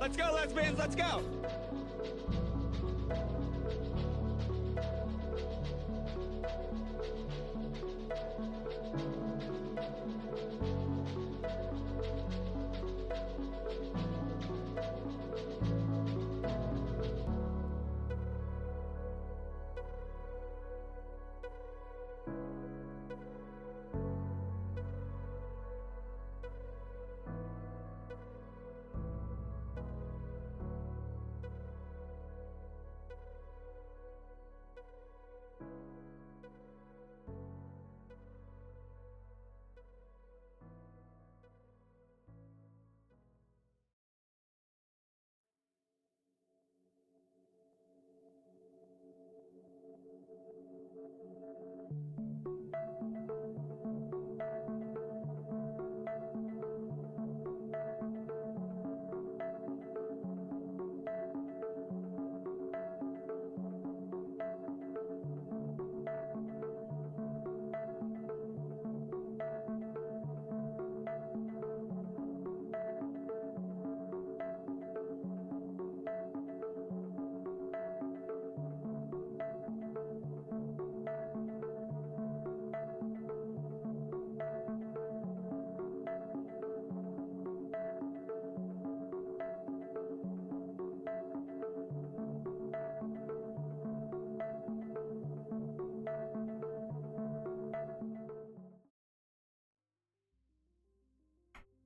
Let's go, lesbians, let's go!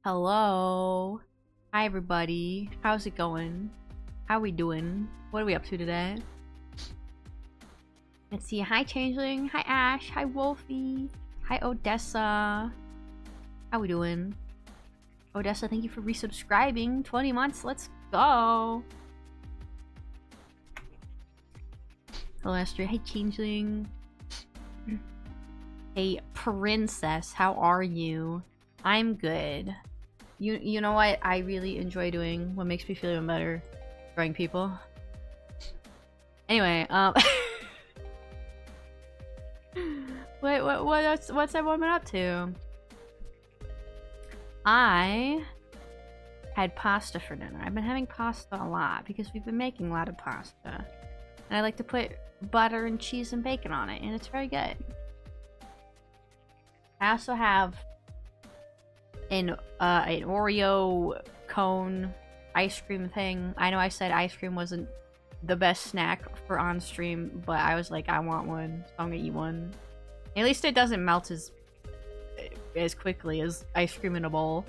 Hello. Hi everybody. How's it going? How we doing? What are we up to today? Let's see. Hi Changeling. Hi Ash. Hi Wolfie. Hi Odessa. How we doing? Odessa, thank you for resubscribing. 20 months. Let's go. Hello Esther. Hey Changeling. Hey Princess. How are you? I'm good. You know what I really enjoy doing? What makes me feel even better? Drawing people. Anyway, what's everyone up to? I had pasta for dinner. I've been having pasta a lot because we've been making a lot of pasta. And I like to put butter and cheese and bacon on it, and it's very good. I also have an Oreo cone ice cream thing. I know I said ice cream wasn't the best snack for on stream, but I was like, I want one, so I'm gonna eat one. At least it doesn't melt as quickly as ice cream in a bowl.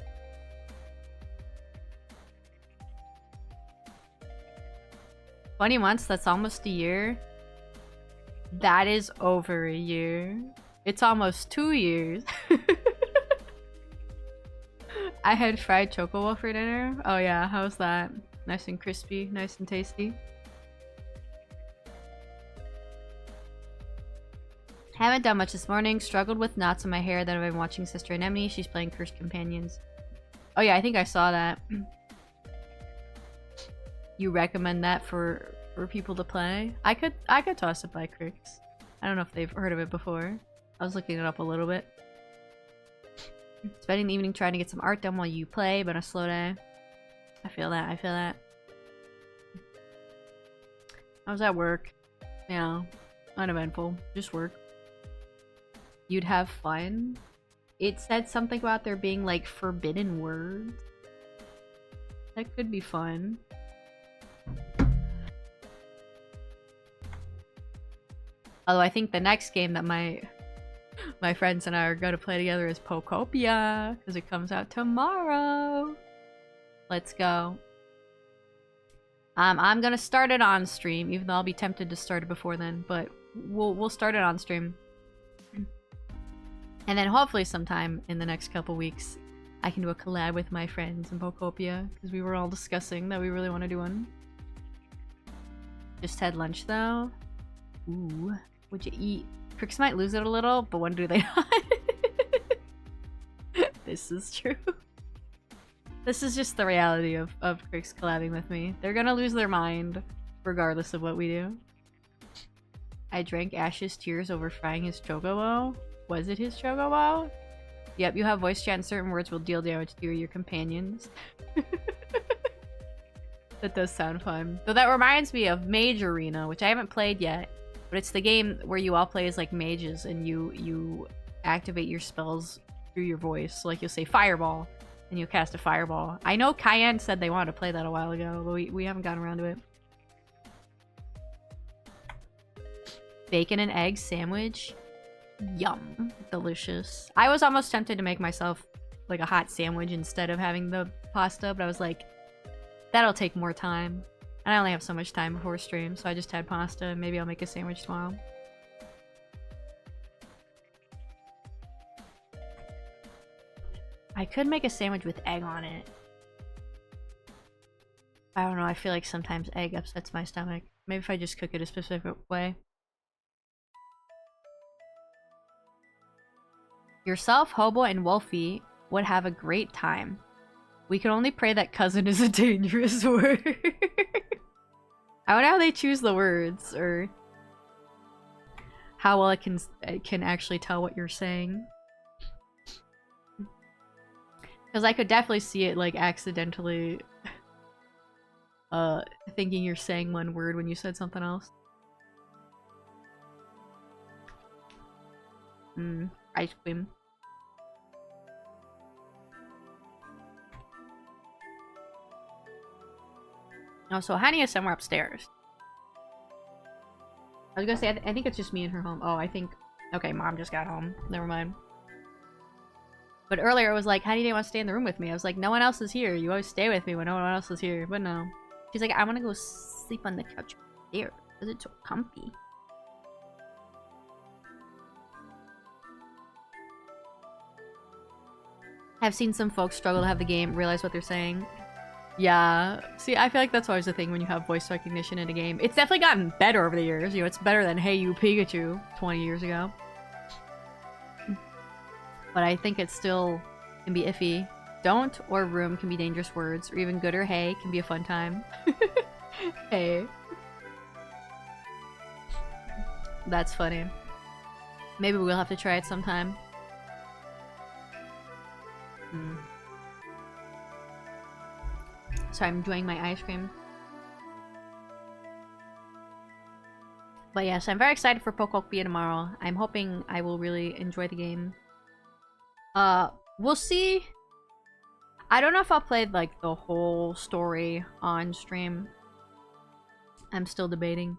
"20 months, that's almost a year." That is over a year. It's almost 2 years. I had fried chocobo for dinner. Oh yeah, how's that? Nice and crispy, nice and tasty. Haven't done much this morning. Struggled with knots in my hair. Then I've been watching Sister Anemone. She's playing Cursed Companions. Oh yeah, I think I saw that. You recommend that for people to play? I could toss it by Crix. I don't know if they've heard of it before. I was looking it up a little bit. Spending the evening trying to get some art done while you play, but a slow day. I feel that, I feel that. I was at work. Yeah, uneventful. Just work. You'd have fun? It said something about there being like forbidden words. That could be fun. Although I think the next game that my friends and I are going to play together is Pokopia, because it comes out tomorrow. Let's go. I'm gonna start it on stream, even though I'll be tempted to start it before then, but we'll start it on stream. And then hopefully sometime in the next couple weeks, I can do a collab with my friends in Pokopia, because we were all discussing that we really want to do one. Just had lunch though. Ooh, what'd you eat? Crix might lose it a little, but when do they not? This is true. This is just the reality of Crix collabing with me. They're gonna lose their mind, regardless of what we do. I drank Ash's tears over frying his chocobo. Was it his chocobo? Yep, you have voice chat and certain words will deal damage to you or your companions. That does sound fun. Though that reminds me of Mage Arena, which I haven't played yet. But it's the game where you all play as like mages and you activate your spells through your voice. So like you'll say fireball and you'll cast a fireball. I know Cayenne said they wanted to play that a while ago, but we haven't gotten around to it. Bacon and egg sandwich. Yum. Delicious. I was almost tempted to make myself like a hot sandwich instead of having the pasta, but I was like, that'll take more time. And I only have so much time before stream, so I just had pasta and maybe I'll make a sandwich tomorrow. I could make a sandwich with egg on it. I don't know, I feel like sometimes egg upsets my stomach. Maybe if I just cook it a specific way. Yourself, Hobo, and Wolfie would have a great time. We can only pray that cousin is a dangerous word. I wonder how they choose the words, or how well it can actually tell what you're saying. Because I could definitely see it, like, accidentally thinking you're saying one word when you said something else. Ice cream. Oh, so Honey is somewhere upstairs. I was gonna say, I think it's just me and her home. Oh, I think... Okay, Mom just got home. Never mind. But earlier it was like, Honey didn't want to stay in the room with me. I was like, no one else is here. You always stay with me when no one else is here. But no. She's like, I want to go sleep on the couch there because it's so comfy. I've seen some folks struggle to have the game realize what they're saying. Yeah. See, I feel like that's always the thing when you have voice recognition in a game. It's definitely gotten better over the years. You know, it's better than Hey You Pikachu 20 years ago. But I think it still can be iffy. Don't or room can be dangerous words, or even good or hey can be a fun time. Hey. That's funny. Maybe we'll have to try it sometime. So I'm enjoying my ice cream. But yes, I'm very excited for Pokopia tomorrow. I'm hoping I will really enjoy the game. We'll see. I don't know if I'll play like the whole story on stream. I'm still debating.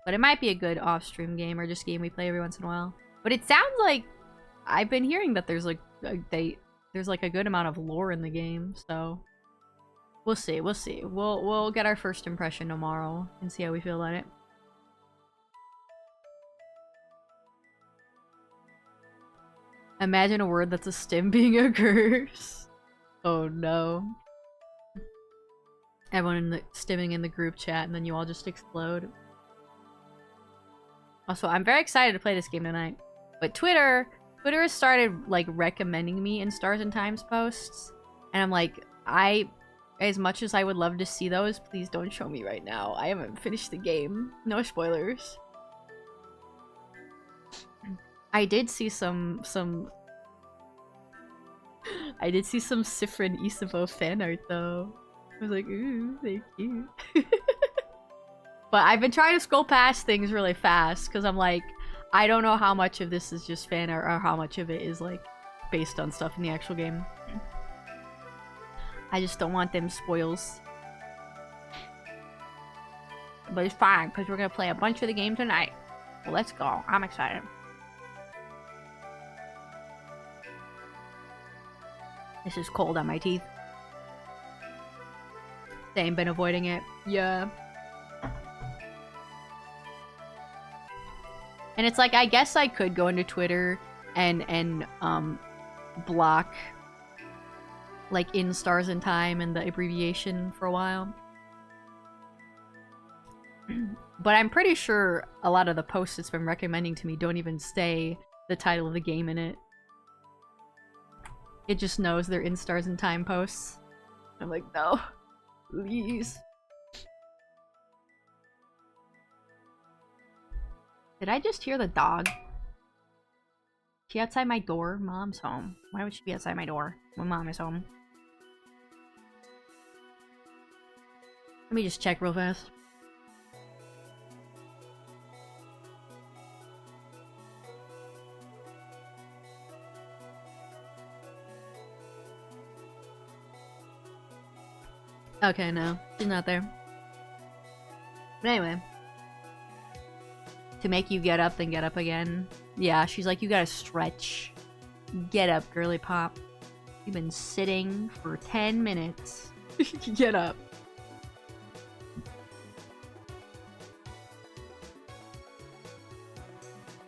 But it might be a good off-stream game or just game we play every once in a while. But it sounds like I've been hearing that there's like there's like a good amount of lore in the game, so we'll see. We'll get our first impression tomorrow and see how we feel about it. Imagine a word that's a stim being a curse. Oh no. Everyone in the stimming in the group chat and then you all just explode. Also, I'm very excited to play this game tonight. But Twitter has started like recommending me in Stars and Times posts. And I'm like, as much as I would love to see those, please don't show me right now. I haven't finished the game. No spoilers. I did see some Sifrin Isabo fan art though. I was like, ooh, thank you. But I've been trying to scroll past things really fast because I'm like, I don't know how much of this is just fan art or how much of it is like based on stuff in the actual game. I just don't want them spoils. But it's fine because we're gonna play a bunch of the game tonight. Well, let's go. I'm excited. This is cold on my teeth. Same, been avoiding it. Yeah. And it's like, I guess I could go into Twitter and block like in Stars and Time and the abbreviation for a while. But I'm pretty sure a lot of the posts it's been recommending to me don't even say the title of the game in it. It just knows they're in Stars and Time posts. I'm like, no. Please. Did I just hear the dog? She outside my door? Mom's home. Why would she be outside my door when Mom is home? Let me just check real fast. Okay, no. She's not there. But anyway. To make you get up, then get up again. Yeah, she's like, you gotta stretch. Get up, girly pop. You've been sitting for 10 minutes. Get up.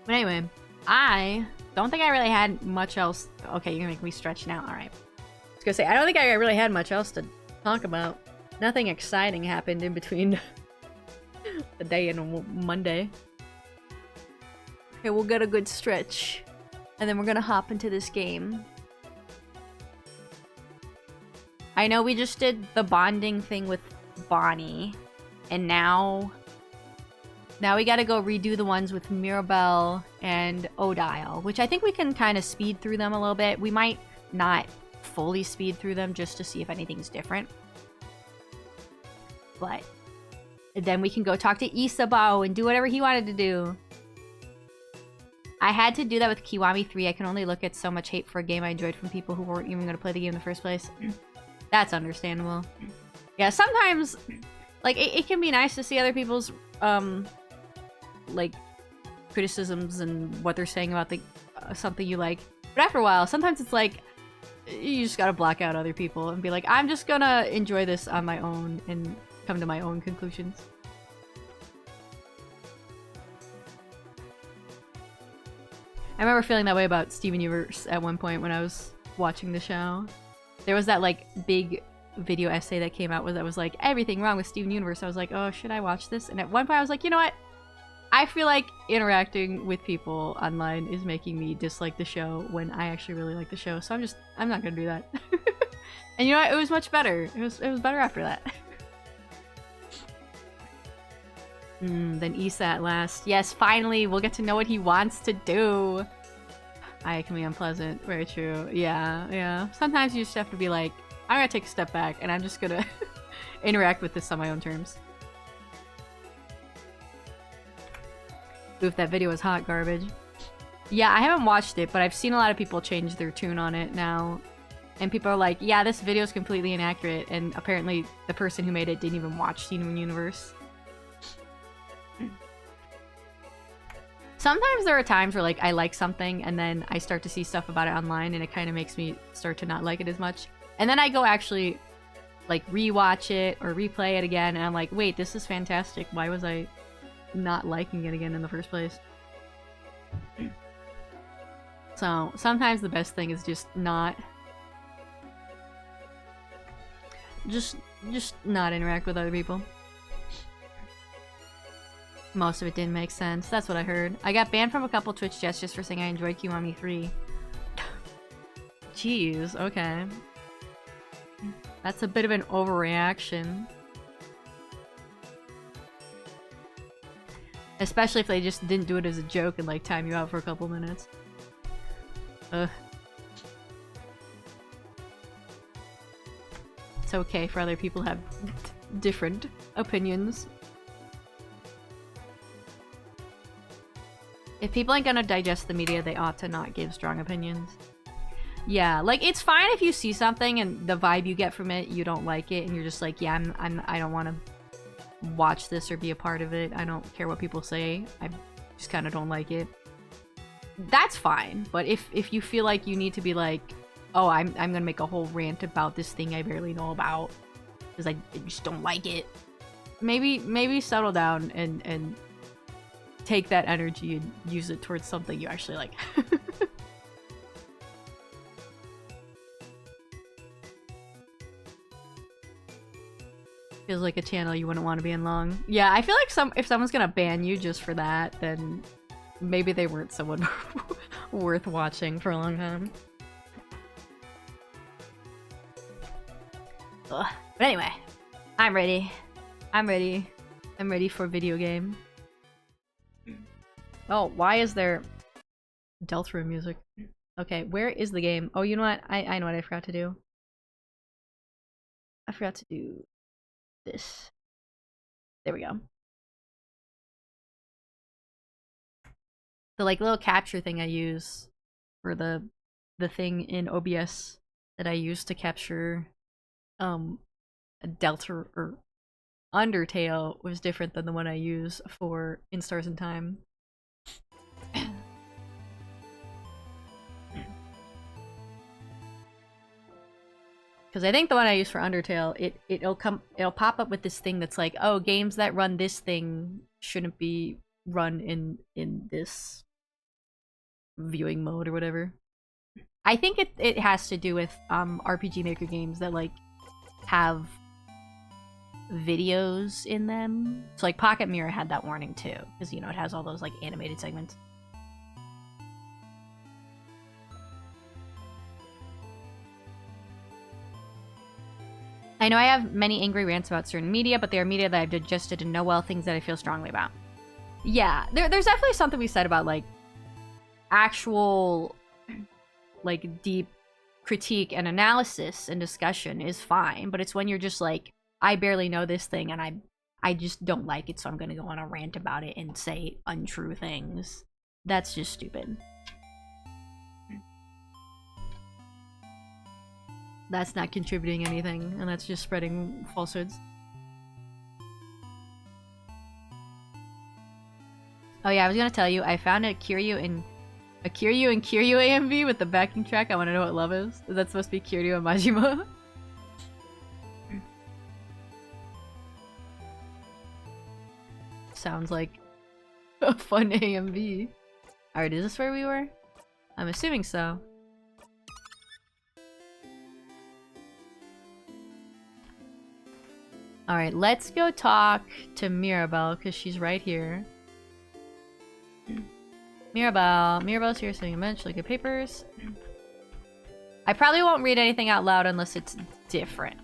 But anyway, I don't think I really had much else. Okay, you're gonna make me stretch now. Alright. I was gonna say, I don't think I really had much else to talk about. Nothing exciting happened in between the day and Monday. Okay, we'll get a good stretch. And then we're gonna hop into this game. I know we just did the bonding thing with Bonnie. And now we gotta go redo the ones with Mirabelle and Odile, which I think we can kind of speed through them a little bit. We might not fully speed through them just to see if anything's different. But then we can go talk to Isabao and do whatever he wanted to do. I had to do that with Kiwami 3. I can only look at so much hate for a game I enjoyed from people who weren't even going to play the game in the first place. That's understandable. Yeah, sometimes, like, it can be nice to see other people's, like, criticisms and what they're saying about the something you like. But after a while, sometimes it's like, you just gotta block out other people and be like, I'm just gonna enjoy this on my own and come to my own conclusions. I remember feeling that way about Steven Universe at one point when I was watching the show. There was that, like, big video essay that came out that was like, everything wrong with Steven Universe. I was like, oh, should I watch this? And at one point I was like, you know what? I feel like interacting with people online is making me dislike the show when I actually really like the show. So I'm not gonna do that. And you know what? It was much better. It was better after that. Then Issa at last. Yes, finally, we'll get to know what he wants to do. I can be unpleasant. Very true. Yeah. Sometimes you just have to be like, I'm gonna take a step back and I'm just gonna interact with this on my own terms. Oof, that video was hot garbage. Yeah, I haven't watched it, but I've seen a lot of people change their tune on it now. And people are like, yeah, this video is completely inaccurate. And apparently the person who made it didn't even watch Steven Universe. Sometimes there are times where, like, I like something and then I start to see stuff about it online and it kind of makes me start to not like it as much. And then I go actually, like, rewatch it or replay it again and I'm like, wait, this is fantastic. Why was I not liking it again in the first place? So, sometimes the best thing is just not... Just not interact with other people. Most of it didn't make sense. That's what I heard. I got banned from a couple Twitch chats just for saying I enjoyed Kiwami 3. Jeez, okay. That's a bit of an overreaction. Especially if they just didn't do it as a joke and, like, time you out for a couple minutes. Ugh. It's okay for other people to have different opinions. If people ain't gonna digest the media, they ought to not give strong opinions. Yeah, like, it's fine if you see something and the vibe you get from it, you don't like it, and you're just like, yeah, I don't want to watch this or be a part of it. I don't care what people say. I just kind of don't like it. That's fine. But if you feel like you need to be like, oh, I'm gonna make a whole rant about this thing I barely know about because I just don't like it, maybe settle down and take that energy and use it towards something you actually like. Feels like a channel you wouldn't want to be in long. Yeah, I feel like if someone's gonna ban you just for that, then maybe they weren't someone worth watching for a long time. Ugh. But anyway, I'm ready. I'm ready for a video game. Oh, why is there Delta music? Okay, where is the game? Oh, you know what? I know what I forgot to do. I forgot to do this. There we go. The like little capture thing I use for the thing in OBS that I use to capture Delta or Undertale was different than the one I use for In Stars in Time. Because I think the one I use for Undertale, it'll pop up with this thing that's like, oh, games that run this thing shouldn't be run in this viewing mode or whatever. I think it has to do with RPG Maker games that like have videos in them. So like Pocket Mirror had that warning too, because you know it has all those like animated segments. I know I have many angry rants about certain media, but they are media that I've digested and know well, things that I feel strongly about. Yeah, there's definitely something we said about like actual like deep critique and analysis and discussion is fine, but it's when you're just like, I barely know this thing and I just don't like it, so I'm gonna go on a rant about it and say untrue things. That's just stupid. That's not contributing anything, and that's just spreading falsehoods. Oh yeah, I was gonna tell you, I found a Kiryu and Kiryu AMV with the backing track. I want to know what love is. Is that supposed to be Kiryu and Majima? Sounds like a fun AMV. Alright, is this where we were? I'm assuming so. Alright, let's go talk to Mirabelle, because she's right here. Mirabelle's here sitting on a bench, look at papers. I probably won't read anything out loud unless it's different.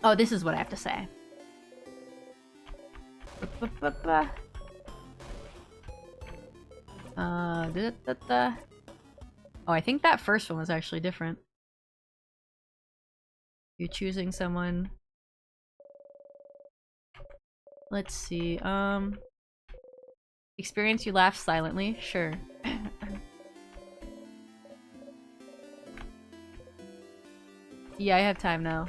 Oh, this is what I have to say. Oh, I think that first one was actually different. You're choosing someone. Let's see, experience you laugh silently? Sure. Yeah, I have time now.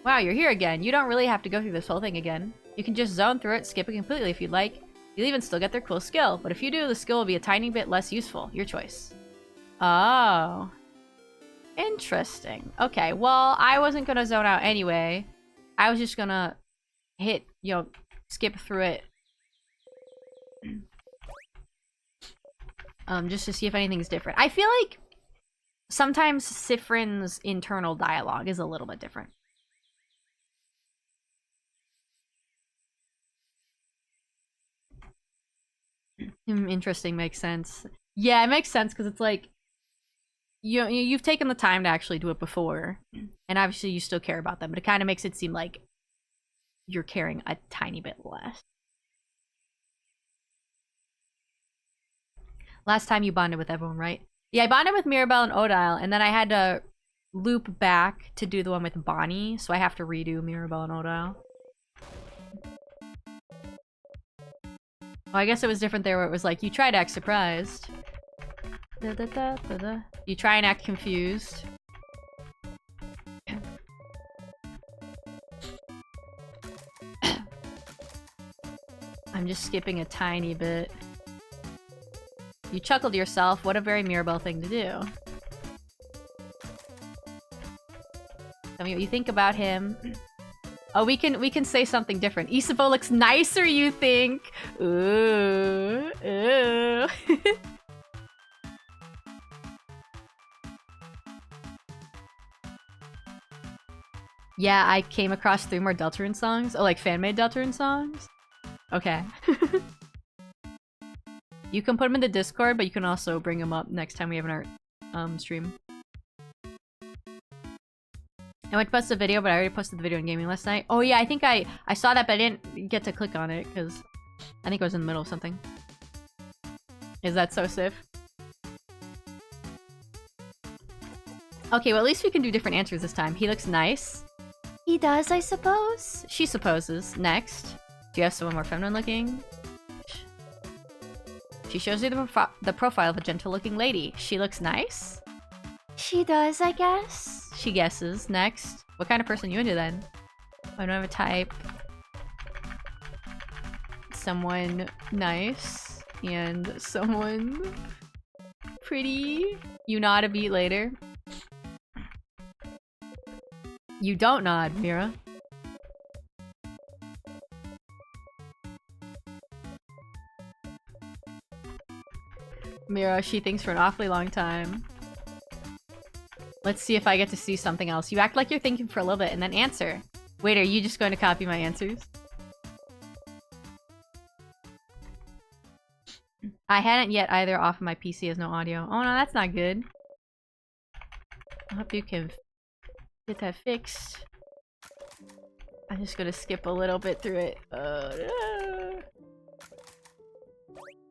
Wow, you're here again. You don't really have to go through this whole thing again. You can just zone through it, skip it completely if you'd like. You'll even still get their cool skill, but if you do, the skill will be a tiny bit less useful. Your choice. Oh. Interesting. Okay, well, I wasn't gonna zone out anyway. I was just gonna hit, you know, skip through it. Just to see if anything's different. I feel like sometimes Sifrin's internal dialogue is a little bit different. Interesting, makes sense. Yeah, it makes sense because it's like you've taken the time to actually do it before, and obviously you still care about them, but it kind of makes it seem like you're caring a tiny bit less. Last time you bonded with everyone, right? Yeah, I bonded with Mirabelle and Odile, and then I had to loop back to do the one with Bonnie, so I have to redo Mirabelle and Odile. Oh, I guess it was different there where it was like, you try to act surprised. You try and act confused. I'm just skipping a tiny bit. You chuckled to yourself. What a very Mirabelle thing to do. Tell me what you think about him. Oh, we can say something different. Isabeau looks nicer, you think? Ooh, ooh. Yeah, I came across 3 more Deltarune songs. Oh, like fan-made Deltarune songs? Okay. You can put them in the Discord, but you can also bring them up next time we have an art stream. I went to post a video, but I already posted the video in gaming last night. Oh yeah, I think I saw that, but I didn't get to click on it because I think I was in the middle of something. Is that so, Sif? Okay, well at least we can do different answers this time. He looks nice. He does, I suppose. She supposes. Next. Do you have someone more feminine looking? She shows you the profile of a gentle-looking lady. She looks nice? She does, I guess. She guesses. Next. What kind of person are you into then? I don't have a type. Someone nice. And someone pretty. You nod a beat later. You don't nod, Mira. Mira, she thinks for an awfully long time. Let's see if I get to see something else. You act like you're thinking for a little bit and then answer. Wait, are you just going to copy my answers? I hadn't yet either. Off of my PC has no audio. Oh no, that's not good. I hope you can get that fixed. I'm just gonna skip a little bit through it.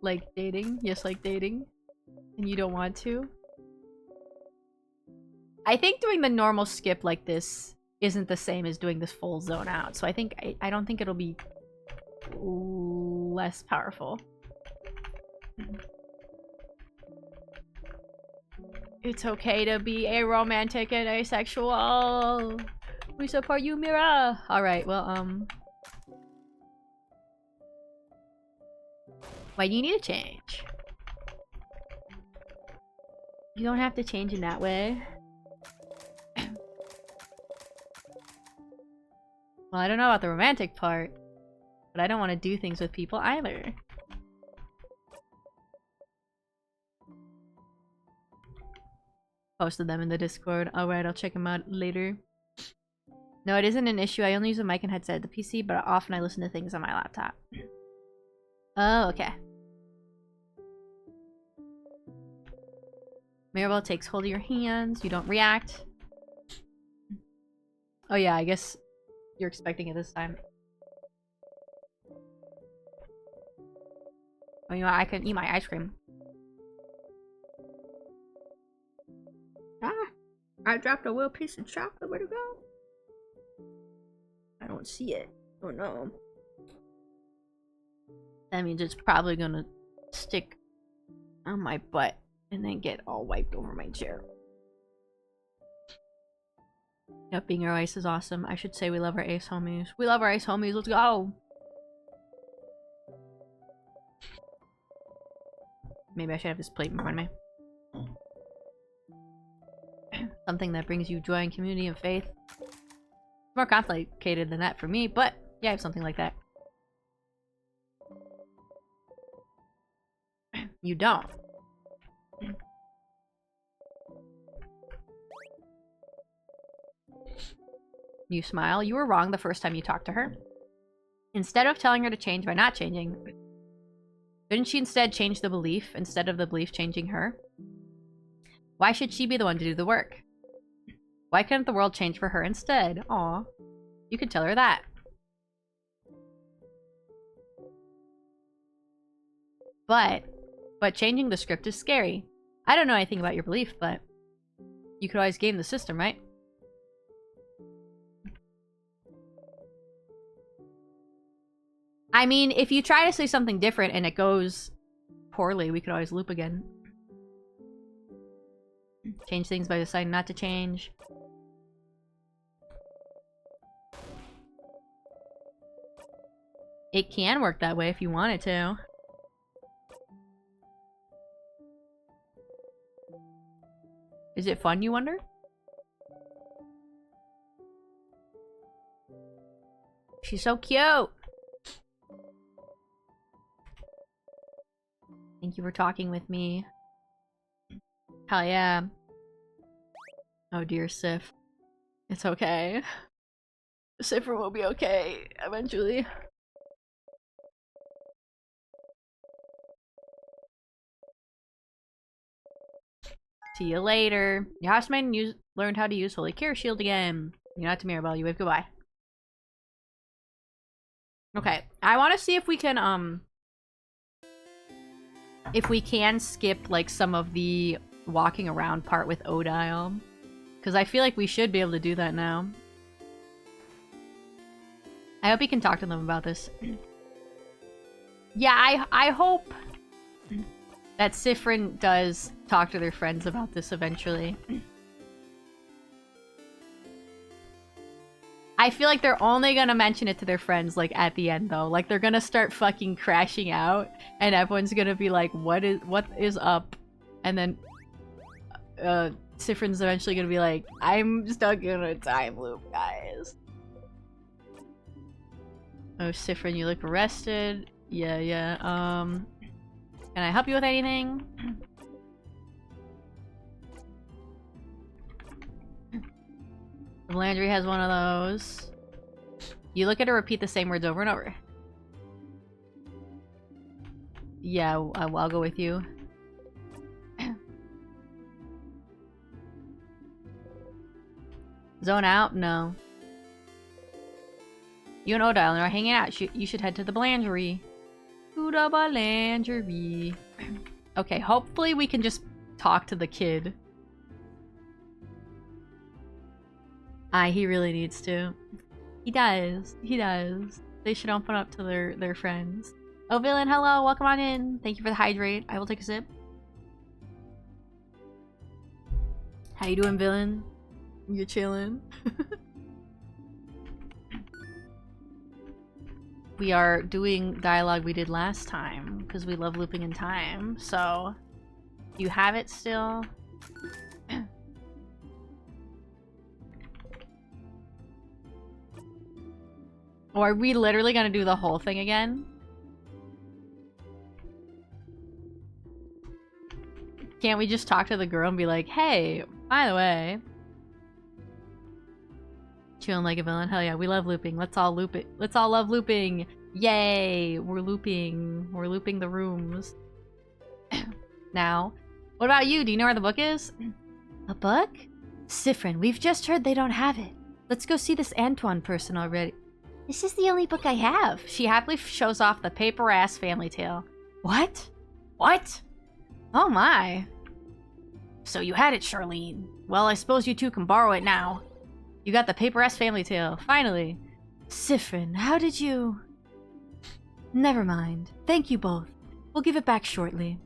Like dating? Yes, like dating. And you don't want to? I think doing the normal skip like this isn't the same as doing this full zone out. So I don't think it'll be less powerful. It's okay to be aromantic and asexual. We support you, Mira. Alright, well, why do you need to change? You don't have to change in that way. Well, I don't know about the romantic part, but I don't want to do things with people either. Posted them in the Discord. Alright, I'll check them out later. No, it isn't an issue. I only use a mic and headset at the PC, but often I listen to things on my laptop. Oh, okay. Mirabelle takes hold of your hands. You don't react. Oh yeah, I guess you're expecting it this time. Oh, you know, I can eat my ice cream. Ah! I dropped a little piece of chocolate. Where'd it go? I don't see it. Oh no. That means it's probably gonna stick on my butt and then get all wiped over my chair. Yep, being our ice is awesome. I should say we love our ace homies. We love our ace homies. Let's go! Maybe I should have this plate in front of me. Something that brings you joy and community and faith. More complicated than that for me, but yeah, I have something like that. You don't. You smile. You were wrong the first time you talked to her. Instead of telling her to change by not changing, couldn't she instead change the belief instead of the belief changing her? Why should she be the one to do the work? Why couldn't the world change for her instead? Aw. You could tell her that. But changing the script is scary. I don't know anything about your belief, but you could always game the system, right? I mean, if you try to say something different and it goes poorly, we could always loop again. Change things by deciding not to change. It can work that way if you want it to. Is it fun, you wonder? She's so cute! Thank you for talking with me. Hell yeah. Oh dear, Sif. It's okay. Siffer will be okay, eventually. See you later. Your housemate learned how to use Holy Cure Shield again. You're not to Mirabelle, you wave goodbye. Okay, I want to see if we can, skip, like, some of the walking around part with Odile. Because I feel like we should be able to do that now. I hope you can talk to them about this. Yeah, I hope that Sifrin does talk to their friends about this eventually. I feel like they're only gonna mention it to their friends, like, at the end, though. Like, they're gonna start fucking crashing out, and everyone's gonna be like, what is up? And then, Sifrin's eventually gonna be like, I'm stuck in a time loop, guys. Oh, Sifrin, you look arrested. Yeah. Can I help you with anything? Landry has one of those. You look at her, repeat the same words over and over. Yeah, I'll go with you. Zone out? No. You and Odile are hanging out. You should head to the Blangery. To the Blangery. Okay, hopefully we can just talk to the kid. He really needs to. He does. He does. They should open up to their friends. Oh, Villain, hello. Welcome on in. Thank you for the hydrate. I will take a sip. How you doing, Villain? You chilling? We are doing dialogue we did last time because we love looping in time. So, you have it still? Or are we literally gonna do the whole thing again? Can't we just talk to the girl and be like, hey, by the way, chilling like a villain? Hell yeah, we love looping. Let's all loop it. Let's all love looping. Yay, we're looping. We're looping the rooms. Now, what about you? Do you know where the book is? A book? Sifrin, we've just heard they don't have it. Let's go see this Antoine person already. This is the only book I have. She happily shows off the paper-ass family tale. What? What? Oh my. So you had it, Charlene. Well, I suppose you two can borrow it now. You got the paper-ass family tale. Finally. Sifrin, how did you... Never mind. Thank you both. We'll give it back shortly.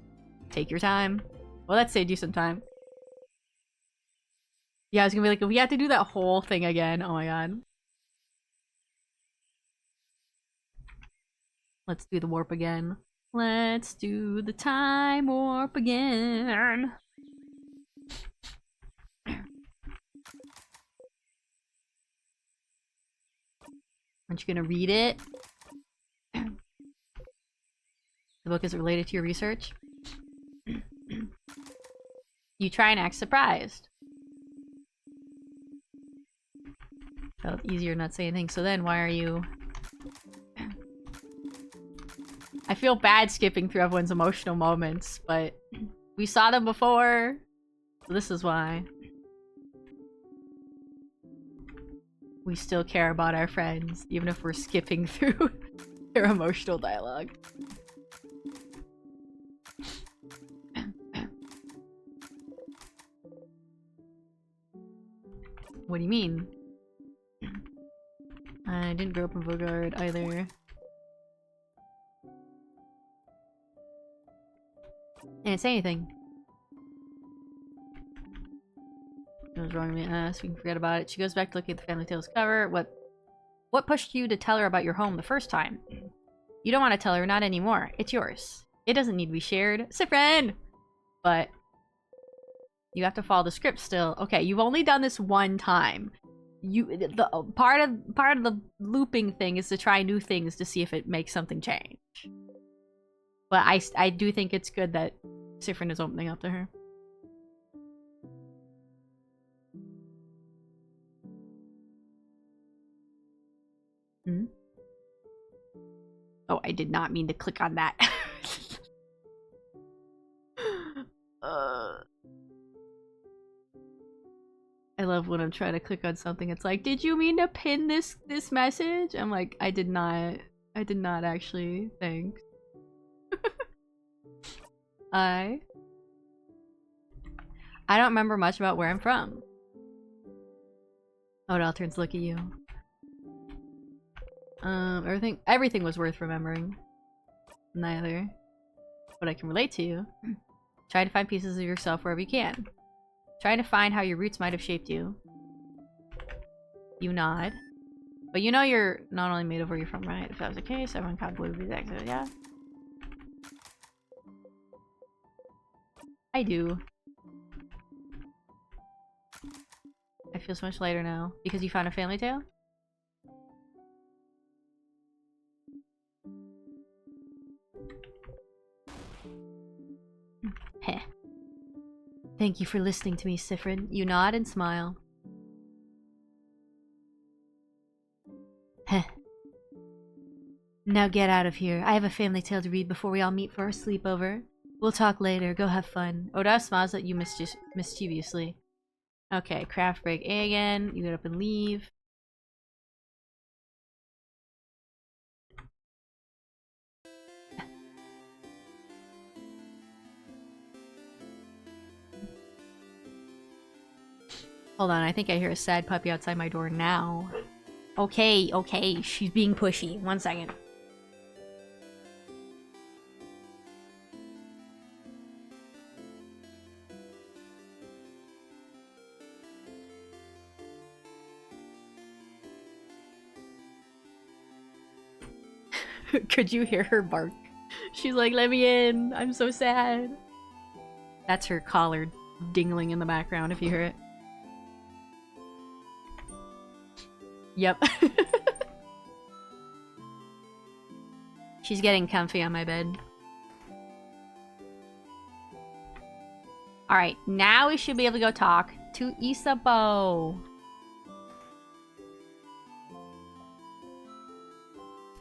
Take your time. Well, that saved you some time. Yeah, I was gonna be like, if we had to do that whole thing again, oh my god. Let's do the warp again. Let's do the time warp again. Aren't you gonna read it? The book is related to your research. You try and act surprised. Felt easier not say anything. So then, why are you... I feel bad skipping through everyone's emotional moments, but we saw them before, so this is why. We still care about our friends, even if we're skipping through their emotional dialogue. What do you mean? I didn't grow up in Vogard either. I didn't say anything. What was wrong with me? We can forget about it. She goes back to looking at the Family Tales cover. What pushed you to tell her about your home the first time? You don't want to tell her, not anymore. It's yours. It doesn't need to be shared. Sifrin! But you have to follow the script still. Okay, you've only done this one time. Part of the looping thing is to try new things to see if it makes something change. But I do think it's good that Sifrin is opening up to her. Hmm? Oh, I did not mean to click on that. I love when I'm trying to click on something. It's like, did you mean to pin this message? I'm like, I did not actually. Thanks. I don't remember much about where I'm from. Oh, Alterns, look at you. Everything was worth remembering. Neither. But I can relate to you. Try to find pieces of yourself wherever you can. Try to find how your roots might have shaped you. You nod. But you know you're not only made of where you're from, right? If that was the case, everyone probably would be that good, yeah? I do. I feel so much lighter now. Because you found a family tale? Heh. Thank you for listening to me, Sifrin. You nod and smile. Heh. Now get out of here. I have a family tale to read before we all meet for our sleepover. We'll talk later. Go have fun. Oda smiles at you mischievously. Okay, craft break A again. You get up and leave. Hold on, I think I hear a sad puppy outside my door now. Okay, okay, she's being pushy. 1 second. Could you hear her bark? She's like, let me in. I'm so sad. That's her collar dingling in the background if you hear it. Yep. She's getting comfy on my bed. Alright, now we should be able to go talk to Isabeau.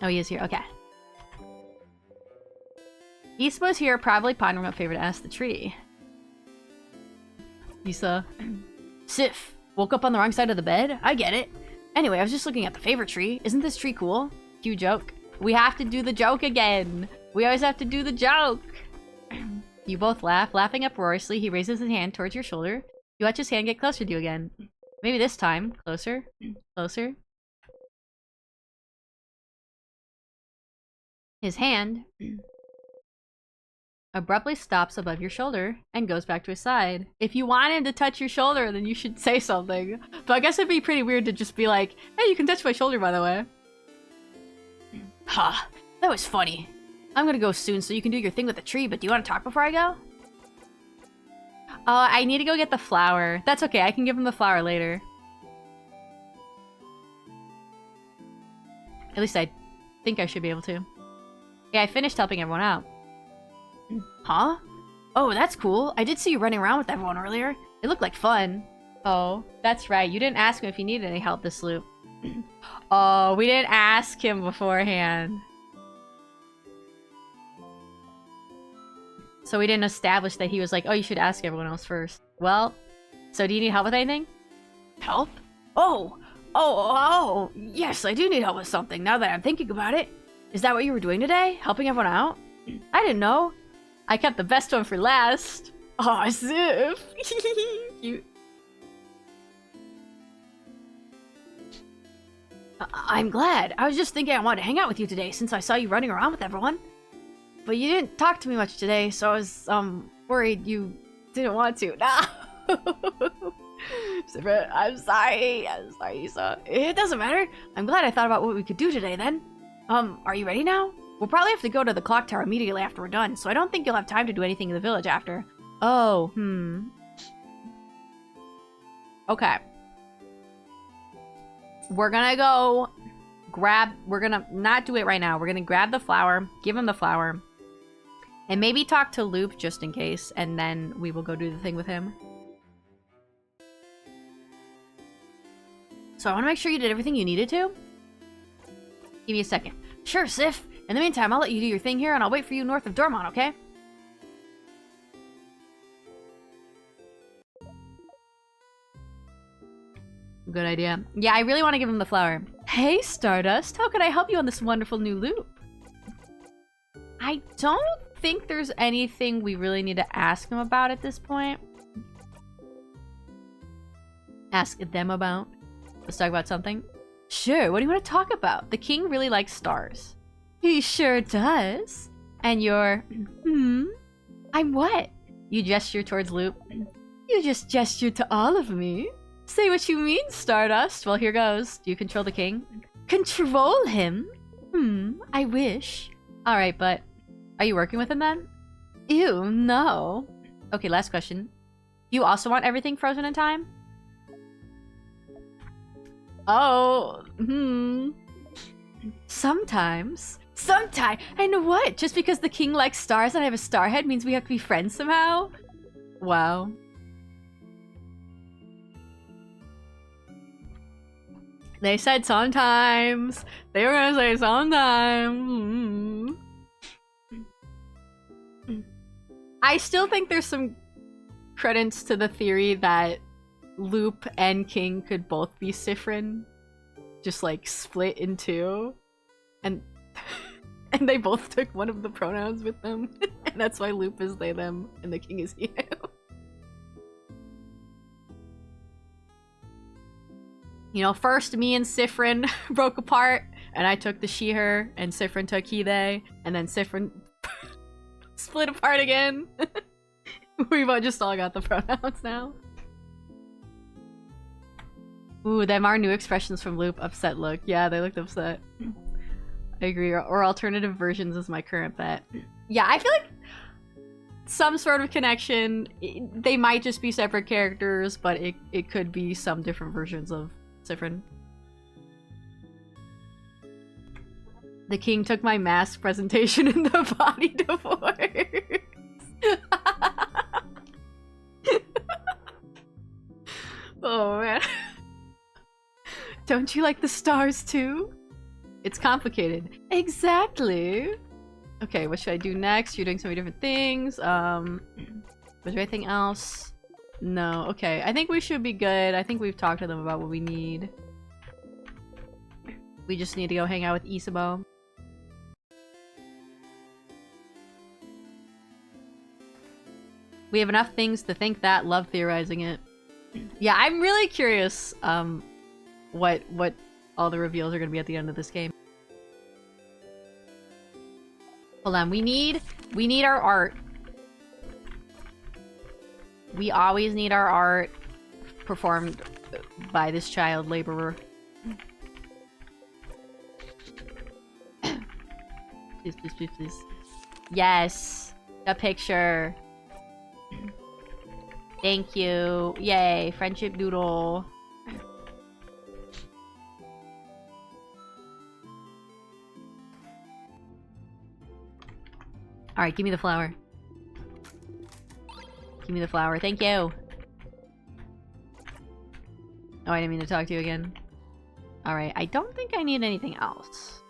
Oh, he is here. Okay. Isabeau's here, probably pondering what favor to ask the tree. Isa. Sif, woke up on the wrong side of the bed? I get it. Anyway, I was just looking at the favorite tree. Isn't this tree cool? Cue joke. We have to do the joke again. We always have to do the joke. You both laugh. Laughing uproariously, he raises his hand towards your shoulder. You watch his hand get closer to you again. Maybe this time. Closer. Closer. His hand abruptly stops above your shoulder and goes back to his side. If you want him to touch your shoulder, then you should say something. But I guess it'd be pretty weird to just be like, hey, you can touch my shoulder, by the way. Ha, that was funny. I'm gonna go soon so you can do your thing with the tree, but do you want to talk before I go? I need to go get the flower. That's okay, I can give him the flower later. At least I think I should be able to. Yeah, I finished helping everyone out. Huh? Oh, that's cool. I did see you running around with everyone earlier. It looked like fun. Oh, that's right. You didn't ask him if he needed any help this loop. Oh, we didn't ask him beforehand. So we didn't establish that he was like, oh, you should ask everyone else first. Well, so do you need help with anything? Help? Oh, yes, I do need help with something now that I'm thinking about it. Is that what you were doing today? Helping everyone out? I didn't know. I kept the best one for last. Aw, Sif. Cute. I'm glad. I was just thinking I wanted to hang out with you today since I saw you running around with everyone. But you didn't talk to me much today, so I was, worried you didn't want to. No. Sifra, I'm sorry, Isa. It doesn't matter. I'm glad I thought about what we could do today then. Are you ready now? We'll probably have to go to the clock tower immediately after we're done, so I don't think you'll have time to do anything in the village after. Oh, Okay. We're gonna go grab... We're gonna not do it right now. We're gonna grab the flower, give him the flower, and maybe talk to Loop just in case, and then we will go do the thing with him. So I want to make sure you did everything you needed to. Give me a second. Sure, Sif. In the meantime, I'll let you do your thing here, and I'll wait for you north of Dormont, okay? Good idea. Yeah, I really want to give him the flower. Hey, Stardust. How can I help you on this wonderful new loop? I don't think there's anything we really need to ask him about at this point. Ask them about. Let's talk about something. Sure, what do you want to talk about? The king really likes stars. He sure does. And you're... I'm what? You gesture towards Loop. You just gestured to all of me. Say what you mean, Stardust. Well, here goes. Do you control the king? Control him? I wish. Alright, but... Are you working with him then? Ew, no. Okay, last question. You also want everything frozen in time? Oh, Sometimes. And what? Just because the king likes stars and I have a star head means we have to be friends somehow? Wow. They said sometimes. They were gonna say sometimes. I still think there's some credence to the theory that Loop and King could both be Siffrin. Just like split in two. And and they both took one of the pronouns with them. And that's why Loop is they, them, and the King is you. You know, first me and Siffrin broke apart, and I took the she, her, and Siffrin took he, they, and then Siffrin split apart again. We've just all got the pronouns now. Ooh, them are new expressions from Loop. Upset look. Yeah, they looked upset. I agree. Or alternative versions is my current bet. Yeah, I feel like some sort of connection. They might just be separate characters, but it could be some different versions of Siffrin. The king took my mask presentation in the body divorce. Oh man. Don't you like the stars too? It's complicated. Exactly. Okay, what should I do next? You're doing so many different things. Was there anything else? No. Okay, I think we should be good. I think we've talked to them about what we need. We just need to go hang out with Isabeau. We have enough things to think that. Love theorizing it. Yeah, I'm really curious what all the reveals are going to be at the end of this game. Hold on, we need our art. We always need our art performed by this child laborer. Please, please, please, please. Yes, a picture. Thank you. Yay, friendship doodle. Alright, give me the flower. Give me the flower. Thank you. Oh, I didn't mean to talk to you again. Alright, I don't think I need anything else.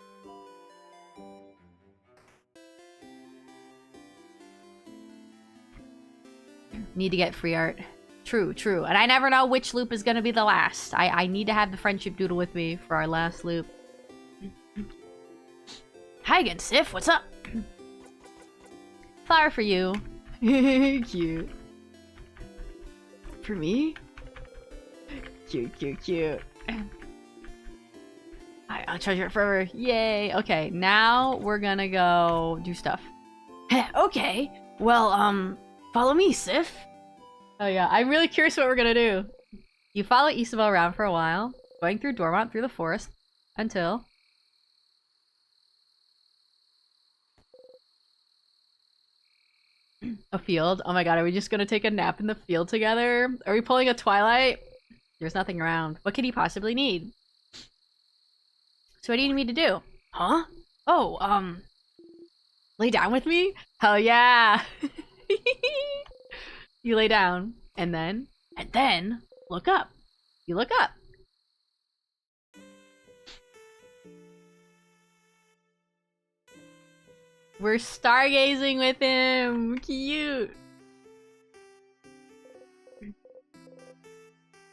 Need to get free art. True, true. And I never know which loop is gonna be the last. I need to have the friendship doodle with me for our last loop. Hi again, Sif. What's up? Flower for you. Cute. For me? Cute, cute, cute. I'll treasure it forever. Yay. Okay, now we're gonna go do stuff. Okay. Well, follow me, Sif. Oh yeah, I'm really curious what we're gonna do. You follow Isabel around for a while, going through Dormont through the forest, until... a field? Oh my god, are we just gonna take a nap in the field together? Are we pulling a Twilight? There's nothing around. What could he possibly need? So what do you need me to do? Huh? Oh, lay down with me? Hell yeah! You lay down, and then, look up. You look up. We're stargazing with him! Cute!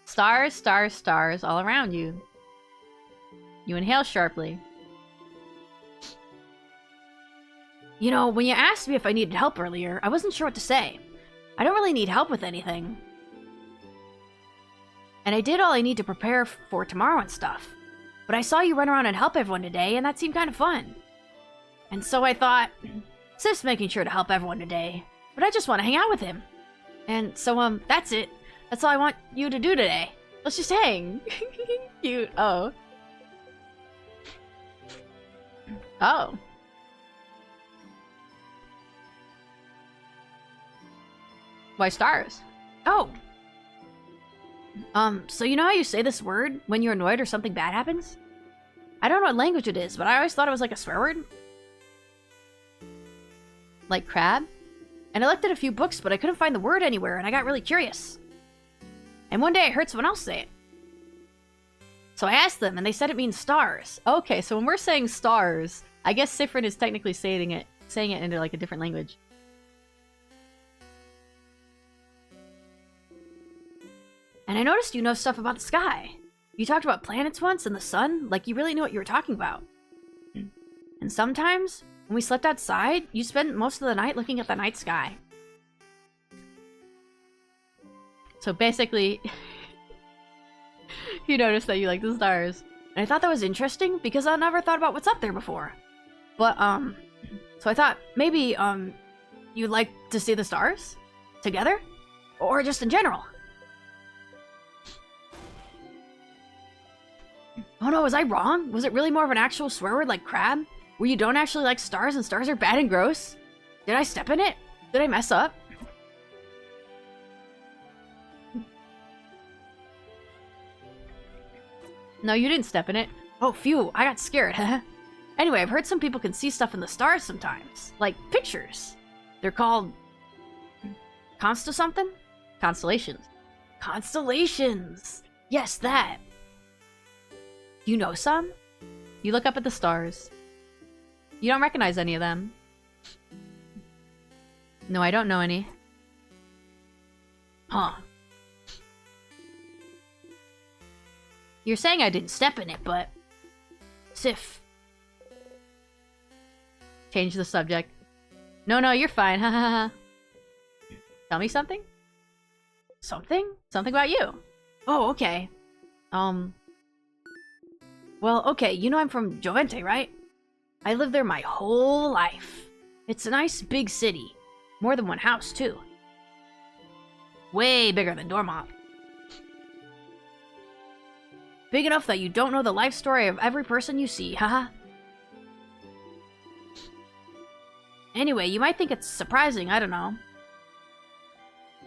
Stars, stars, stars all around you. You inhale sharply. You know, when you asked me if I needed help earlier, I wasn't sure what to say. I don't really need help with anything. And I did all I need to prepare for tomorrow and stuff. But I saw you run around and help everyone today, and that seemed kind of fun. And so I thought, Sif's making sure to help everyone today, but I just want to hang out with him. And so, that's it. That's all I want you to do today. Let's just hang. Cute. Oh. Oh. Why stars? Oh. So you know how you say this word when you're annoyed or something bad happens? I don't know what language it is, but I always thought it was like a swear word. Like crab? And I looked at a few books, but I couldn't find the word anywhere, and I got really curious. And one day I heard someone else say it. So I asked them, and they said it means stars. Okay, so when we're saying stars, I guess Sifrin is technically saying it into like a different language. And I noticed you know stuff about the sky. You talked about planets once and the sun, like you really knew what you were talking about. And sometimes, when we slept outside, you spent most of the night looking at the night sky. So basically, you noticed that you like the stars. And I thought that was interesting because I never thought about what's up there before. But, so I thought maybe, you'd like to see the stars? Together? Or just in general? Oh no, was I wrong? Was it really more of an actual swear word like crab? Where you don't actually like stars and stars are bad and gross? Did I step in it? Did I mess up? No, you didn't step in it. Oh, phew, I got scared. Anyway, I've heard some people can see stuff in the stars sometimes. Like pictures. They're called... something? Constellations. Constellations! Yes, that. You know some? You look up at the stars. You don't recognize any of them. No, I don't know any. Huh. You're saying I didn't step in it, but... Sif. Change the subject. No, you're fine. Ha ha ha. Tell me something? Something? Something about you. Oh, okay. Well, okay, you know I'm from Jovente, right? I lived there my whole life. It's a nice big city. More than one house, too. Way bigger than Dormont. Big enough that you don't know the life story of every person you see, haha. Anyway, you might think it's surprising, I don't know.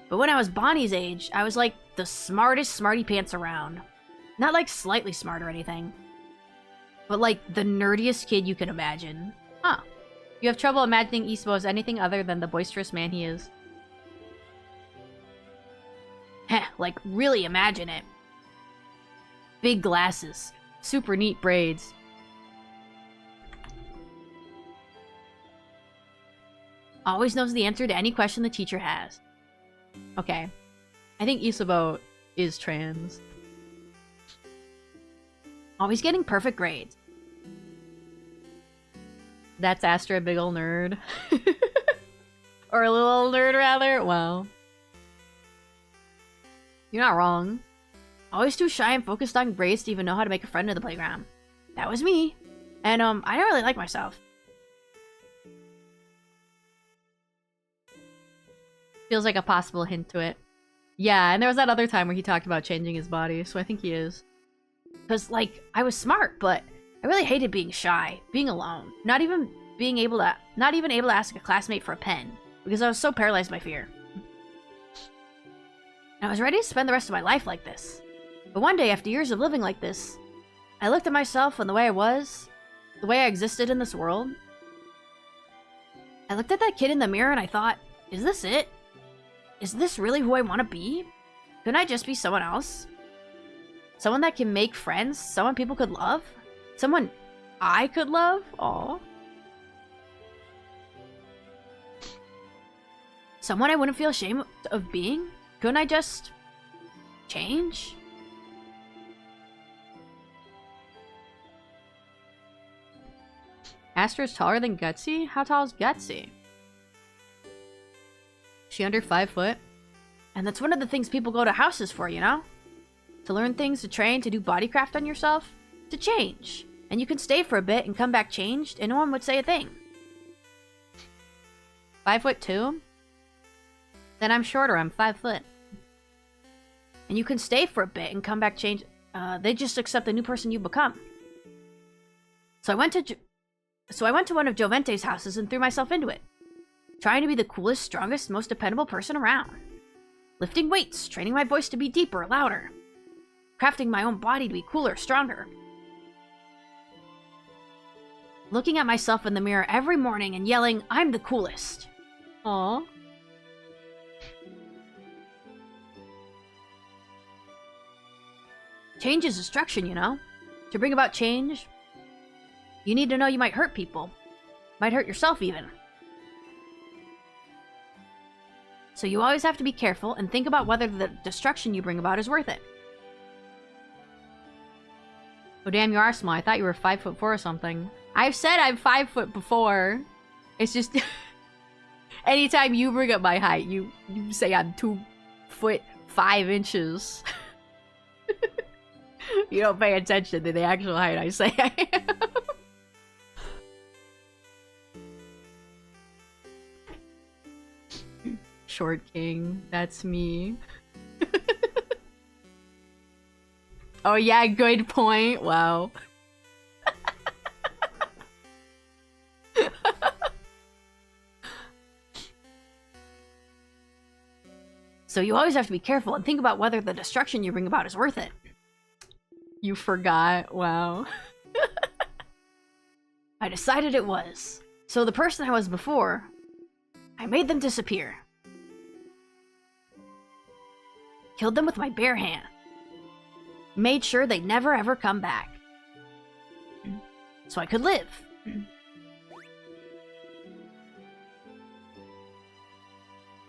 But when I was Bonnie's age, I was like the smartest smarty pants around. Not like slightly smart or anything. But like the nerdiest kid you can imagine. Huh. You have trouble imagining Isabo as anything other than the boisterous man he is. Heh, like really imagine it. Big glasses. Super neat braids. Always knows the answer to any question the teacher has. Okay. I think Isabo is trans. Always getting perfect grades. That's Astra, a big ol' nerd. Or a little old nerd, rather. Well. You're not wrong. Always too shy and focused on grades to even know how to make a friend in the playground. That was me. And, I don't really like myself. Feels like a possible hint to it. Yeah, and there was that other time where he talked about changing his body, so I think he is. Because, like, I was smart, but I really hated being shy, being alone, not even able to ask a classmate for a pen, because I was so paralyzed by fear. And I was ready to spend the rest of my life like this. But one day, after years of living like this, I looked at myself and the way I was, the way I existed in this world. I looked at that kid in the mirror and I thought, is this it? Is this really who I want to be? Couldn't I just be someone else? Someone that can make friends? Someone people could love? Someone I could love? Aww. Someone I wouldn't feel ashamed of being? Couldn't I just... change? Astra's taller than Gutsy? How tall is Gutsy? She under 5 foot? And that's one of the things people go to houses for, you know? to learn things, to train, to do bodycraft on yourself, to change. And you can stay for a bit and come back changed, and no one would say a thing. 5'2"? Then I'm shorter, I'm 5 foot. And you can stay for a bit and come back changed. They just accept the new person you become. So I went to one of Jovente's houses and threw myself into it. Trying to be the coolest, strongest, most dependable person around. Lifting weights, training my voice to be deeper, louder. Crafting my own body to be cooler, stronger. Looking at myself in the mirror every morning and yelling, I'm the coolest. Aww. Change is destruction, you know? To bring about change, you need to know you might hurt people. Might hurt yourself, even. So you always have to be careful and think about whether the destruction you bring about is worth it. Oh damn, you are small. I thought you were 5'4" or something. I've said I'm 5 foot before. It's just... anytime you bring up my height, you say I'm 2 foot 5 inches. You don't pay attention to the actual height I say I am. Short king, that's me. Oh yeah, good point. Wow. So you always have to be careful and think about whether the destruction you bring about is worth it. You forgot. Wow. I decided it was. So the person I was before, I made them disappear. Killed them with my bare hand. Made sure they'd never ever come back. So I could live.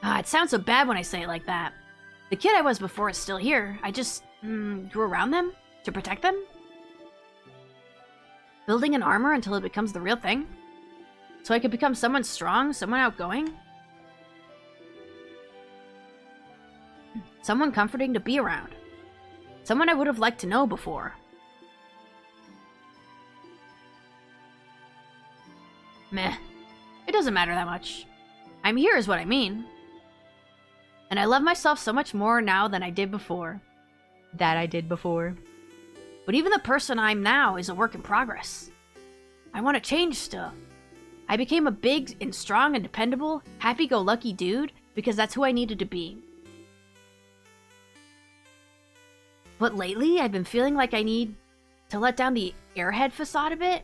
It sounds so bad when I say it like that. The kid I was before is still here. I just grew around them to protect them. Building an armor until it becomes the real thing. So I could become someone strong, someone outgoing. Someone comforting to be around. Someone I would have liked to know before. Meh. It doesn't matter that much. I'm here is what I mean. And I love myself so much more now than I did before. But even the person I'm now is a work in progress. I want to change still. I became a big and strong and dependable, happy-go-lucky dude because that's who I needed to be. But lately, I've been feeling like I need to let down the airhead facade a bit,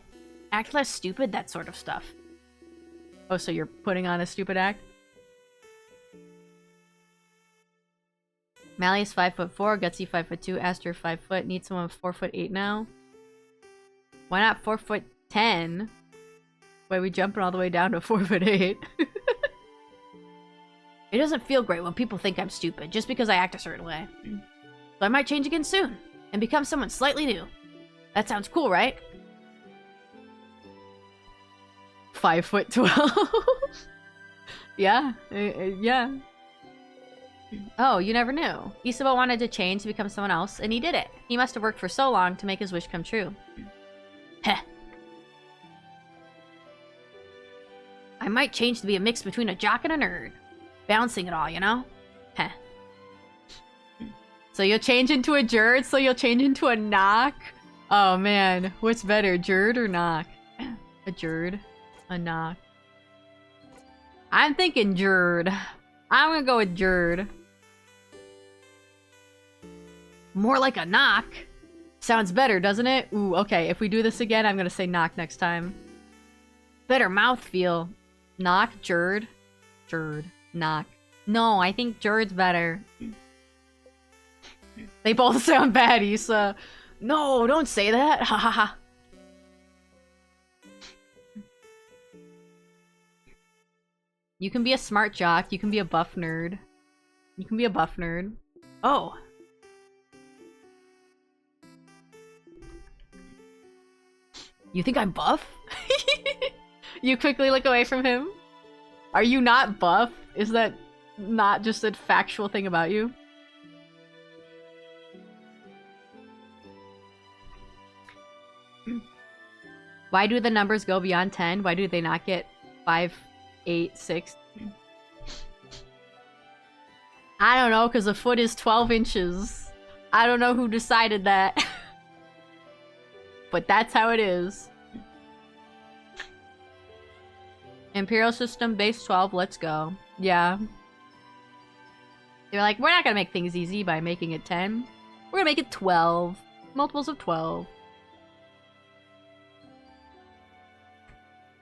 act less stupid, that sort of stuff. Oh, so you're putting on a stupid act? Mally is 5'4", Gutsy 5'2", Aster 5 foot. Need someone 4'8" now. Why not 4'10"? Why are we jumping all the way down to 4'8"? It doesn't feel great when people think I'm stupid just because I act a certain way. So I might change again soon and become someone slightly new. That sounds cool, right? 5'12". Yeah, yeah. Oh, you never knew. Isaba wanted to change to become someone else, and he did it. He must have worked for so long to make his wish come true. Heh. I might change to be a mix between a jock and a nerd. Balancing it all, you know? Heh. So you'll change into a Jerd, so you'll change into a knock? Oh man, what's better, Jerd or knock? A Jerd. A knock. I'm thinking Jerd. I'm gonna go with Jerd. More like a knock. Sounds better, doesn't it? Ooh, okay. If we do this again, I'm gonna say knock next time. Better mouthfeel. Knock, Jerd. Jerd. Knock. No, I think Jerd's better. They both sound bad, Issa. No, don't say that. Ha ha ha. You can be a smart jock. You can be a buff nerd. You can be a buff nerd. Oh. You think I'm buff? You quickly look away from him. Are you not buff? Is that not just a factual thing about you? Why do the numbers go beyond 10? Why do they not get 5, 8, 6? I don't know, because a foot is 12 inches. I don't know who decided that. But that's how it is. Imperial system, base 12, let's go. Yeah. They're like, we're not gonna make things easy by making it 10. We're gonna make it 12. Multiples of 12.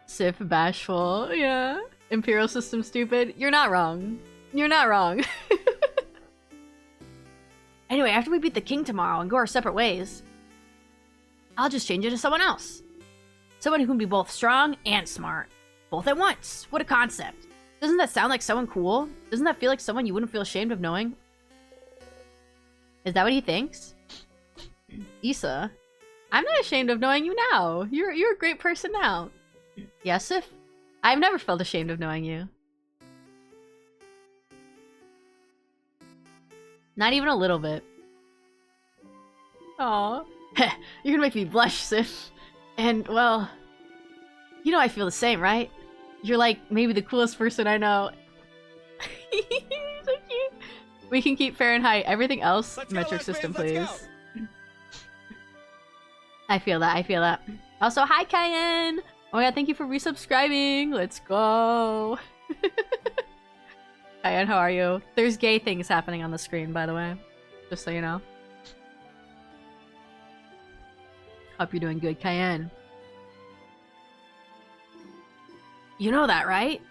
Sif, bashful, yeah. Imperial system, stupid. You're not wrong. You're not wrong. Anyway, after we beat the king tomorrow and go our separate ways, I'll just change it to someone else. Someone who can be both strong and smart. Both at once. What a concept. Doesn't that sound like someone cool? Doesn't that feel like someone you wouldn't feel ashamed of knowing? Is that what he thinks? Issa, I'm not ashamed of knowing you now. You're a great person now. Yes, Sif? I've never felt ashamed of knowing you. Not even a little bit. Aw. You're gonna make me blush, Sif. And, well... You know I feel the same, right? You're like, maybe the coolest person I know. So cute. We can keep Fahrenheit. Everything else, metric system, please. I feel that, I feel that. Also, hi, Cayenne! Oh my god, thank you for resubscribing! Let's go! Cayenne, how are you? There's gay things happening on the screen, by the way. Just so you know. Hope you're doing good, Cayenne. You know that, right?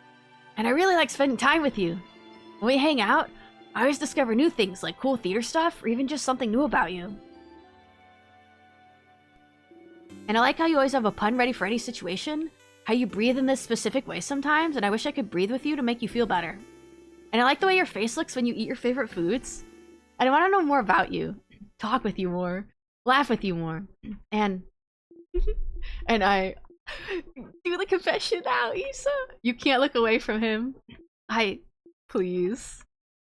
And I really like spending time with you. When we hang out, I always discover new things like cool theater stuff or even just something new about you. And I like how you always have a pun ready for any situation, how you breathe in this specific way sometimes, and I wish I could breathe with you to make you feel better. And I like the way your face looks when you eat your favorite foods. And I want to know more about you, talk with you more, laugh with you more, and I do the confession now, Issa. You can't look away from him. Please.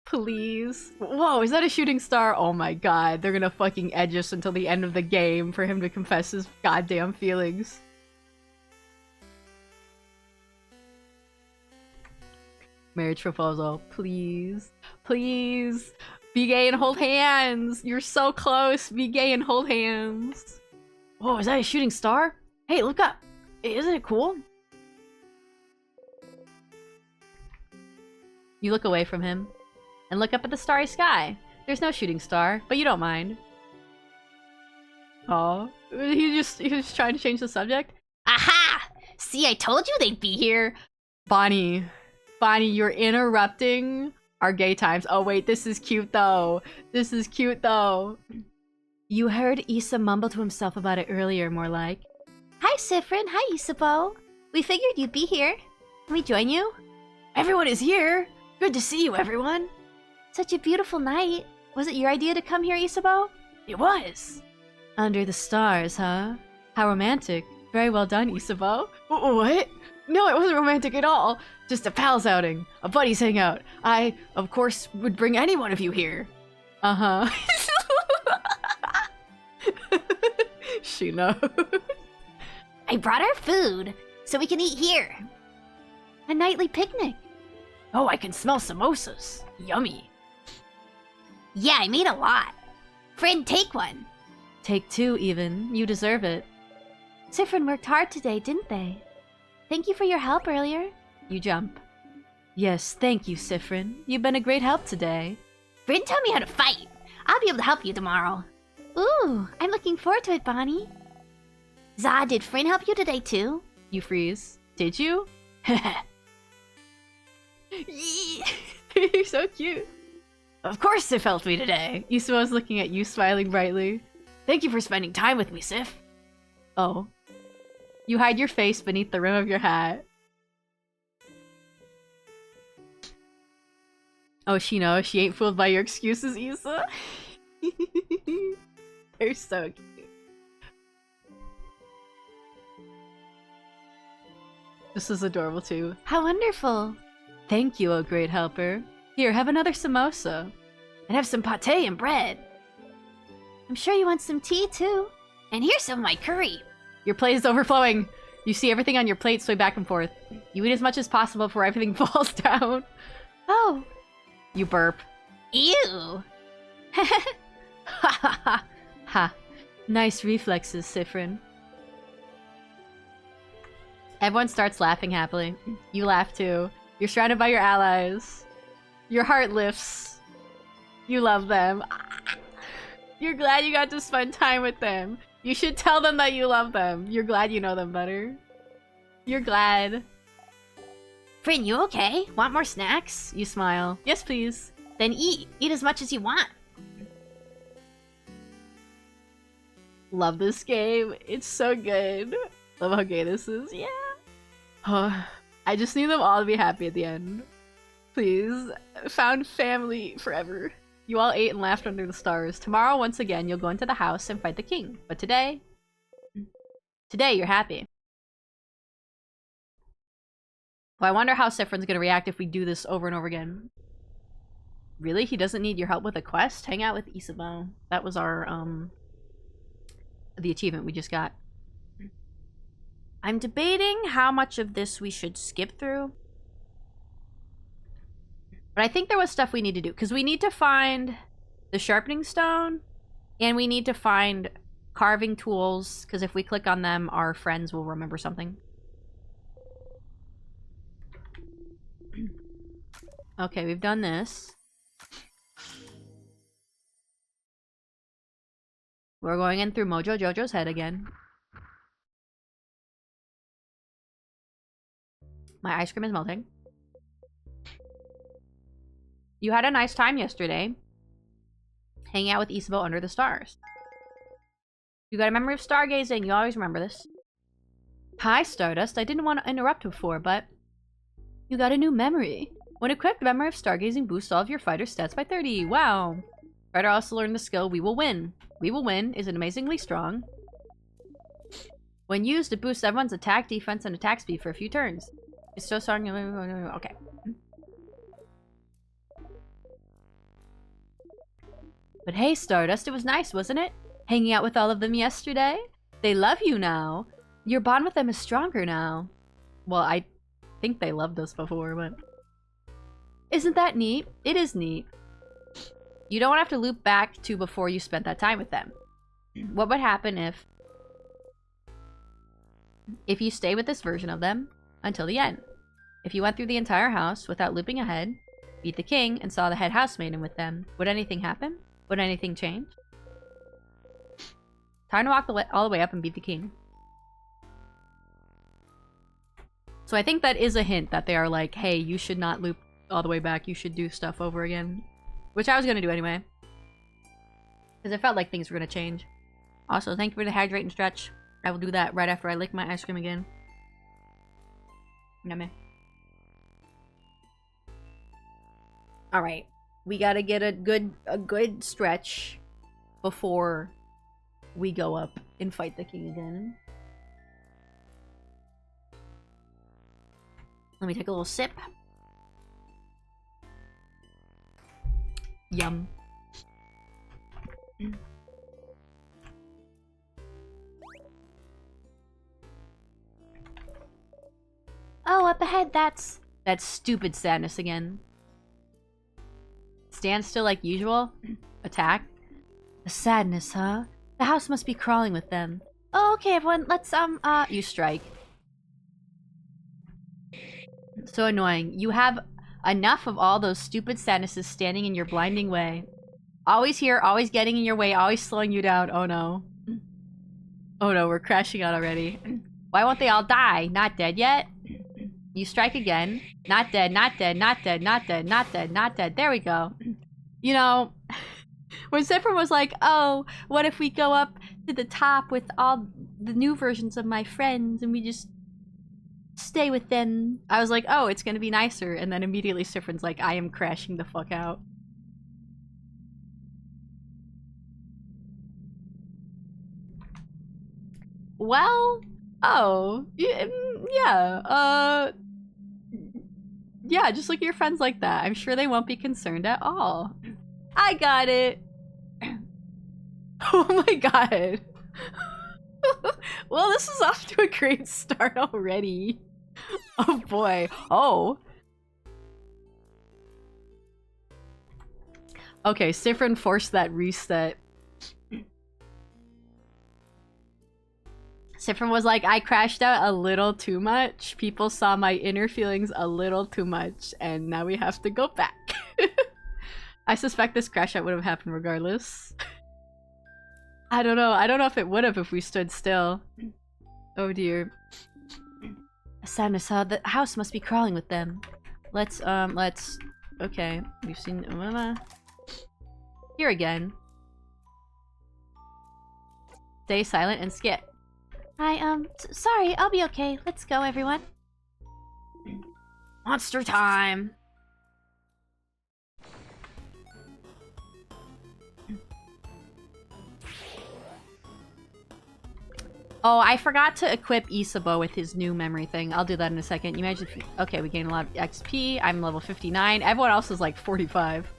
Please. Whoa, is that a shooting star? Oh my god, they're gonna fucking edge us until the end of the game for him to confess his goddamn feelings. Marriage proposal. Please. Please. Be gay and hold hands. You're so close. Be gay and hold hands. Whoa, is that a shooting star? Hey, look up. Isn't it cool? You look away from him and look up at the starry sky. There's no shooting star, but you don't mind. Oh, he was trying to change the subject. Aha! See, I told you they'd be here. Bonnie, you're interrupting our gay times. Oh wait, this is cute though. This is cute though. You heard Issa mumble to himself about it earlier, more like. Hi, Sifrin. Hi, Isabeau. We figured you'd be here. Can we join you? Everyone is here. Good to see you, everyone. Such a beautiful night. Was it your idea to come here, Isabeau? It was. Under the stars, huh? How romantic. Very well done, Isabeau. What? No, it wasn't romantic at all. Just a pals outing. A buddies hangout. I, of course, would bring any one of you here. Uh-huh. She knows. I brought our food, so we can eat here. A nightly picnic. Oh, I can smell samosas. Yummy. Yeah, I made a lot. Friend, take one. Take two, even. You deserve it. Sifrin worked hard today, didn't they? Thank you for your help earlier. You jump. Yes, thank you, Sifrin. You've been a great help today. Friend taught me how to fight. I'll be able to help you tomorrow. Ooh, I'm looking forward to it, Bonnie. Zah, did Friend help you today too? You freeze. Did you? You're so cute. Of course Sif helped me today. Issa was looking at you, smiling brightly. Thank you for spending time with me, Sif. Oh. You hide your face beneath the rim of your hat. Oh, she knows. She ain't fooled by your excuses, Issa. They're so cute. This is adorable too. How wonderful! Thank you, oh great helper. Here, have another samosa. And have some pate and bread. I'm sure you want some tea too. And here's some of my curry. Your plate is overflowing. You see everything on your plate sway back and forth. You eat as much as possible before everything falls down. Oh. You burp. Ew. Ha ha ha. Ha. Nice reflexes, Sifrin. Everyone starts laughing happily. You laugh too. You're surrounded by your allies. Your heart lifts. You love them. You're glad you got to spend time with them. You should tell them that you love them. You're glad you know them better. You're glad. Friend, you okay? Want more snacks? You smile. Yes, please. Then eat. Eat as much as you want. Love this game. It's so good. Love how gay this is. Yeah. I just need them all to be happy at the end. Please. Found family forever. You all ate and laughed under the stars. Tomorrow, once again, you'll go into the house and fight the king. But today... Today, you're happy. Well, I wonder how Sifrin's gonna react if we do this over and over again. Really? He doesn't need your help with a quest? Hang out with Isabeau. That was our, the achievement we just got. I'm debating how much of this we should skip through. But I think there was stuff we need to do. Because we need to find the sharpening stone. And we need to find carving tools. Because if we click on them, our friends will remember something. Okay, we've done this. We're going in through Mojo Jojo's head again. My ice cream is melting. You had a nice time yesterday. Hanging out with Isabeau under the stars. You got a memory of stargazing. You always remember this. Hi, Stardust. I didn't want to interrupt before, but... You got a new memory. When equipped, the memory of stargazing boosts all of your fighter stats by 30. Wow. Fighter also learned the skill We Will Win. We Will Win is amazingly strong. When used, it boosts everyone's attack, defense, and attack speed for a few turns. It's so strong. Okay. But hey, Stardust, it was nice, wasn't it? Hanging out with all of them yesterday? They love you now. Your bond with them is stronger now. Well, I think they loved us before, but... Isn't that neat? It is neat. You don't have to loop back to before you spent that time with them. What would happen if you stay with this version of them until the end? If you went through the entire house without looping ahead, beat the king, and saw the head housemaiden with them, would anything happen? Would anything change? Time to walk all the way up and beat the king. So I think that is a hint that they are like, hey, you should not loop all the way back. You should do stuff over again. Which I was going to do anyway. Because it felt like things were going to change. Also, thank you for the hydrate and stretch. I will do that right after I lick my ice cream again. Yummy. Alright. We gotta get a good stretch before we go up and fight the king again. Let me take a little sip. Yum. Oh, up ahead, that's stupid sadness again. Stand still like usual. Attack. The sadness, huh? The house must be crawling with them. Oh, okay, everyone, let's, you strike. So annoying. You have enough of all those stupid sadnesses standing in your blinding way. Always here, always getting in your way, always slowing you down. Oh no. Oh no, we're crashing out already. Why won't they all die? Not dead yet? You strike again. Not dead, not dead, not dead, not dead, not dead, not dead. There we go. You know, when Zephyr was like, oh, what if we go up to the top with all the new versions of my friends and we just stay with them? I was like, oh, it's gonna be nicer. And then immediately Sifrin's like, I am crashing the fuck out. Well, oh, yeah, yeah, just look at your friends like that. I'm sure they won't be concerned at all. I got it. Oh my god. Well, this is off to a great start already. Oh boy. Oh. Okay, Sifrin forced that reset. Sifrin was like, I crashed out a little too much. People saw my inner feelings a little too much, and now we have to go back. I suspect this crash out would have happened regardless. I don't know. I don't know if it would have if we stood still. Oh dear. Sadness saw the house must be crawling with them. Let's. Okay, we've seen here again. Stay silent and skip. Sorry, I'll be okay. Let's go, everyone. Monster time! Oh, I forgot to equip Isabo with his new memory thing. I'll do that in a second. You imagine if okay, we gain a lot of XP. I'm level 59. Everyone else is like 45.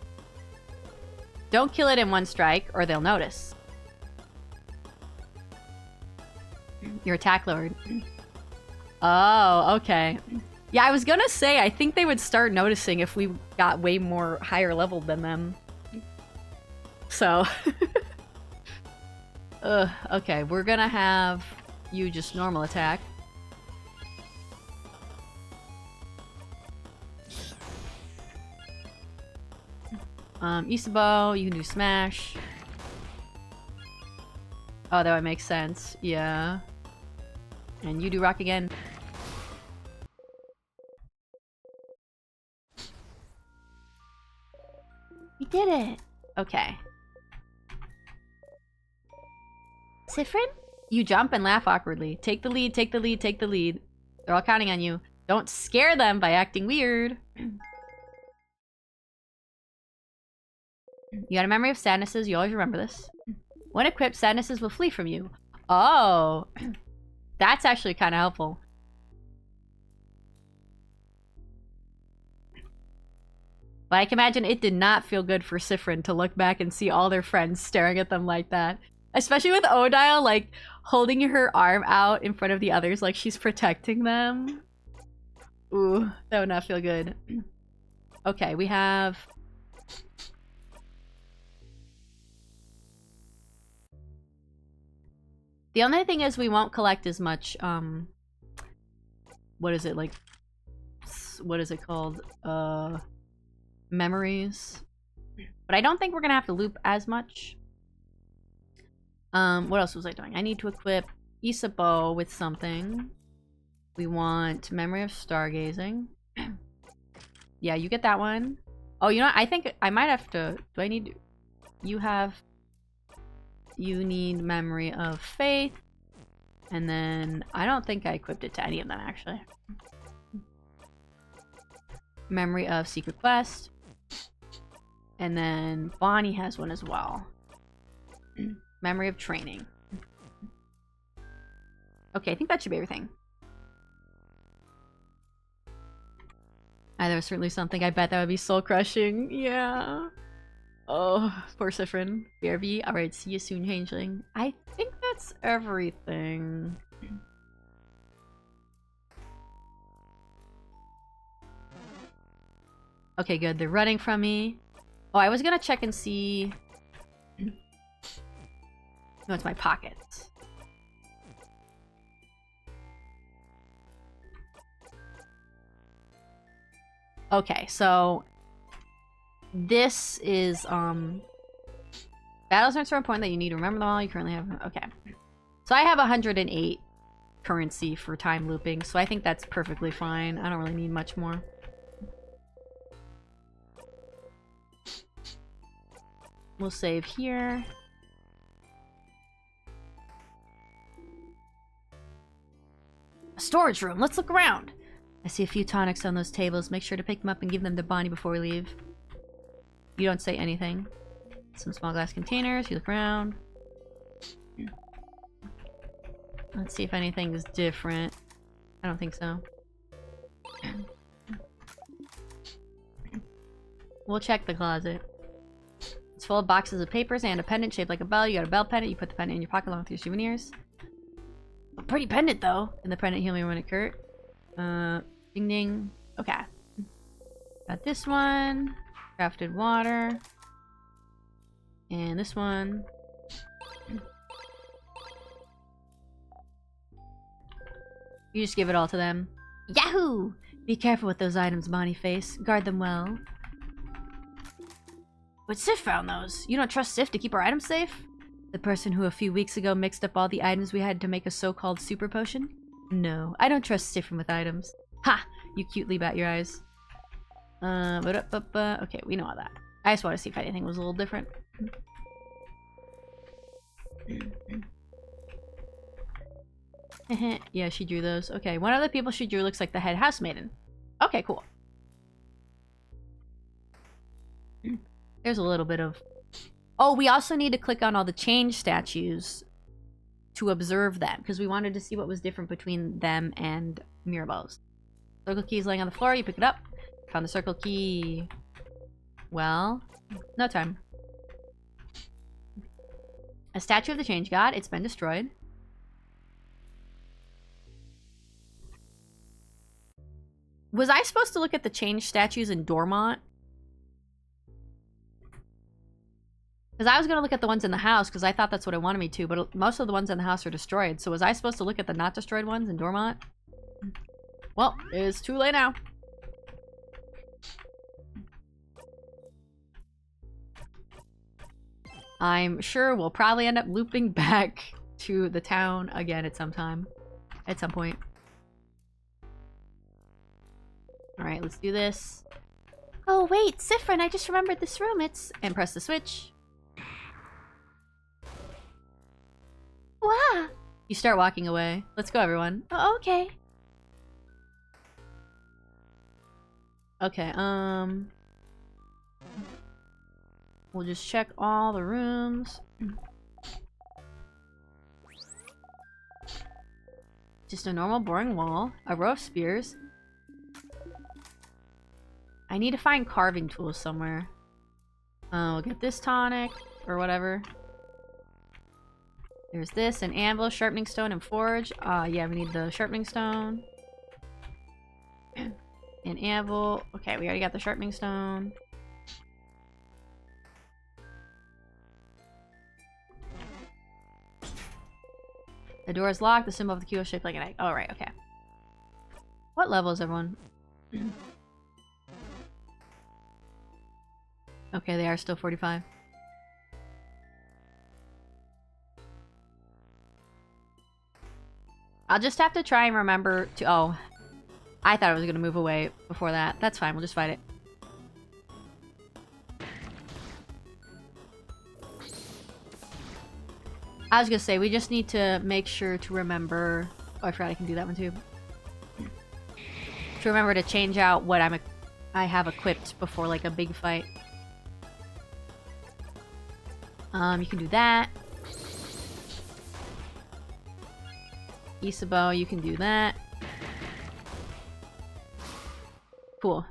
Don't kill it in one strike, or they'll notice. Your attack lowered. Oh, okay. Yeah, I was gonna say, I think they would start noticing if we got way more higher leveled than them. So... okay, we're gonna have you just normal attack. Isabo, you can do smash. Oh, that would make sense. Yeah. And you do rock again. We did it! Okay. Sifrin? You jump and laugh awkwardly. Take the lead, take the lead, take the lead. They're all counting on you. Don't scare them by acting weird. You got a memory of sadnesses. You always remember this. When equipped, sadnesses will flee from you. Oh. That's actually kind of helpful. But I can imagine it did not feel good for Sifrin to look back and see all their friends staring at them like that. Especially with Odile, like, holding her arm out in front of the others like she's protecting them. Ooh, that would not feel good. Okay, we have... The only thing is we won't collect as much, what is it, like... What is it called? Memories. But I don't think we're gonna have to loop as much. What else was I doing? I need to equip Isabo with something. We want Memory of Stargazing. Yeah, you get that one. Oh, you know what? I think I might have to... Do I need... You have... You need Memory of Faith. And then... I don't think I equipped it to any of them, actually. Memory of Secret Quest. And then Bonnie has one as well. Memory of Training. Okay, I think that should be everything. There was certainly something. I bet that would be soul-crushing. Yeah. Oh, poor Sifrin. BRB. Alright, see you soon, Changeling. I think that's everything. Okay, good. They're running from me. Oh, I was gonna check and see... No, it's my pockets. Okay, so... This is, Battle starts from a point that you need to remember them all. You currently have... Okay. So I have 108 currency for time looping, so I think that's perfectly fine. I don't really need much more. We'll save here. A storage room. Let's look around. I see a few tonics on those tables. Make sure to pick them up and give them to Bonnie before we leave. You don't say anything. Some small glass containers. You look around. Let's see if anything is different. I don't think so. We'll check the closet. It's full of boxes of papers and a pendant shaped like a bell. You got a bell pendant. You put the pendant in your pocket along with your souvenirs. Pretty pendant, though. And the pendant heal me when it hurt. Ding ding. Okay. Got this one. Crafted water. And this one. You just give it all to them. Yahoo! Be careful with those items, Bonnie Face. Guard them well. But Sif found those. You don't trust Sif to keep our items safe? The person who a few weeks ago mixed up all the items we had to make a so-called super potion? No, I don't trust Sifrin with items. Ha! You cutely bat your eyes. Okay, we know all that. I just want to see if anything was a little different. Yeah, she drew those. Okay, one of the people she drew looks like the head housemaiden. Okay, cool. There's a little bit of... Oh, we also need to click on all the change statues to observe them, because we wanted to see what was different between them and Mirabelle's. Circle key is laying on the floor, you pick it up. Found the circle key. Well, no time. A statue of the change god, it's been destroyed. Was I supposed to look at the change statues in Dormont? Because I was going to look at the ones in the house, because I thought that's what it wanted me to, but most of the ones in the house are destroyed. So was I supposed to look at the not destroyed ones in Dormont? Well, it's too late now. I'm sure we'll probably end up looping back to the town again at some time. At some point. Alright, let's do this. Oh wait, Sifrin, I just remembered this room. It's... And press the switch. Wow! You start walking away. Let's go, everyone. Oh, okay. Okay, we'll just check all the rooms. Just a normal boring wall. A row of spears. I need to find carving tools somewhere. We'll get this tonic, or whatever. There's this, an anvil, sharpening stone, and forge. Yeah, we need the sharpening stone. An anvil. Okay, we already got the sharpening stone. The door is locked. The symbol of the key is shaped like an egg. Oh, right, okay. What level is everyone? Okay, they are still 45. I'll just have to try and remember to... Oh, I thought I was going to move away before that. That's fine, we'll just fight it. I was going to say, we just need to make sure to remember... Oh, I forgot I can do that one too. To remember to change out what I have equipped before like a big fight. You can do that. Isabeau, you can do that. Cool.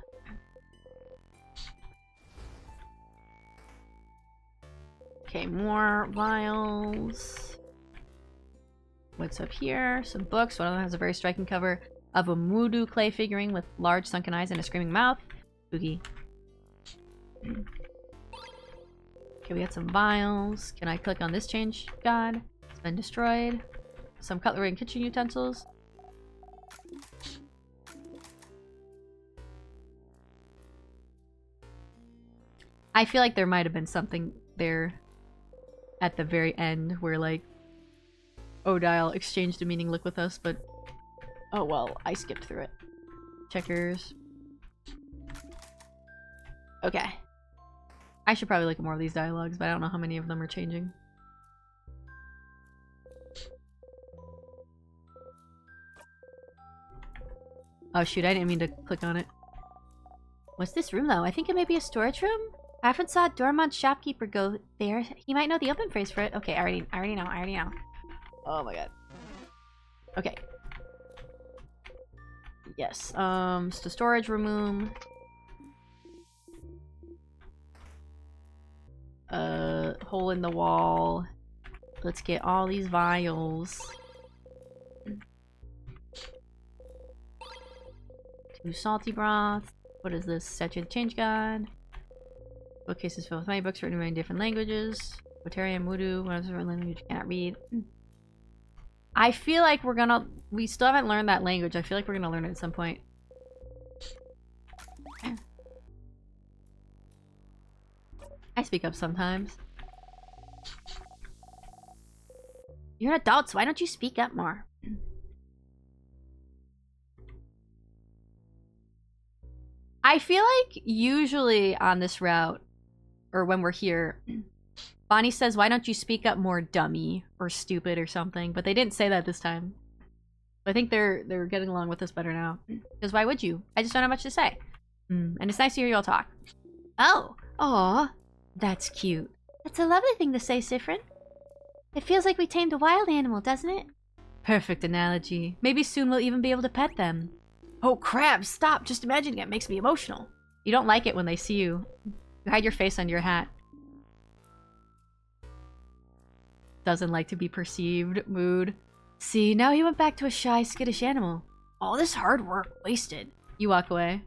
Okay, more vials. What's up here? Some books. One of them has a very striking cover of a Mudu clay figurine with large sunken eyes and a screaming mouth. Spooky. Okay, we got some vials. Can I click on this change god? It's been destroyed. Some cutlery and kitchen utensils. I feel like there might have been something there at the very end where, like, Odile exchanged a meaning look with us, but... Oh well, I skipped through it. Checkers. Okay. I should probably look at more of these dialogues, but I don't know how many of them are changing. Oh shoot, I didn't mean to click on it. What's this room though? I think it may be a storage room? I often saw Dormont's shopkeeper go there. He might know the open phrase for it. Okay, I already know. Oh my god. Okay. Yes, it's the storage room. Hole in the wall. Let's get all these vials. Do salty broth. What is this? Statue of the Change God. Bookcases filled with many books written in different languages. Quatarium, Wudu, one of the language you cannot read. I feel like we're gonna... We still haven't learned that language. I feel like we're gonna learn it at some point. I speak up sometimes. You're an adult, so why don't you speak up more? I feel like usually on this route, or when we're here, Bonnie says, why don't you speak up more, dummy, or stupid, or something. But they didn't say that this time. I think they're getting along with us better now. Because why would you? I just don't have much to say. And it's nice to hear you all talk. Oh, aw, that's cute. That's a lovely thing to say, Sifrin. It feels like we tamed a wild animal, doesn't it? Perfect analogy. Maybe soon we'll even be able to pet them. Oh crap, stop. Just imagining it makes me emotional. You don't like it when they see you. You hide your face under your hat. Doesn't like to be perceived. Mood. See, now he went back to a shy, skittish animal. All this hard work wasted. You walk away.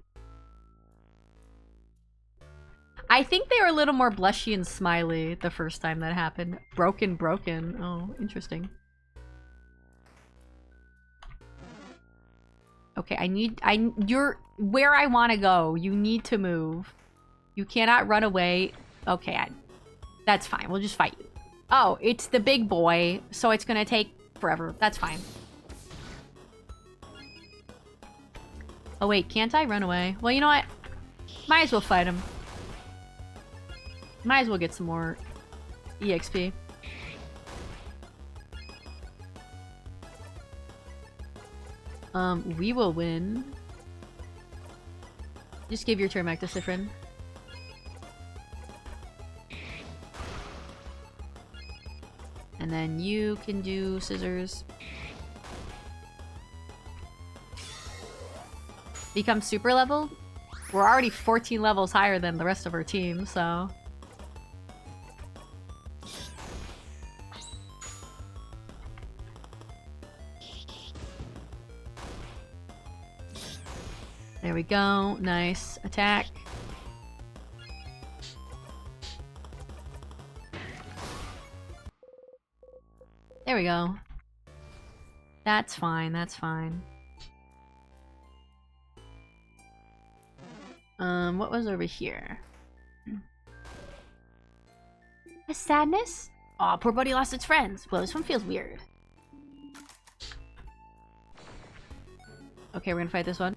I think they were a little more blushy and smiley the first time that happened. Broken. Oh, interesting. Okay, you're where I want to go. You need to move. You cannot run away. Okay, that's fine. We'll just fight you. Oh, it's the big boy, so it's gonna take forever. That's fine. Oh wait, can't I run away? Well, you know what? Might as well fight him. Might as well get some more EXP. We will win. Just give your turn back to Sifrin. And then you can do scissors. Become super level? We're already 14 levels higher than the rest of our team, so... There we go. Nice. Attack. There we go. That's fine. That's fine. What was over here? A sadness? Aw, poor buddy lost its friends. Well, this one feels weird. Okay, we're gonna fight this one.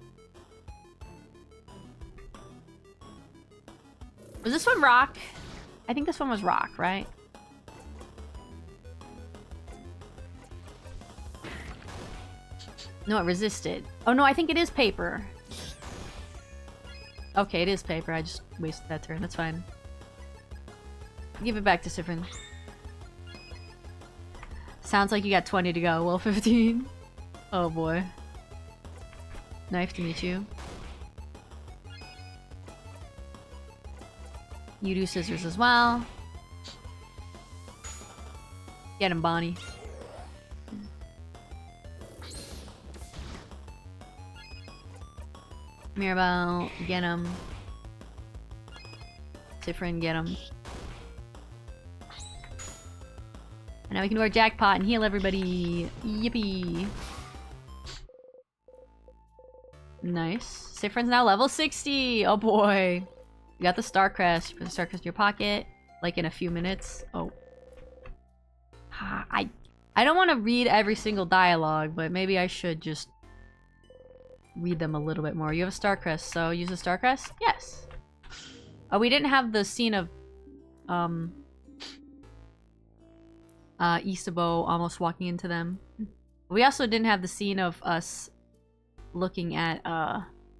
Was this one rock? I think this one was rock, right? No, it resisted. Oh no, I think it is paper. Okay, it is paper. I just wasted that turn. That's fine. Give it back to Sifrin. Sounds like you got 20 to go. Well, 15. Oh boy. Nice to meet you. You do scissors as well. Get him, Bonnie. Mirabelle, get him. Sifrin, get him. And now we can do our jackpot and heal everybody. Yippee. Nice. Sifrin's now level 60. Oh boy. You got the Star Crest. You put the Star Crest in your pocket. Like in a few minutes. Oh. I don't want to read every single dialogue, but maybe I should just read them a little bit more. You have a Star Crest, so use a Star Crest? Yes. Oh, we didn't have the scene of Isabo almost walking into them. We also didn't have the scene of us looking at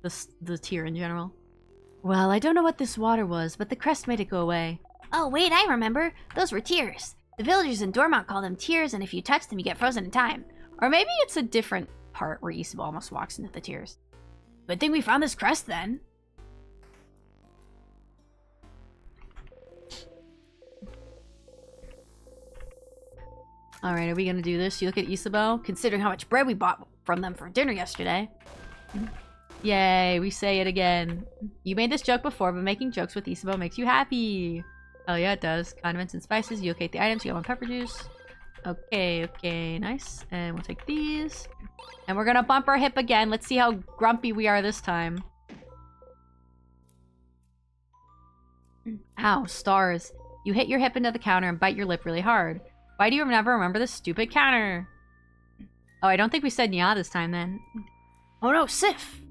the tier in general. Well, I don't know what this water was, but the crest made it go away. Oh, wait, I remember. Those were tears. The villagers in Dormont call them tears, and if you touch them, you get frozen in time. Or maybe it's a different part where Isabo almost walks into the tears. Good thing we found this crest, then. Alright, are we gonna do this? You look at Isabo, considering how much bread we bought from them for dinner yesterday. Yay, we say it again. You made this joke before, but making jokes with Isabel makes you happy. Oh yeah, it does. Condiments and spices. You locate the items. You got one pepper juice. Okay, nice. And we'll take these. And we're gonna bump our hip again. Let's see how grumpy we are this time. Ow, stars. You hit your hip into the counter and bite your lip really hard. Why do you never remember this stupid counter? Oh, I don't think we said nya this time then. Oh no, Sif!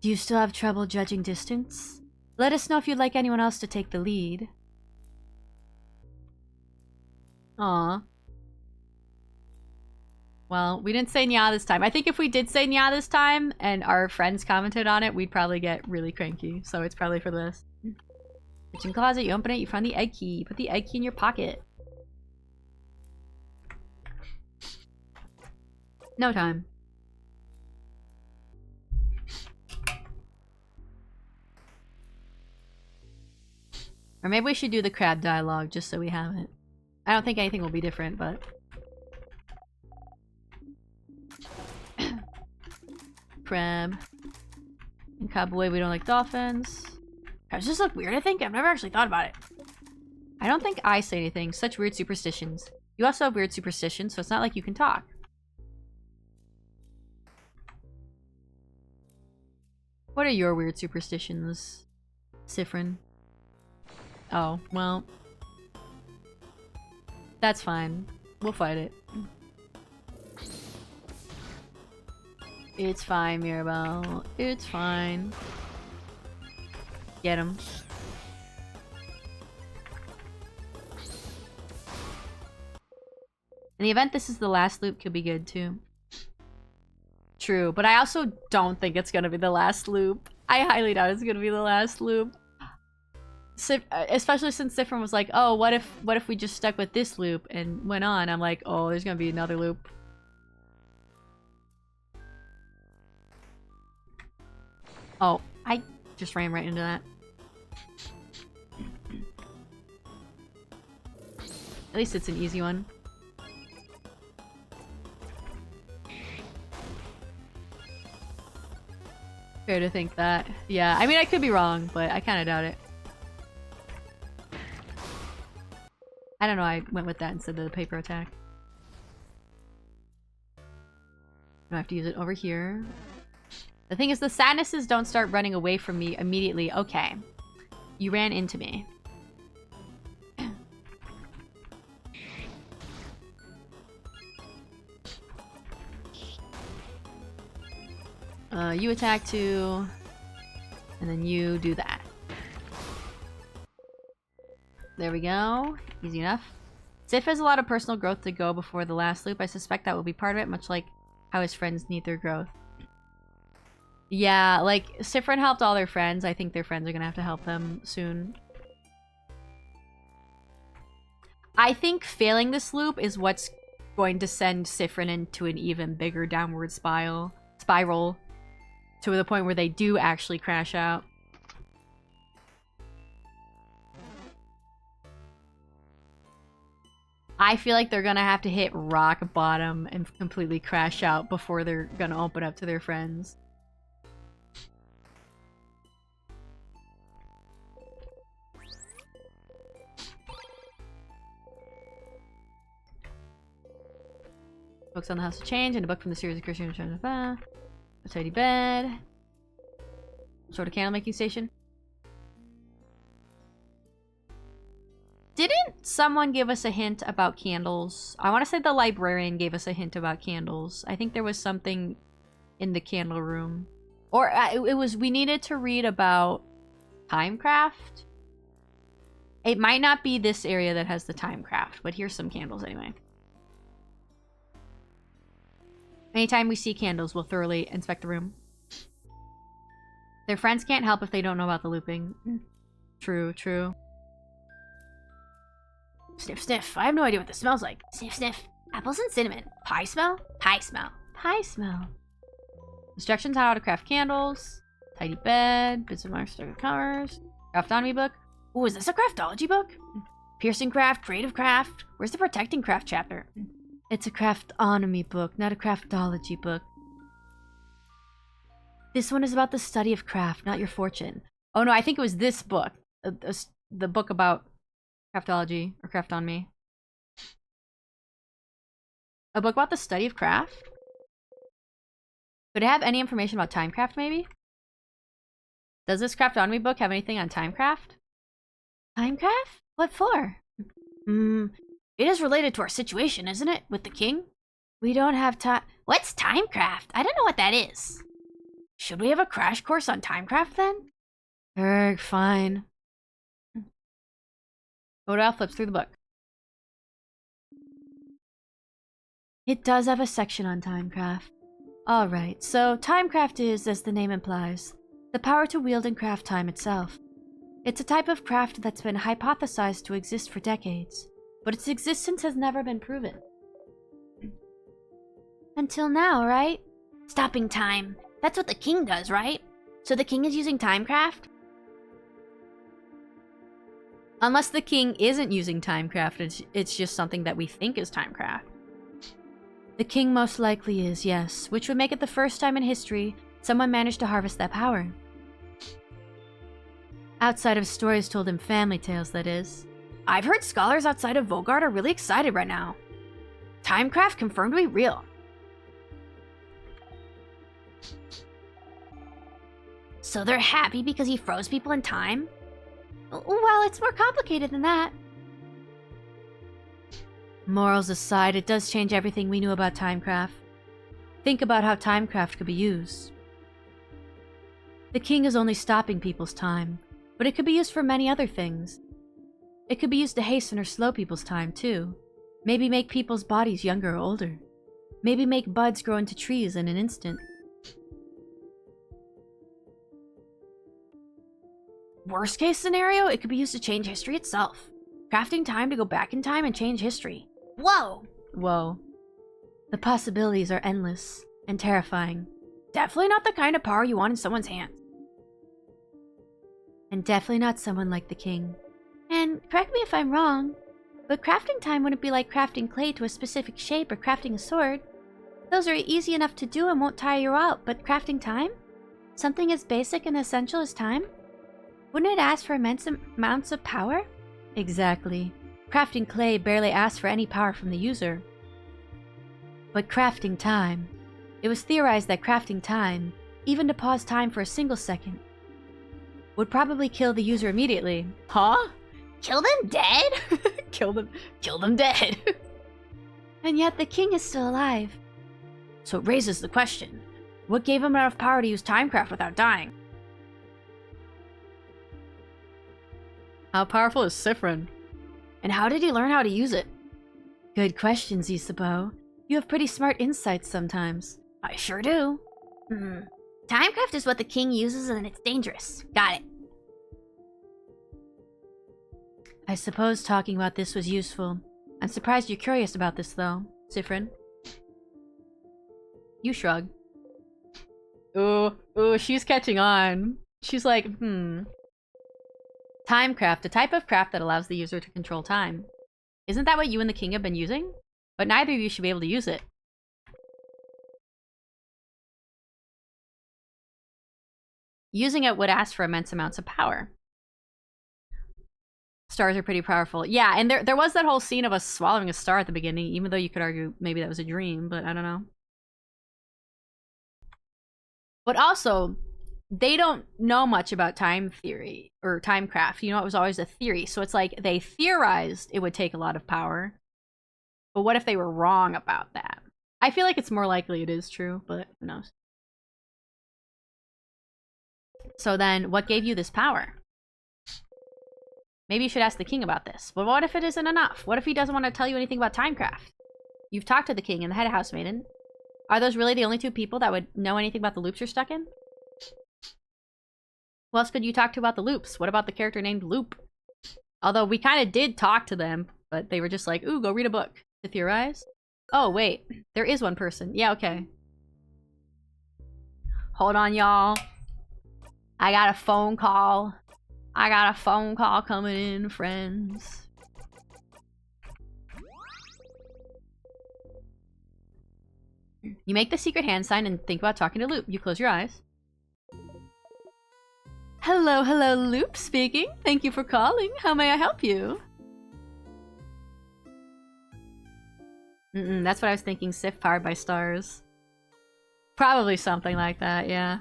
Do you still have trouble judging distance? Let us know if you'd like anyone else to take the lead. Aw. Well, we didn't say nya this time. I think if we did say nya this time and our friends commented on it, we'd probably get really cranky. So it's probably for this. Kitchen closet, you open it, you find the egg key. Put the egg key in your pocket. No time. Or maybe we should do the crab dialogue just so we have it. I don't think anything will be different, but... Crab. And cowboy, we don't like dolphins. Does this look weird, I think? I've never actually thought about it. I don't think I say anything. Such weird superstitions. You also have weird superstitions, so it's not like you can talk. What are your weird superstitions, Sifrin? Oh, well. That's fine. We'll fight it. It's fine, Mirabelle. It's fine. Get him. In the event this is the last loop, could be good too. True, but I also don't think it's gonna be the last loop. I highly doubt it's gonna be the last loop. Especially since Sifrin was like, oh, what if we just stuck with this loop and went on? I'm like, oh, there's gonna be another loop. Oh, I just ran right into that. At least it's an easy one. Fair to think that. Yeah, I mean, I could be wrong, but I kind of doubt it. I don't know, I went with that instead of the paper attack. I have to use it over here. The thing is, the sadnesses don't start running away from me immediately. Okay. You ran into me. You attack too. And then you do that. There we go. Easy enough. Sif has a lot of personal growth to go before the last loop. I suspect that will be part of it, much like how his friends need their growth. Yeah, like, Sifrin helped all their friends. I think their friends are gonna have to help them soon. I think failing this loop is what's going to send Sifrin into an even bigger downward spiral to the point where they do actually crash out. I feel like they're gonna have to hit rock bottom and completely crash out before they're gonna open up to their friends. Books on the House of Change and a book from the series of Christian a tidy bed. Sort of candle making station. Didn't someone give us a hint about candles? I want to say the librarian gave us a hint about candles. I think there was something in the candle room. Or it was, we needed to read about timecraft. It might not be this area that has the timecraft, but here's some candles anyway. Anytime we see candles, we'll thoroughly inspect the room. Their friends can't help if they don't know about the looping. True, true. Sniff, sniff. I have no idea what this smells like. Sniff, sniff. Apples and cinnamon. Pie smell? Pie smell. Pie smell. Instructions on how to craft candles. Tidy bed. Bits of marks, covers. Craftonomy book. Ooh, is this a craftology book? Piercing craft, creative craft. Where's the protecting craft chapter? It's a craftonomy book, not a craftology book. This one is about the study of craft, not your fortune. Oh no, I think it was this book. The book about craftology, or craft on me. A book about the study of craft? Could it have any information about timecraft, maybe? Does this craft on me book have anything on timecraft? Timecraft? What for? It is related to our situation, isn't it? With the king? We don't have time. What's timecraft? I don't know what that is. Should we have a crash course on timecraft then? Fine. Odell flips through the book. It does have a section on timecraft. Alright, so timecraft is, as the name implies, the power to wield and craft time itself. It's a type of craft that's been hypothesized to exist for decades, but its existence has never been proven. Until now, right? Stopping time. That's what the king does, right? So the king is using timecraft? Unless the king isn't using timecraft, it's just something that we think is timecraft. The king most likely is, yes, which would make it the first time in history someone managed to harvest that power. Outside of stories told in family tales, that is. I've heard scholars outside of Vogard are really excited right now. Timecraft confirmed to be real. So they're happy because he froze people in time? Well, it's more complicated than that. Morals aside, it does change everything we knew about timecraft. Think about how timecraft could be used. The king is only stopping people's time, but it could be used for many other things. It could be used to hasten or slow people's time, too. Maybe make people's bodies younger or older. Maybe make buds grow into trees in an instant. Worst case scenario, it could be used to change history itself. Crafting time to go back in time and change history. Whoa! Whoa. The possibilities are endless and terrifying. Definitely not the kind of power you want in someone's hands. And definitely not someone like the king. And correct me if I'm wrong, but crafting time wouldn't be like crafting clay to a specific shape or crafting a sword. Those are easy enough to do and won't tire you out, but crafting time? Something as basic and essential as time? Wouldn't it ask for immense amounts of power? Exactly. Crafting clay barely asks for any power from the user. But crafting time. It was theorized that crafting time, even to pause time for a single second, would probably kill the user immediately. Huh? Kill them dead? Kill them dead. And yet the king is still alive. So it raises the question, what gave him enough power to use timecraft without dying? How powerful is Sifrin? And how did he learn how to use it? Good question, Zisabo. You have pretty smart insights sometimes. I sure do. Timecraft is what the king uses and it's dangerous. Got it. I suppose talking about this was useful. I'm surprised you're curious about this, though, Sifrin. You shrug. Ooh, she's catching on. She's like, Timecraft, a type of craft that allows the user to control time. Isn't that what you and the king have been using? But neither of you should be able to use it. Using it would ask for immense amounts of power. Stars are pretty powerful. Yeah, and there was that whole scene of us swallowing a star at the beginning, even though you could argue maybe that was a dream, but I don't know. But also, they don't know much about time theory or timecraft. You know, it was always a theory. So it's like they theorized it would take a lot of power. But what if they were wrong about that? I feel like it's more likely it is true, but who knows? So then, what gave you this power? Maybe you should ask the king about this. But what if it isn't enough? What if he doesn't want to tell you anything about timecraft? You've talked to the king and the head housemaiden. Are those really the only two people that would know anything about the loops you're stuck in? Who else could you talk to about the loops? What about the character named Loop? Although we kind of did talk to them, but they were just like, ooh, go read a book to theorize. Oh, wait. There is one person. Yeah, okay. Hold on, y'all. I got a phone call. I got a phone call coming in, friends. You make the secret hand sign and think about talking to Loop. You close your eyes. Hello, hello, Loop speaking. Thank you for calling. How may I help you? That's what I was thinking. Sif powered by stars. Probably something like that, yeah.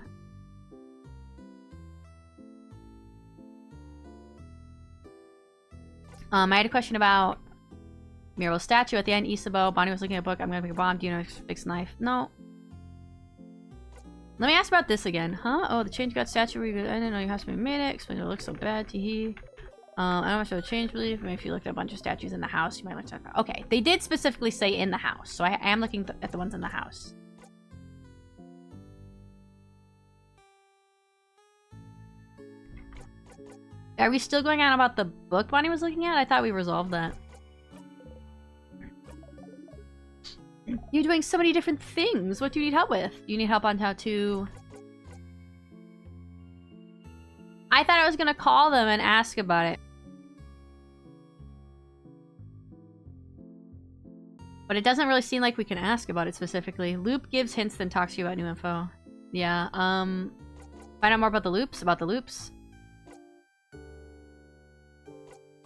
I had a question about Mirabel's statue at the end. Isabel, Bonnie was looking at a book. I'm gonna make a bomb. Do you know fix knife? No. Let me ask about this again. Huh? Oh, the change got statue. I didn't know your husband made it. Explain it looks so bad. Teehee. I don't much of a change belief. Maybe if you looked at a bunch of statues in the house, you might look at that. Okay, they did specifically say in the house, so I am looking at the ones in the house. Are we still going on about the book Bonnie was looking at? I thought we resolved that. You're doing so many different things. What do you need help with? Do you need help on how to... I thought I was gonna call them and ask about it. But it doesn't really seem like we can ask about it specifically. Loop gives hints then talks to you about new info. Yeah, find out more about the loops? About the loops?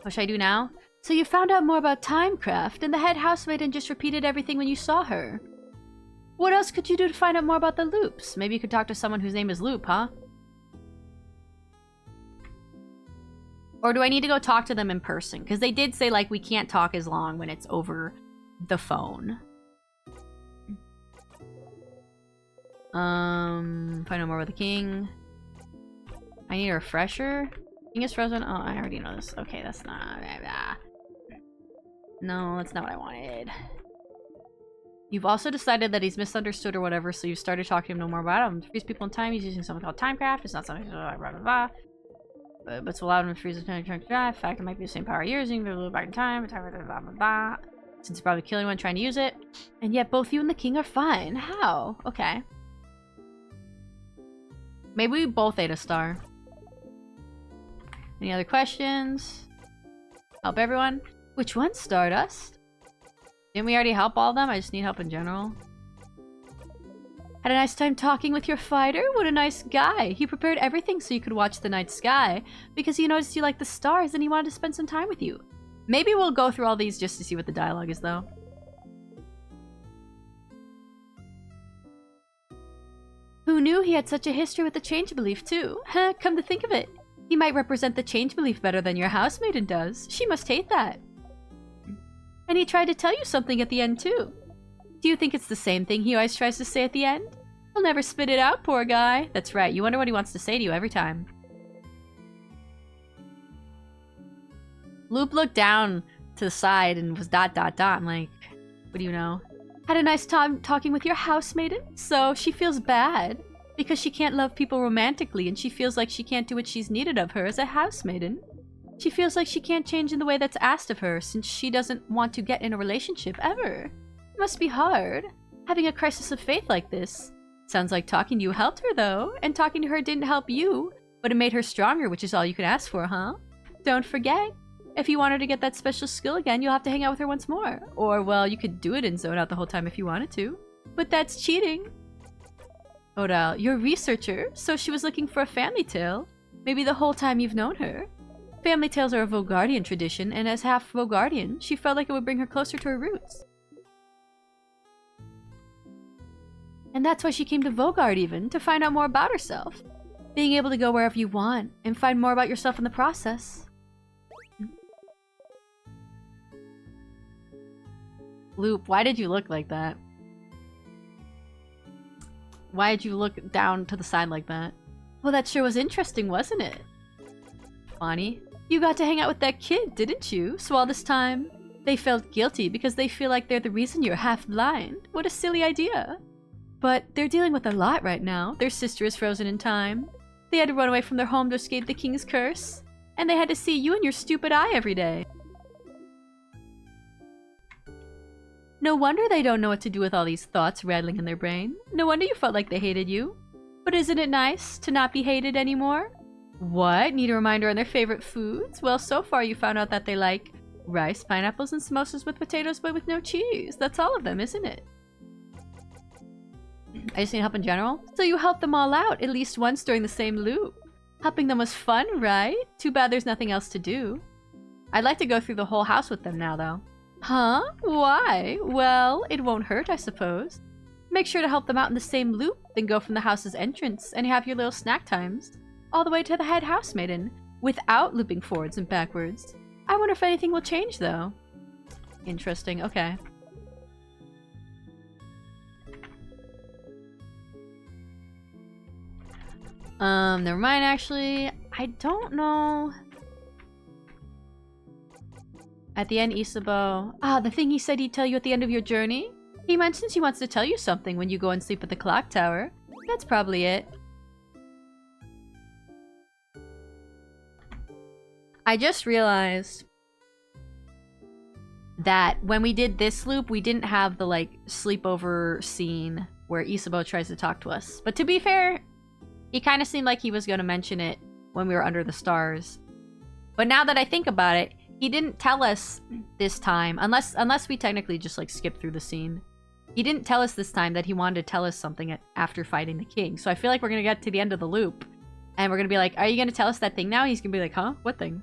What should I do now? So you found out more about Timecraft, and the head housemaiden just repeated everything when you saw her. What else could you do to find out more about the loops? Maybe you could talk to someone whose name is Loop, huh? Or do I need to go talk to them in person? Because they did say, like, we can't talk as long when it's over the phone. Find out more about the king. I need a refresher. King is frozen. Oh, I already know this. Okay, that's not... No, that's not what I wanted. You've also decided that he's misunderstood or whatever, so you've started talking to him no more about him. Freeze people in time, he's using something called Timecraft. It's not something blah blah blah. But it's allowed him to freeze the time to drive. In fact, it might be the same power you're using, but a little back in time. Blah blah blah blah. Since it's probably killing one trying to use it. And yet both you and the king are fine. How? Okay. Maybe we both ate a star. Any other questions? Help everyone? Which one, Stardust? Didn't we already help all of them? I just need help in general. Had a nice time talking with your fighter? What a nice guy. He prepared everything so you could watch the night sky because he noticed you like the stars and he wanted to spend some time with you. Maybe we'll go through all these just to see what the dialogue is, though. Who knew he had such a history with the change belief, too? Huh, come to think of it. He might represent the change belief better than your housemaiden does. She must hate that. And he tried to tell you something at the end, too. Do you think it's the same thing he always tries to say at the end? He'll never spit it out, poor guy. That's right, you wonder what he wants to say to you every time. Loop looked down to the side and was ... I'm like, what do you know? Had a nice time talking with your housemaiden? So she feels bad because she can't love people romantically and she feels like she can't do what she's needed of her as a housemaiden. She feels like she can't change in the way that's asked of her since she doesn't want to get in a relationship ever. It must be hard, having a crisis of faith like this. Sounds like talking to you helped her though, and talking to her didn't help you, but it made her stronger, which is all you can ask for, huh? Don't forget, if you want her to get that special skill again, you'll have to hang out with her once more. Or, well, you could do it and zone out the whole time if you wanted to. But that's cheating. Odal, you're a researcher, so she was looking for a family tale. Maybe the whole time you've known her. Family tales are a Vogardian tradition, and as half Vogardian, she felt like it would bring her closer to her roots. And that's why she came to Vogard even, to find out more about herself. Being able to go wherever you want, and find more about yourself in the process. Loop, why did you look like that? Why did you look down to the side like that? Well, that sure was interesting, wasn't it? Bonnie, you got to hang out with that kid, didn't you? So all this time, they felt guilty because they feel like they're the reason you're half blind. What a silly idea. But they're dealing with a lot right now. Their sister is frozen in time. They had to run away from their home to escape the king's curse. And they had to see you in your stupid eye every day. No wonder they don't know what to do with all these thoughts rattling in their brain. No wonder you felt like they hated you. But isn't it nice to not be hated anymore? What? Need a reminder on their favorite foods? Well, so far you found out that they like rice, pineapples, and samosas with potatoes but with no cheese. That's all of them, isn't it? I just need help in general. So you helped them all out, at least once during the same loop. Helping them was fun, right? Too bad there's nothing else to do. I'd like to go through the whole house with them now, though. Huh? Why? Well, it won't hurt, I suppose. Make sure to help them out in the same loop, then go from the house's entrance, and have your little snack times. All the way to the head housemaiden, without looping forwards and backwards. I wonder if anything will change, though. Interesting, okay. Never mind, actually. I don't know. At the end, Isabeau. Ah, the thing he said he'd tell you at the end of your journey? He mentions he wants to tell you something when you go and sleep at the clock tower. That's probably it. I just realized that when we did this loop, we didn't have the, like, sleepover scene where Isabeau tries to talk to us. But to be fair, he kind of seemed like he was going to mention it when we were under the stars. But now that I think about it, he didn't tell us this time, unless we technically just, like, skipped through the scene. He didn't tell us this time that he wanted to tell us something after fighting the king. So I feel like we're going to get to the end of the loop, and we're going to be like, are you going to tell us that thing now? He's going to be like, huh? What thing?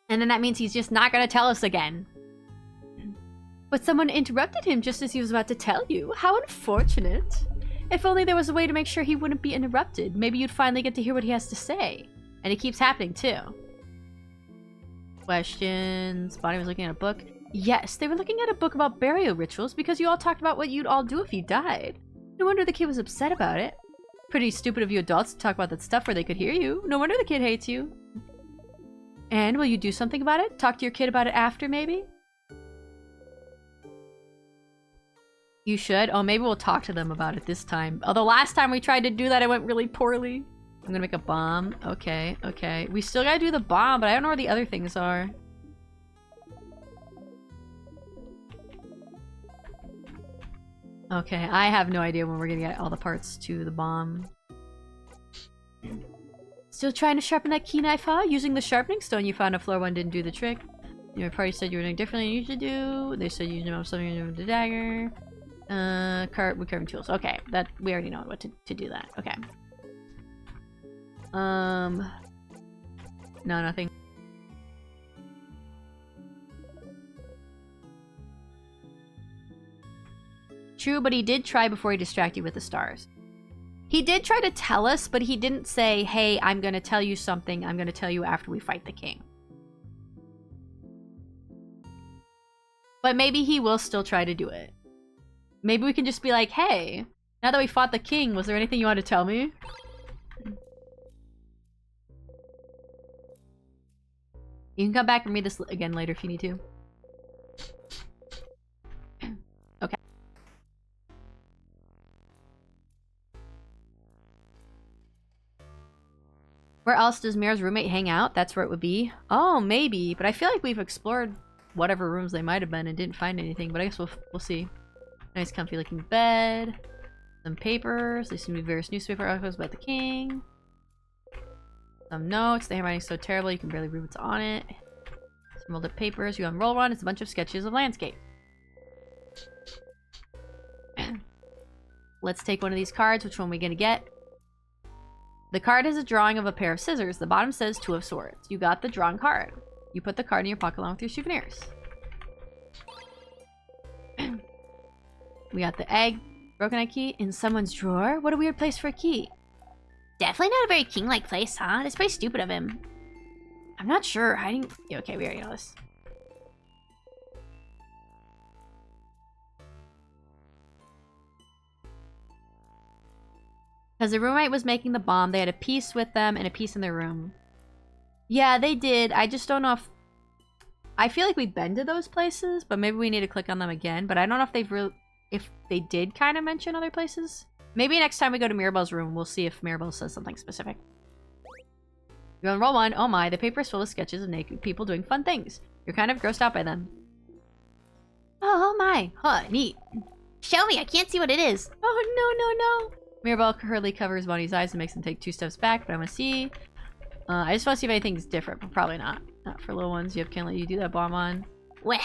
And then that means he's just not going to tell us again. But someone interrupted him just as he was about to tell you. How unfortunate. If only there was a way to make sure he wouldn't be interrupted. Maybe you'd finally get to hear what he has to say. And it keeps happening, too. Questions. Bonnie was looking at a book. Yes, they were looking at a book about burial rituals because you all talked about what you'd all do if you died. No wonder the kid was upset about it. Pretty stupid of you adults to talk about that stuff where they could hear you. No wonder the kid hates you. And will you do something about it? Talk to your kid about it after, maybe? You should. Oh, maybe we'll talk to them about it this time. Although last time we tried to do that, it went really poorly. I'm gonna make a bomb. Okay, okay. We still gotta do the bomb, but I don't know where the other things are. Okay, I have no idea when we're gonna get all the parts to the bomb. Still trying to sharpen that key knife, huh? Using the sharpening stone you found on floor 1 didn't do the trick. Your party said you were doing differently than you usually do. They said you know something with the dagger. With carving tools. Okay, that we already know what to do that. Okay. No, nothing. True, but he did try before he distracted you with the stars. He did try to tell us, but he didn't say, hey, I'm gonna tell you something. I'm gonna tell you after we fight the king. But maybe he will still try to do it. Maybe we can just be like, hey, now that we fought the king, was there anything you want to tell me? You can come back and read this again later if you need to. Okay. Where else does Mira's roommate hang out? That's where it would be. Oh, maybe. But I feel like we've explored whatever rooms they might have been and didn't find anything. But I guess we'll see. Nice comfy looking bed. Some papers. They seem to be various newspaper articles about the king. Some notes. The handwriting's so terrible you can barely read what's on it. Some rolled up papers. You unroll one. It's a bunch of sketches of landscape. Let's take one of these cards. Which one are we gonna get? The card has a drawing of a pair of scissors. The bottom says 2 of swords. You got the drawn card. You put the card in your pocket along with your souvenirs. We got the egg. Broken egg key in someone's drawer? What a weird place for a key. Definitely not a very king-like place, huh? That's pretty stupid of him. I'm not sure. Hiding... Yeah, okay, we already know this. Because the roommate was making the bomb, they had a piece with them and a piece in their room. Yeah, they did. I just don't know if... I feel like we've been to those places, but maybe we need to click on them again. But I don't know if they've really... If they did kind of mention other places. Maybe next time we go to Mirabelle's room, we'll see if Mirabelle says something specific. You're on roll 1. Oh my, the paper is full of sketches of naked people doing fun things. You're kind of grossed out by them. Oh my. Huh, neat. Show me, I can't see what it is. Oh, no. Mirabelle hurriedly covers Bonnie's eyes and makes him take 2 steps back, but I want to see. I just want to see if anything's different, but probably not. Not for little ones. Can't let you do that bomb on. Weh.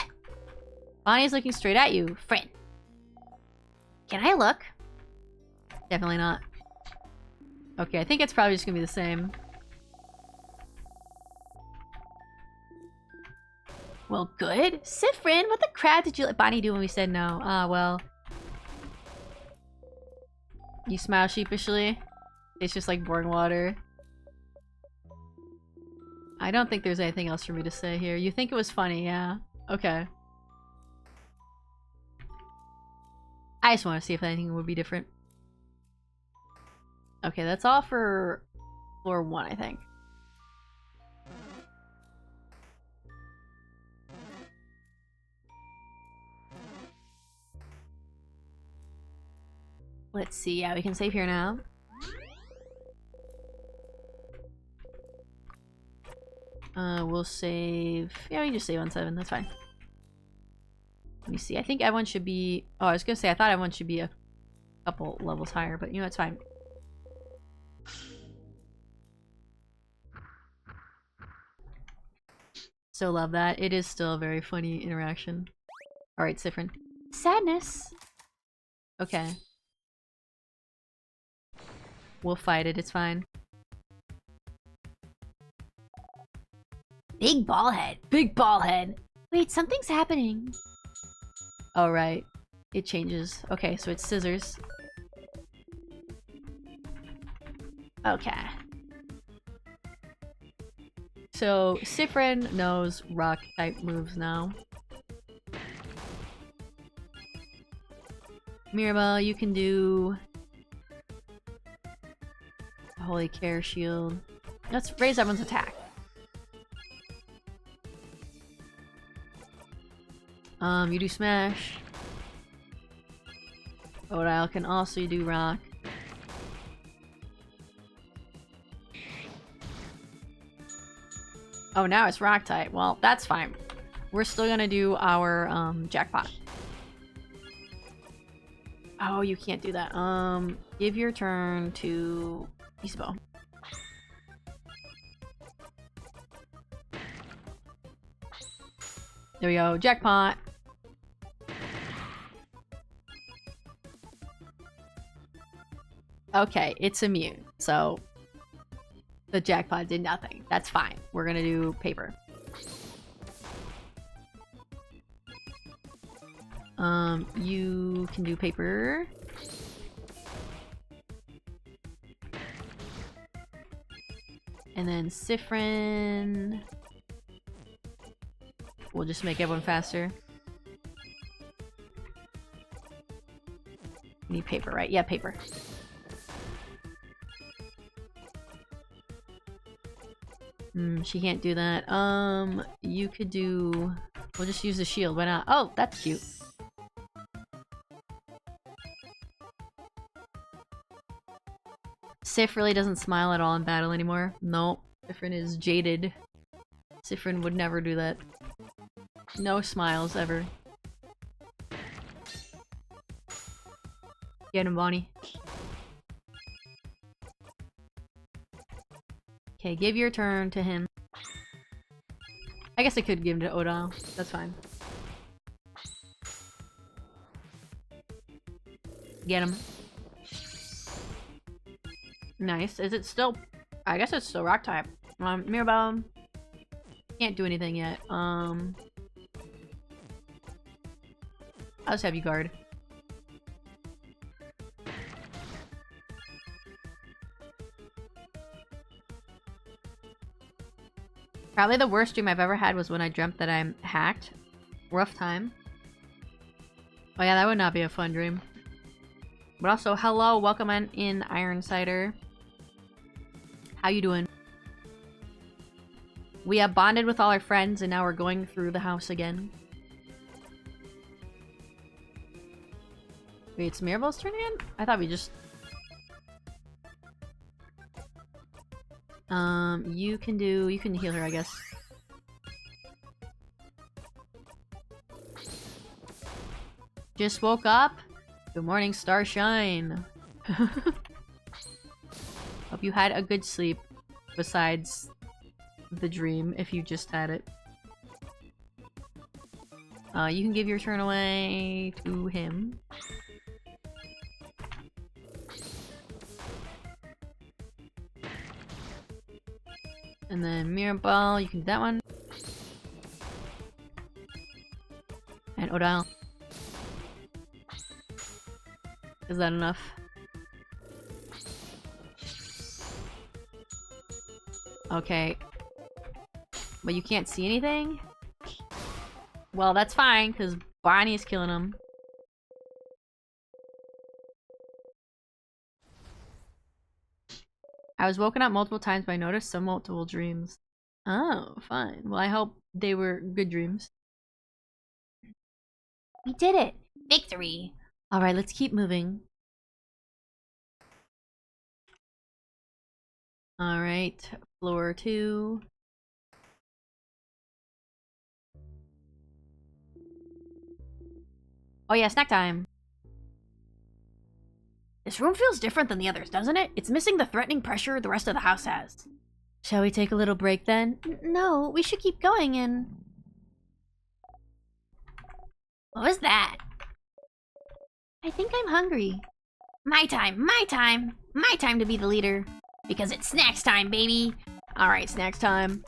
Bonnie's looking straight at you. Friend. Can I look? Definitely not. Okay, I think it's probably just gonna be the same. Well, good. Sifrin, what the crap did you let Bonnie do when we said no? Ah, well. You smile sheepishly. It's just like boring water. I don't think there's anything else for me to say here. You think it was funny, yeah. Okay. I just want to see if anything would be different. Okay, that's all for floor 1, I think. Let's see. Yeah, we can save here now. We'll save... Yeah, we can just save on 7. That's fine. Let me see. I think everyone should be... Oh, I was gonna say, I thought everyone should be a couple levels higher, but you know, it's fine. So love that. It is still a very funny interaction. Alright, Sifrin. Sadness! Okay. We'll fight it, it's fine. Big ball head! Big ball head! Wait, something's happening. Oh, right. It changes. Okay, so it's scissors. Okay. So, Sifrin knows rock-type moves now. Mirabelle, you can do... Holy Care Shield. Let's raise everyone's attack. You do Smash. Odile can also do Rock. Oh, now it's Rock type. Well, that's fine. We're still gonna do our, jackpot. Oh, you can't do that. Give your turn to Isabel. There we go. Jackpot. Okay, it's immune, so the jackpot did nothing. That's fine. We're gonna do paper. You can do paper. And then Sifrin. We'll just make everyone faster. Need paper, right? Yeah, paper. She can't do that. You could do... We'll just use the shield. Why not? Oh, that's cute. Sif really doesn't smile at all in battle anymore. Nope. Sifrin is jaded. Sifrin would never do that. No smiles, ever. Get him, Bonnie. Okay, give your turn to him. I guess I could give him to Odile. That's fine. Get him. Nice. Is it still... I guess it's still rock type. Mirabelle. Can't do anything yet. I'll just have you guard. Probably the worst dream I've ever had was when I dreamt that I'm hacked. Rough time. Oh yeah, that would not be a fun dream. But also, hello, welcome in Iron Cider. How you doing? We have bonded with all our friends and now we're going through the house again. Wait, it's Mirabelle's turn again? I thought we just... you can heal her, I guess. Just woke up? Good morning, Starshine. Hope you had a good sleep, besides the dream, if you just had it. You can give your turn away to him. And then Mirabelle, you can do that one. And Odile. Is that enough? Okay. But you can't see anything? Well, that's fine, because Bonnie's killing him. I was woken up multiple times by notice, some multiple dreams. Oh, fine. Well, I hope they were good dreams. We did it! Victory! Alright, let's keep moving. Alright, floor 2. Oh yeah, snack time! This room feels different than the others, doesn't it? It's missing the threatening pressure the rest of the house has. Shall we take a little break then? No, we should keep going and... What was that? I think I'm hungry. My time, my time! My time to be the leader. Because it's snacks time, baby! Alright, snacks time.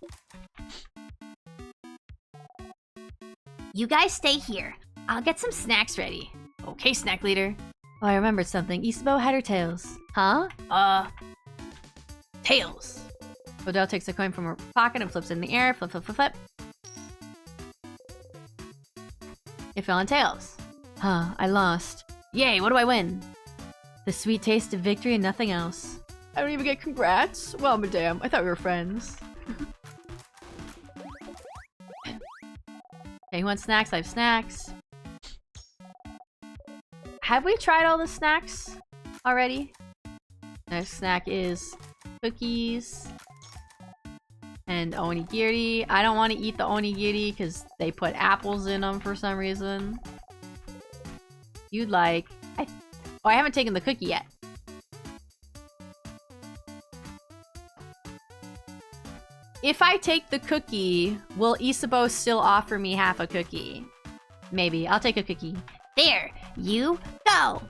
You guys stay here. I'll get some snacks ready. Okay, snack leader. Oh, I remembered something. Isabeau had her tails. Huh? Tails. Odile takes a coin from her pocket and flips it in the air. Flip, flip, flip, flip. It fell on tails. Huh, I lost. Yay, what do I win? The sweet taste of victory and nothing else. I don't even get congrats? Well, madame, I thought we were friends. Okay, who wants snacks? I have snacks. Have we tried all the snacks already? Next snack is cookies and onigiri. I don't want to eat the onigiri because they put apples in them for some reason. You'd like... Oh, I haven't taken the cookie yet. If I take the cookie, will Isabeau still offer me half a cookie? Maybe. I'll take a cookie. There! You go!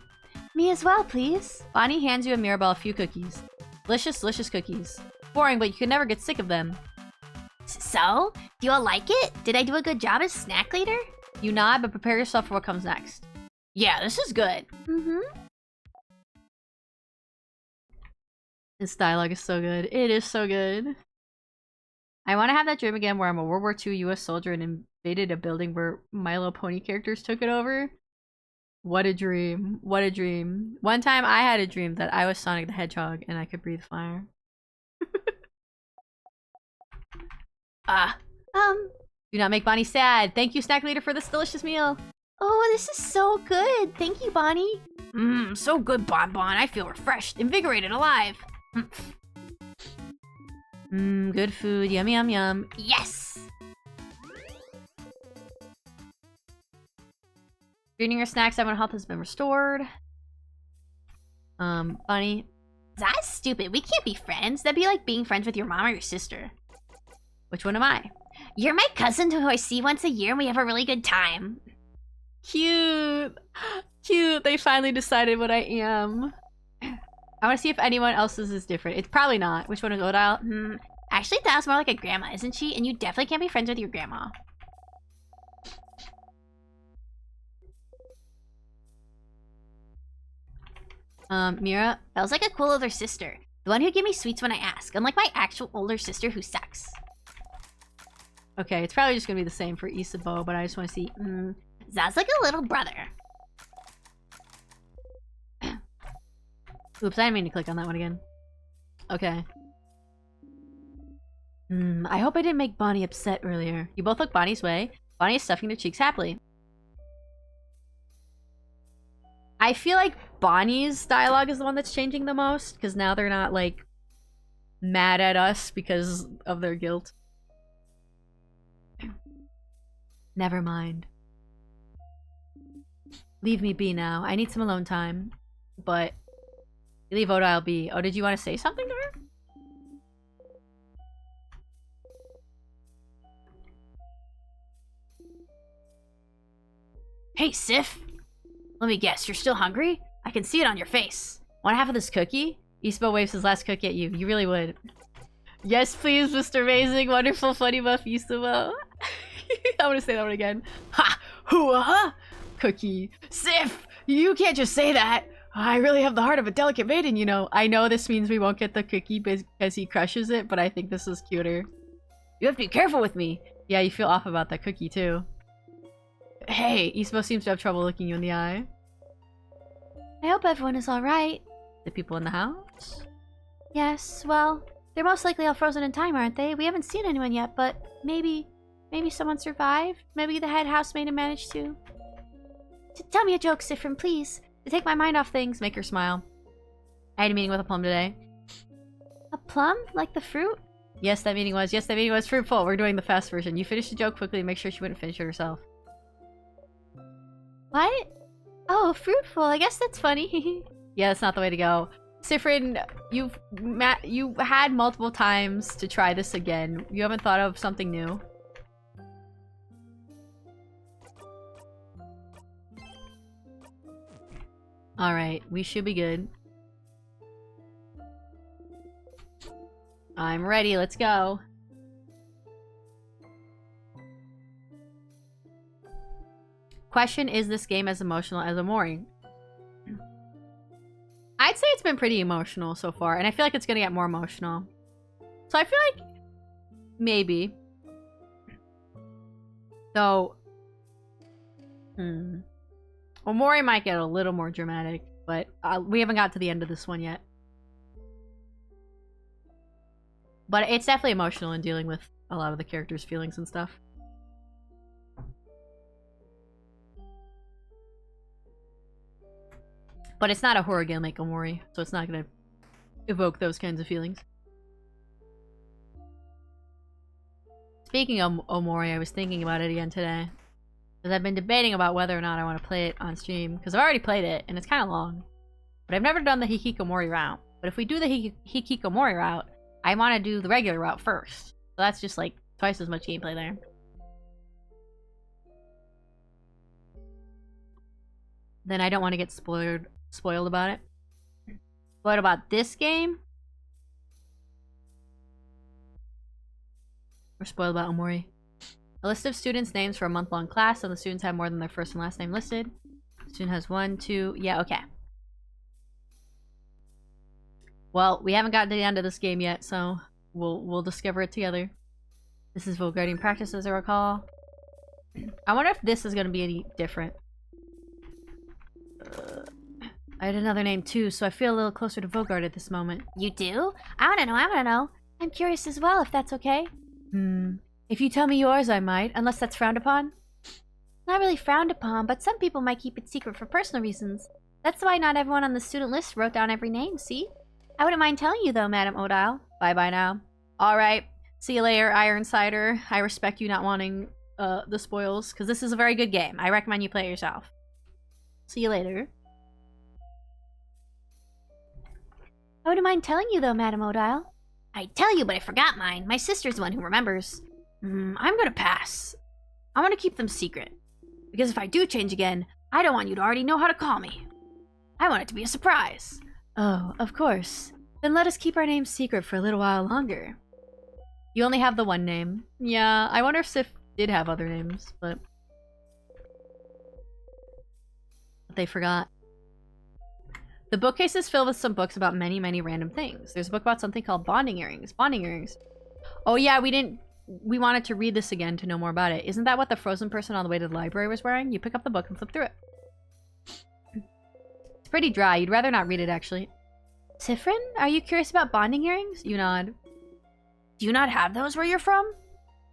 Me as well, please. Bonnie hands you and Mirabelle a few cookies. Delicious, delicious cookies. Boring, but you can never get sick of them. So? Do you all like it? Did I do a good job as snack leader? You nod, but prepare yourself for what comes next. Yeah, this is good. Mm-hmm. This dialogue is so good. It is so good. I want to have that dream again where I'm a World War II US soldier and invaded a building where My Little Pony characters took it over. What a dream. What a dream. One time I had a dream that I was Sonic the Hedgehog and I could breathe fire. Do not make Bonnie sad. Thank you, snack leader, for this delicious meal. Oh, this is so good. Thank you, Bonnie. Mmm, so good, Bon Bon. I feel refreshed, invigorated, alive. Mmm, good food. Yum, yum, yum. Yes! Eating your snacks, everyone's health has been restored. Bunny. That's stupid. We can't be friends. That'd be like being friends with your mom or your sister. Which one am I? You're my cousin who I see once a year and we have a really good time. Cute. Cute. They finally decided what I am. I want to see if anyone else's is different. It's probably not. Which one is Odile? Actually, Dile's more like a grandma, isn't she? And you definitely can't be friends with your grandma. Mira. Belle's like a cool older sister. The one who gave me sweets when I ask. Unlike my actual older sister who sucks. Okay, it's probably just gonna be the same for Isabeau, but I just want to see. Zaz's like a little brother. Oops, I didn't mean to click on that one again. Okay. I hope I didn't make Bonnie upset earlier. You both look Bonnie's way. Bonnie is stuffing their cheeks happily. I feel like Bonnie's dialogue is the one that's changing the most, because now they're not, like, mad at us because of their guilt. Never mind. Leave me be now. I need some alone time. But... you leave Odile be. Oh, did you want to say something to her? Hey, Sif! Let me guess, you're still hungry? I can see it on your face. Want half of this cookie? Isabeau waves his last cookie at you. You really would. Yes, please, Mr. Amazing, wonderful, funny buff Yusumo. I want to say that one again. Ha! Hoo-ah! Cookie. Sif! You can't just say that! I really have the heart of a delicate maiden, you know. I know this means we won't get the cookie because he crushes it, but I think this is cuter. You have to be careful with me! Yeah, you feel off about that cookie, too. Hey, Ismo seems to have trouble looking you in the eye. I hope everyone is alright. The people in the house? Yes, well, they're most likely all frozen in time, aren't they? We haven't seen anyone yet, but maybe someone survived? Maybe the head housemaid managed to... Tell me a joke, Sifrin, please. To take my mind off things. Make her smile. I had a meeting with a plum today. A plum? Like the fruit? Yes, that meeting was fruitful. We're doing the fast version. You finished the joke quickly and make sure she wouldn't finish it herself. What? Oh, fruitful. I guess that's funny. Yeah, that's not the way to go. Sifrin, you had multiple times to try this again. You haven't thought of something new? Alright, we should be good. I'm ready, let's go. Question, is this game as emotional as Omori? I'd say it's been pretty emotional so far, and I feel like it's gonna get more emotional. So I feel like... maybe. Though... Omori might get a little more dramatic, but we haven't got to the end of this one yet. But it's definitely emotional in dealing with a lot of the characters' feelings and stuff. But it's not a horror game like Omori, so it's not gonna evoke those kinds of feelings. Speaking of Omori, I was thinking about it again today. Because I've been debating about whether or not I want to play it on stream. Because I've already played it, and it's kind of long. But I've never done the Hikikomori route. But if we do the Hikikomori route, I want to do the regular route first. So that's just like twice as much gameplay there. Then I don't want to get spoiled about it. What about this game? We're spoiled about Omori. A list of students' names for a month-long class, and the students have more than their first and last name listed. The student has 1, 2... yeah, okay. Well, we haven't gotten to the end of this game yet, so we'll discover it together. This is Voguarding practice, as I recall. I wonder if this is going to be any different. I had another name too, so I feel a little closer to Vogard at this moment. You do? I wanna know. I'm curious as well, if that's okay. If you tell me yours, I might, unless that's frowned upon. Not really frowned upon, but some people might keep it secret for personal reasons. That's why not everyone on the student list wrote down every name, see? I wouldn't mind telling you though, Madam Odile. Bye-bye now. Alright, see you later, Iron Cider. I respect you not wanting the spoils, because this is a very good game. I recommend you play it yourself. See you later. I wouldn't mind telling you though, Madam Odile. I'd tell you, but I forgot mine. My sister's the one who remembers. I'm gonna pass. I want to keep them secret. Because if I do change again, I don't want you to already know how to call me. I want it to be a surprise. Oh, of course. Then let us keep our names secret for a little while longer. You only have the one name. Yeah, I wonder if Sif did have other names, but they forgot. The bookcase is filled with some books about many, many random things. There's a book about something called bonding earrings. Bonding earrings. Oh yeah, we wanted to read this again to know more about it. Isn't that what the frozen person on the way to the library was wearing? You pick up the book and flip through it. It's pretty dry. You'd rather not read it, actually. Sifrin, are you curious about bonding earrings? You nod. Do you not have those where you're from?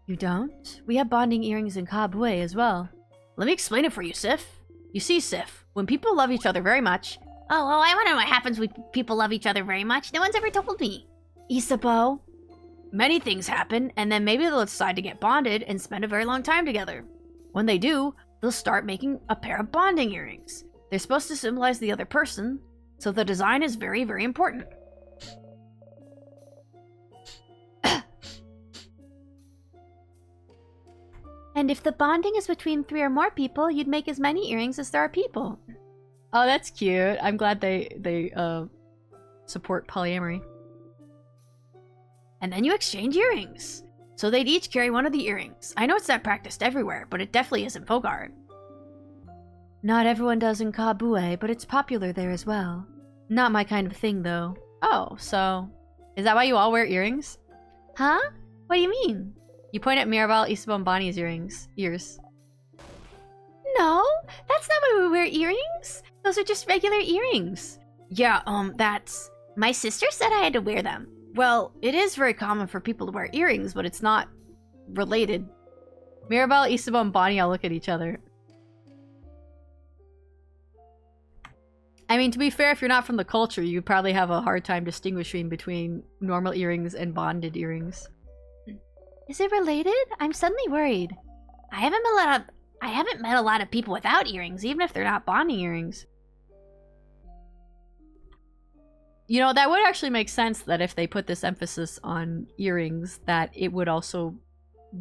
You don't? We have bonding earrings in Kabue as well. Let me explain it for you, Sif. You see, Sif, when people love each other very much... Oh, I wonder what happens when people love each other very much. No one's ever told me. Isabeau? Many things happen, and then maybe they'll decide to get bonded and spend a very long time together. When they do, they'll start making a pair of bonding earrings. They're supposed to symbolize the other person, so the design is very, very important. And if the bonding is between 3 or more people, you'd make as many earrings as there are people. Oh, that's cute. I'm glad they support polyamory. and then you exchange earrings. So they'd each carry one of the earrings. I know it's not practiced everywhere, but it definitely is in folk art. Not everyone does in Kabue, but it's popular there as well. Not my kind of thing, though. Oh, so... is that why you all wear earrings? Huh? What do you mean? You point at Mirabelle, Isabelle, and Bonnie's ears. No, that's not why we wear earrings. Those are just regular earrings. Yeah, that's... my sister said I had to wear them. Well, it is very common for people to wear earrings, but it's not related. Mirabelle, Isabelle, and Bonnie all look at each other. I mean, to be fair, if you're not from the culture, you probably have a hard time distinguishing between normal earrings and bonded earrings. Is it related? I'm suddenly worried. I haven't met a lot of people without earrings, even if they're not bonding earrings. You know, that would actually make sense that if they put this emphasis on earrings, that it would also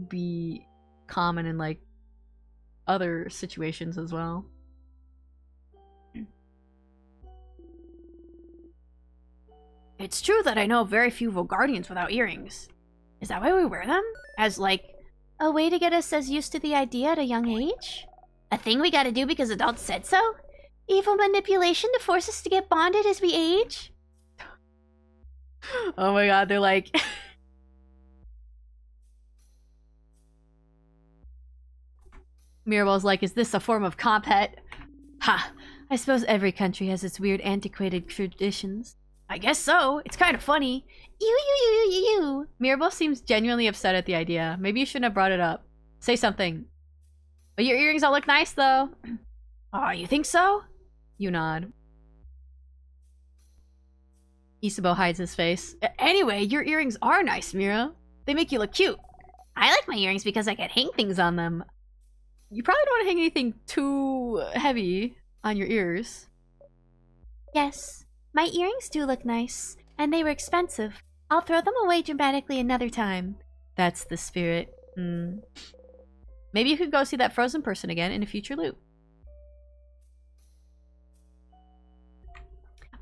be common in, like, other situations as well. It's true that I know very few Volgardians without earrings. Is that why we wear them? As, like, a way to get us as used to the idea at a young age? A thing we gotta do because adults said so? Evil manipulation to force us to get bonded as we age? Oh my god, they're like... Mirabelle's like, is this a form of compet? Ha! I suppose every country has its weird antiquated traditions. I guess so. It's kind of funny. You. Mirabelle seems genuinely upset at the idea. Maybe you shouldn't have brought it up. Say something. But your earrings all look nice, though. Oh, you think so? You nod. Isabelle hides his face. Anyway, your earrings are nice, Mira. They make you look cute. I like my earrings because I can hang things on them. You probably don't want to hang anything too heavy on your ears. Yes, my earrings do look nice, and they were expensive. I'll throw them away dramatically another time. That's the spirit. Maybe you could go see that frozen person again in a future loop.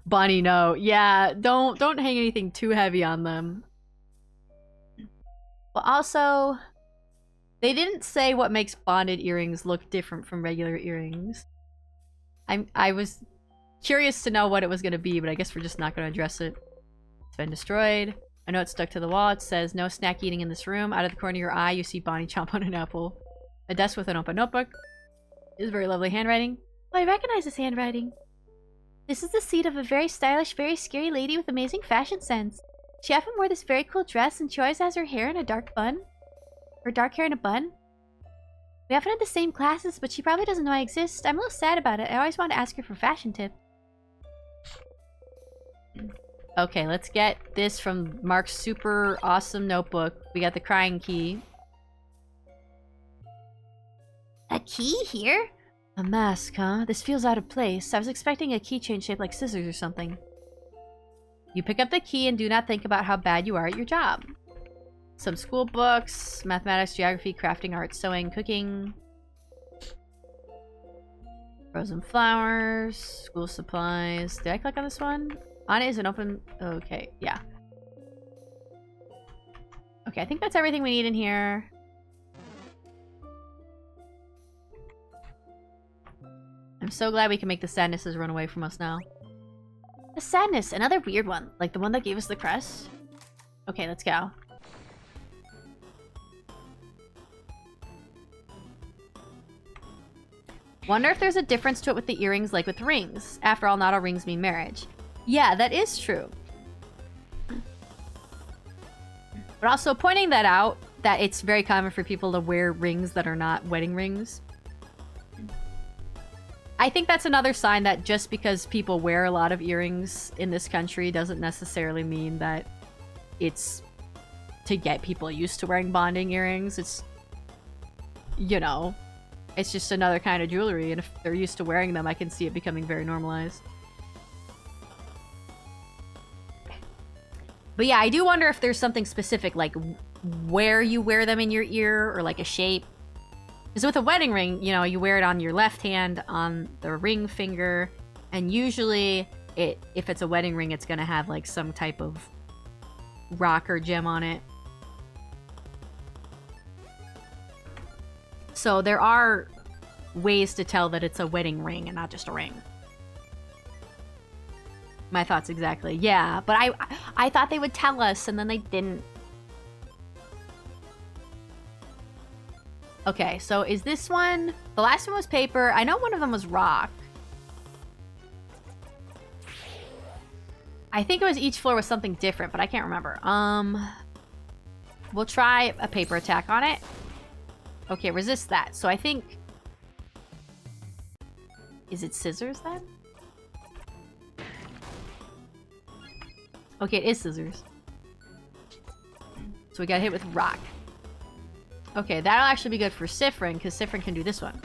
Bonnie, no. Yeah, don't hang anything too heavy on them. But also, they didn't say what makes bonded earrings look different from regular earrings. I was curious to know what it was going to be, but I guess we're just not going to address it. It's been destroyed. A note stuck to the wall. It says, no snack eating in this room. Out of the corner of your eye, you see Bonnie chomp on an apple. A desk with an open notebook. This is very lovely handwriting. Oh, I recognize this handwriting. This is the seat of a very stylish, very scary lady with amazing fashion sense. She often wore this very cool dress, and she always has her hair in a dark bun. Her dark hair in a bun. We often had the same classes, but she probably doesn't know I exist. I'm a little sad about it. I always want to ask her for fashion tips. Okay, let's get this from Mark's super awesome notebook. We got the crying key. A key here? A mask, huh? This feels out of place. I was expecting a keychain shaped like scissors or something. You pick up the key and do not think about how bad you are at your job. Some school books, mathematics, geography, crafting, art, sewing, cooking. Frozen flowers, school supplies. Did I click on this one? On it is an open... Okay, yeah. Okay, I think that's everything we need in here. I'm so glad we can make the sadnesses run away from us now. The sadness, another weird one. Like the one that gave us the crest. Okay, let's go. Wonder if there's a difference to it with the earrings like with rings. After all, not all rings mean marriage. Yeah, that is true. But also pointing that out, that it's very common for people to wear rings that are not wedding rings. I think that's another sign that just because people wear a lot of earrings in this country doesn't necessarily mean that it's to get people used to wearing bonding earrings. It's, you know, it's just another kind of jewelry, and if they're used to wearing them, I can see it becoming very normalized. But yeah, I do wonder if there's something specific, like where you wear them in your ear, or like a shape. Because with a wedding ring, you know, you wear it on your left hand, on the ring finger, and usually, if it's a wedding ring, it's gonna have like some type of rock or gem on it. So there are ways to tell that it's a wedding ring and not just a ring. My thoughts exactly. Yeah, but I thought they would tell us, and then they didn't. Okay, so is this one... The last one was paper. I know one of them was rock. I think it was each floor was something different, but I can't remember. We'll try a paper attack on it. Okay, resist that. So I think... Is it scissors then? Okay, it is scissors. So we got hit with rock. Okay, that'll actually be good for Sifrin, because Sifrin can do this one.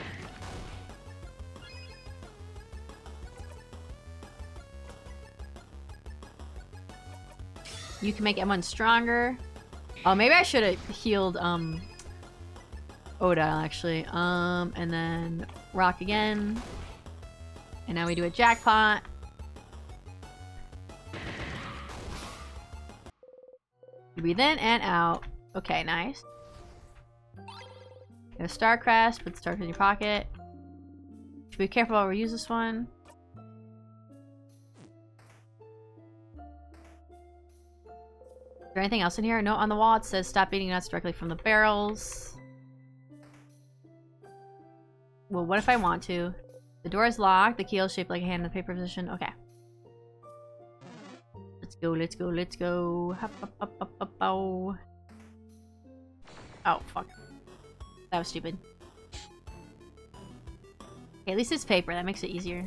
You can make M1 stronger. Oh, maybe I should have healed, Odile, actually. And then rock again. And now we do a jackpot. Breathe in and out. Okay, nice. Get a star crest, put the star in your pocket. Should be careful while we use this one. Is there anything else in here? No, on the wall it says stop eating nuts directly from the barrels. Well, what if I want to? The door is locked. The key is shaped like a hand in the paper position. Okay. Let's go, let's go, let's go. Hup, hup, hup, hup, hup, oh. Oh, fuck. That was stupid. Okay, at least it's paper. That makes it easier.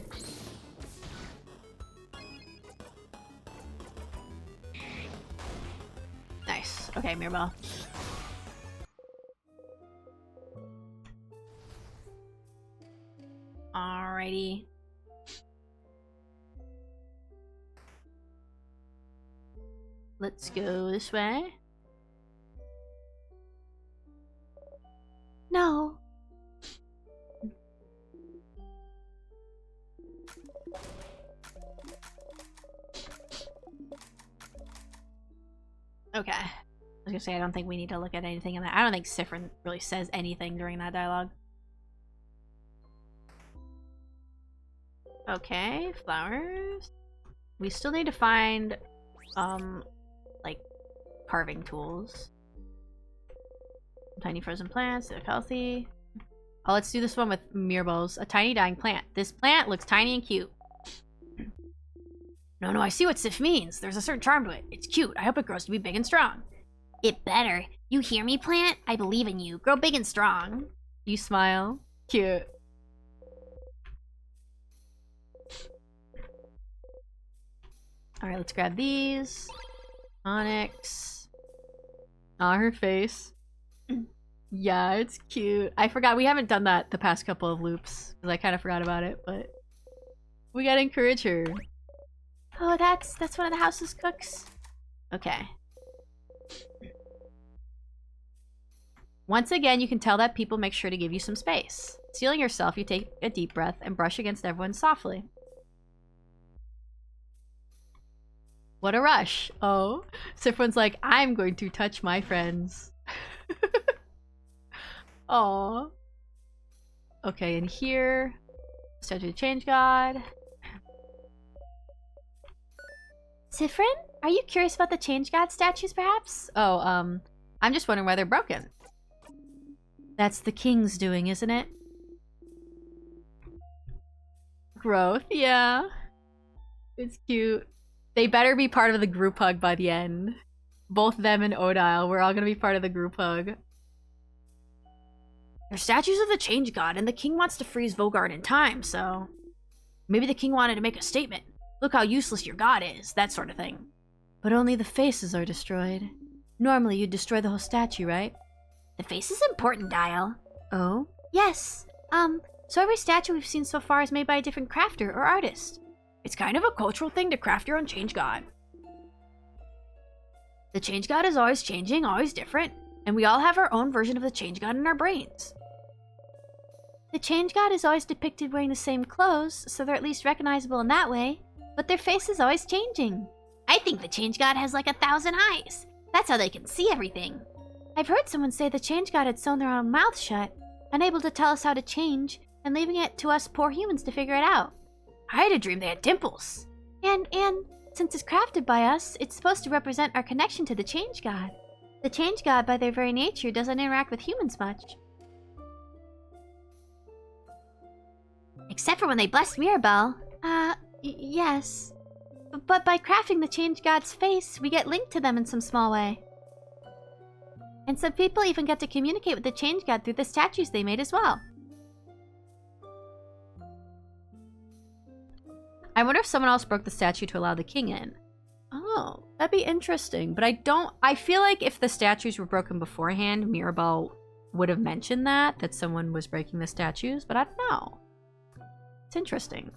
Nice. Okay, Mirabelle. Alrighty. Let's go this way. No. Okay. I was gonna say, I don't think we need to look at anything in that. I don't think Sifrin really says anything during that dialogue. Okay, flowers. We still need to find, like, carving tools. Tiny frozen plants, they look healthy. Oh, let's do this one with Mirabelle's. A tiny dying plant. This plant looks tiny and cute. No, I see what Sif means. There's a certain charm to it. It's cute. I hope it grows to be big and strong. It better. You hear me, plant? I believe in you. Grow big and strong. You smile. Cute. Alright, let's grab these. Onyx. Aw, her face. Yeah, it's cute. I forgot. We haven't done that the past couple of loops. Because I kind of forgot about it, but... We gotta encourage her. Oh, that's one of the house's cooks? Okay. Once again, you can tell that people make sure to give you some space. Sealing yourself, you take a deep breath and brush against everyone softly. What a rush. Oh. Sifrin's like, I'm going to touch my friends. Aww. Okay, and here... Statue of the Change God. Sifrin? Are you curious about the Change God statues, perhaps? Oh, I'm just wondering why they're broken. That's the king's doing, isn't it? Growth, yeah. It's cute. They better be part of the group hug by the end. Both them and Odile, we're all gonna be part of the group hug. They're statues of the Change God, and the king wants to freeze Vogard in time, so... Maybe the king wanted to make a statement. Look how useless your god is, that sort of thing. But only the faces are destroyed. Normally you'd destroy the whole statue, right? The face is important, Dial. Oh? Yes. So every statue we've seen so far is made by a different crafter or artist. It's kind of a cultural thing to craft your own Change God. The Change God is always changing, always different, and we all have our own version of the Change God in our brains. The Change God is always depicted wearing the same clothes, so they're at least recognizable in that way, but their face is always changing. I think the Change God has like 1,000 eyes. That's how they can see everything. I've heard someone say the change god had sewn their own mouth shut, unable to tell us how to change, and leaving it to us poor humans to figure it out. I had a dream they had dimples. And since it's crafted by us, it's supposed to represent our connection to the change god. The change god, by their very nature, doesn't interact with humans much. Except for when they bless Mirabelle. Yes. But by crafting the change god's face, we get linked to them in some small way. And some people even get to communicate with the change god through the statues they made as well. I wonder if someone else broke the statue to allow the king in. Oh, that'd be interesting. But I feel like if the statues were broken beforehand, Mirabelle would have mentioned that someone was breaking the statues, but I don't know. It's interesting.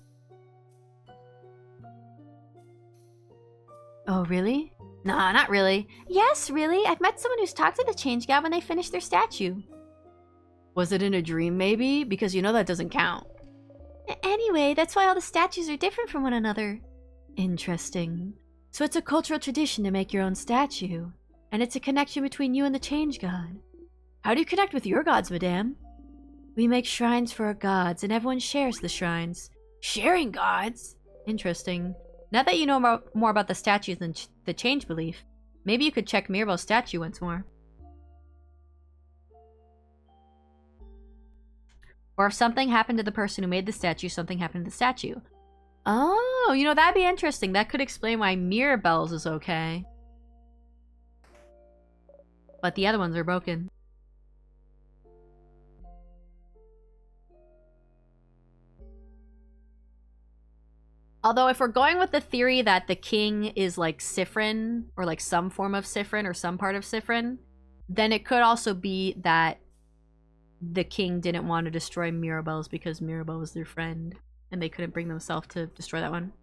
Oh, really? Nah, not really. Yes, really. I've met someone who's talked to the change god when they finished their statue. Was it in a dream, maybe? Because you know that doesn't count. Anyway, that's why all the statues are different from one another. Interesting. So it's a cultural tradition to make your own statue, and it's a connection between you and the change god. How do you connect with your gods, madame? We make shrines for our gods, and everyone shares the shrines. Sharing gods? Interesting. Now that you know more about the statues than the change belief, maybe you could check Mirabelle's statue once more. Or if something happened to the person who made the statue, something happened to the statue. Oh, you know, that'd be interesting. That could explain why Mirabelle's is okay. But the other ones are broken. Although if we're going with the theory that the king is like Siffrin, or like some form of Siffrin, or some part of Siffrin, then it could also be that the king didn't want to destroy Mirabelle's because Mirabelle was their friend, and they couldn't bring themselves to destroy that one.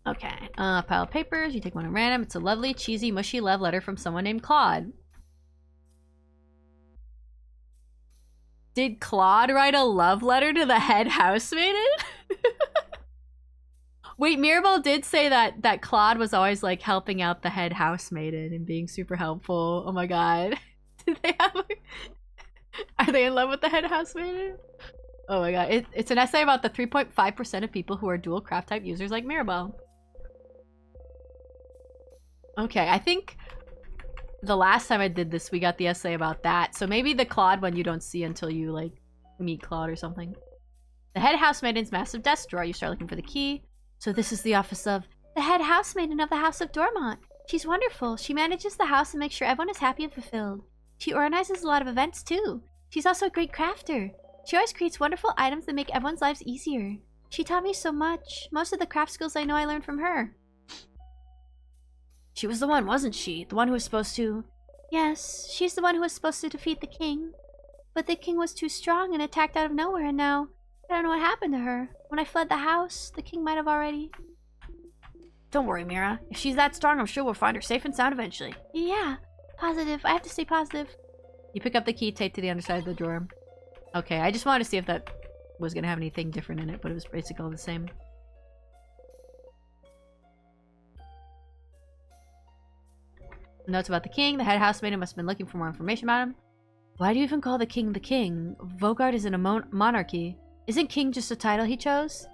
Okay, pile of papers. You take one at random. It's a lovely, cheesy, mushy love letter from someone named Claude. Did Claude write a love letter to the head housemaiden? Wait, Mirabelle did say that Claude was always like helping out the head housemaiden and being super helpful. Oh my god. Did they have Are they in love with the head housemaiden? Oh my god. It's an essay about the 3.5% of people who are dual craft type users like Mirabelle. Okay, I think the last time I did this, we got the essay about that. So maybe the Claude one you don't see until you, like, meet Claude or something. The head housemaiden's massive desk drawer. You start looking for the key. So this is the office of the head housemaiden of the House of Dormont. She's wonderful. She manages the house and makes sure everyone is happy and fulfilled. She organizes a lot of events, too. She's also a great crafter. She always creates wonderful items that make everyone's lives easier. She taught me so much. Most of the craft skills I know I learned from her. She was the one, wasn't she? The one who was supposed to... Yes, she's the one who was supposed to defeat the king. But the king was too strong and attacked out of nowhere, and now I don't know what happened to her. When I fled the house, the king might have already... Don't worry, Mira. If she's that strong, I'm sure we'll find her safe and sound eventually. Yeah, positive. I have to stay positive. You pick up the key taped to the underside of the drawer. Okay, I just wanted to see if that was going to have anything different in it, but it was basically all the same. Notes about the king. The head housemaiden must have been looking for more information about him. Why do you even call the king the king? Vogard isn't a monarchy. Isn't king just a title he chose?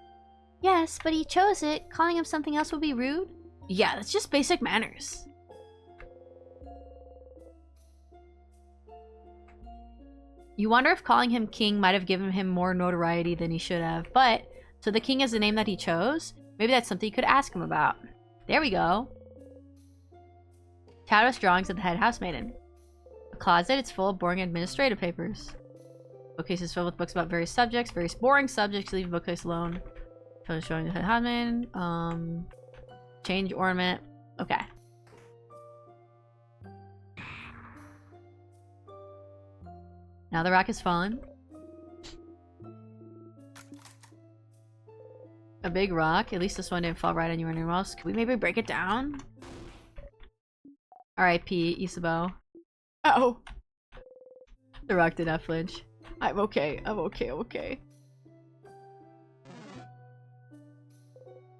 Yes, but he chose it. Calling him something else would be rude. Yeah, that's just basic manners. You wonder if calling him king might have given him more notoriety than he should have. But, so the king is the name that he chose? Maybe that's something you could ask him about. There we go. Tattooist drawings of the head housemaiden. A closet, it's full of boring administrative papers. Bookcase is filled with books about various subjects, various boring subjects. Leave the bookcase alone. Photo showing the head housemaiden. Change ornament. Okay. Now the rock has fallen. A big rock. At least this one didn't fall right on you or anyone else. Can we maybe break it down? R.I.P. Isabel. Uh-oh. The rock did not flinch. I'm okay. I'm okay. I'm okay.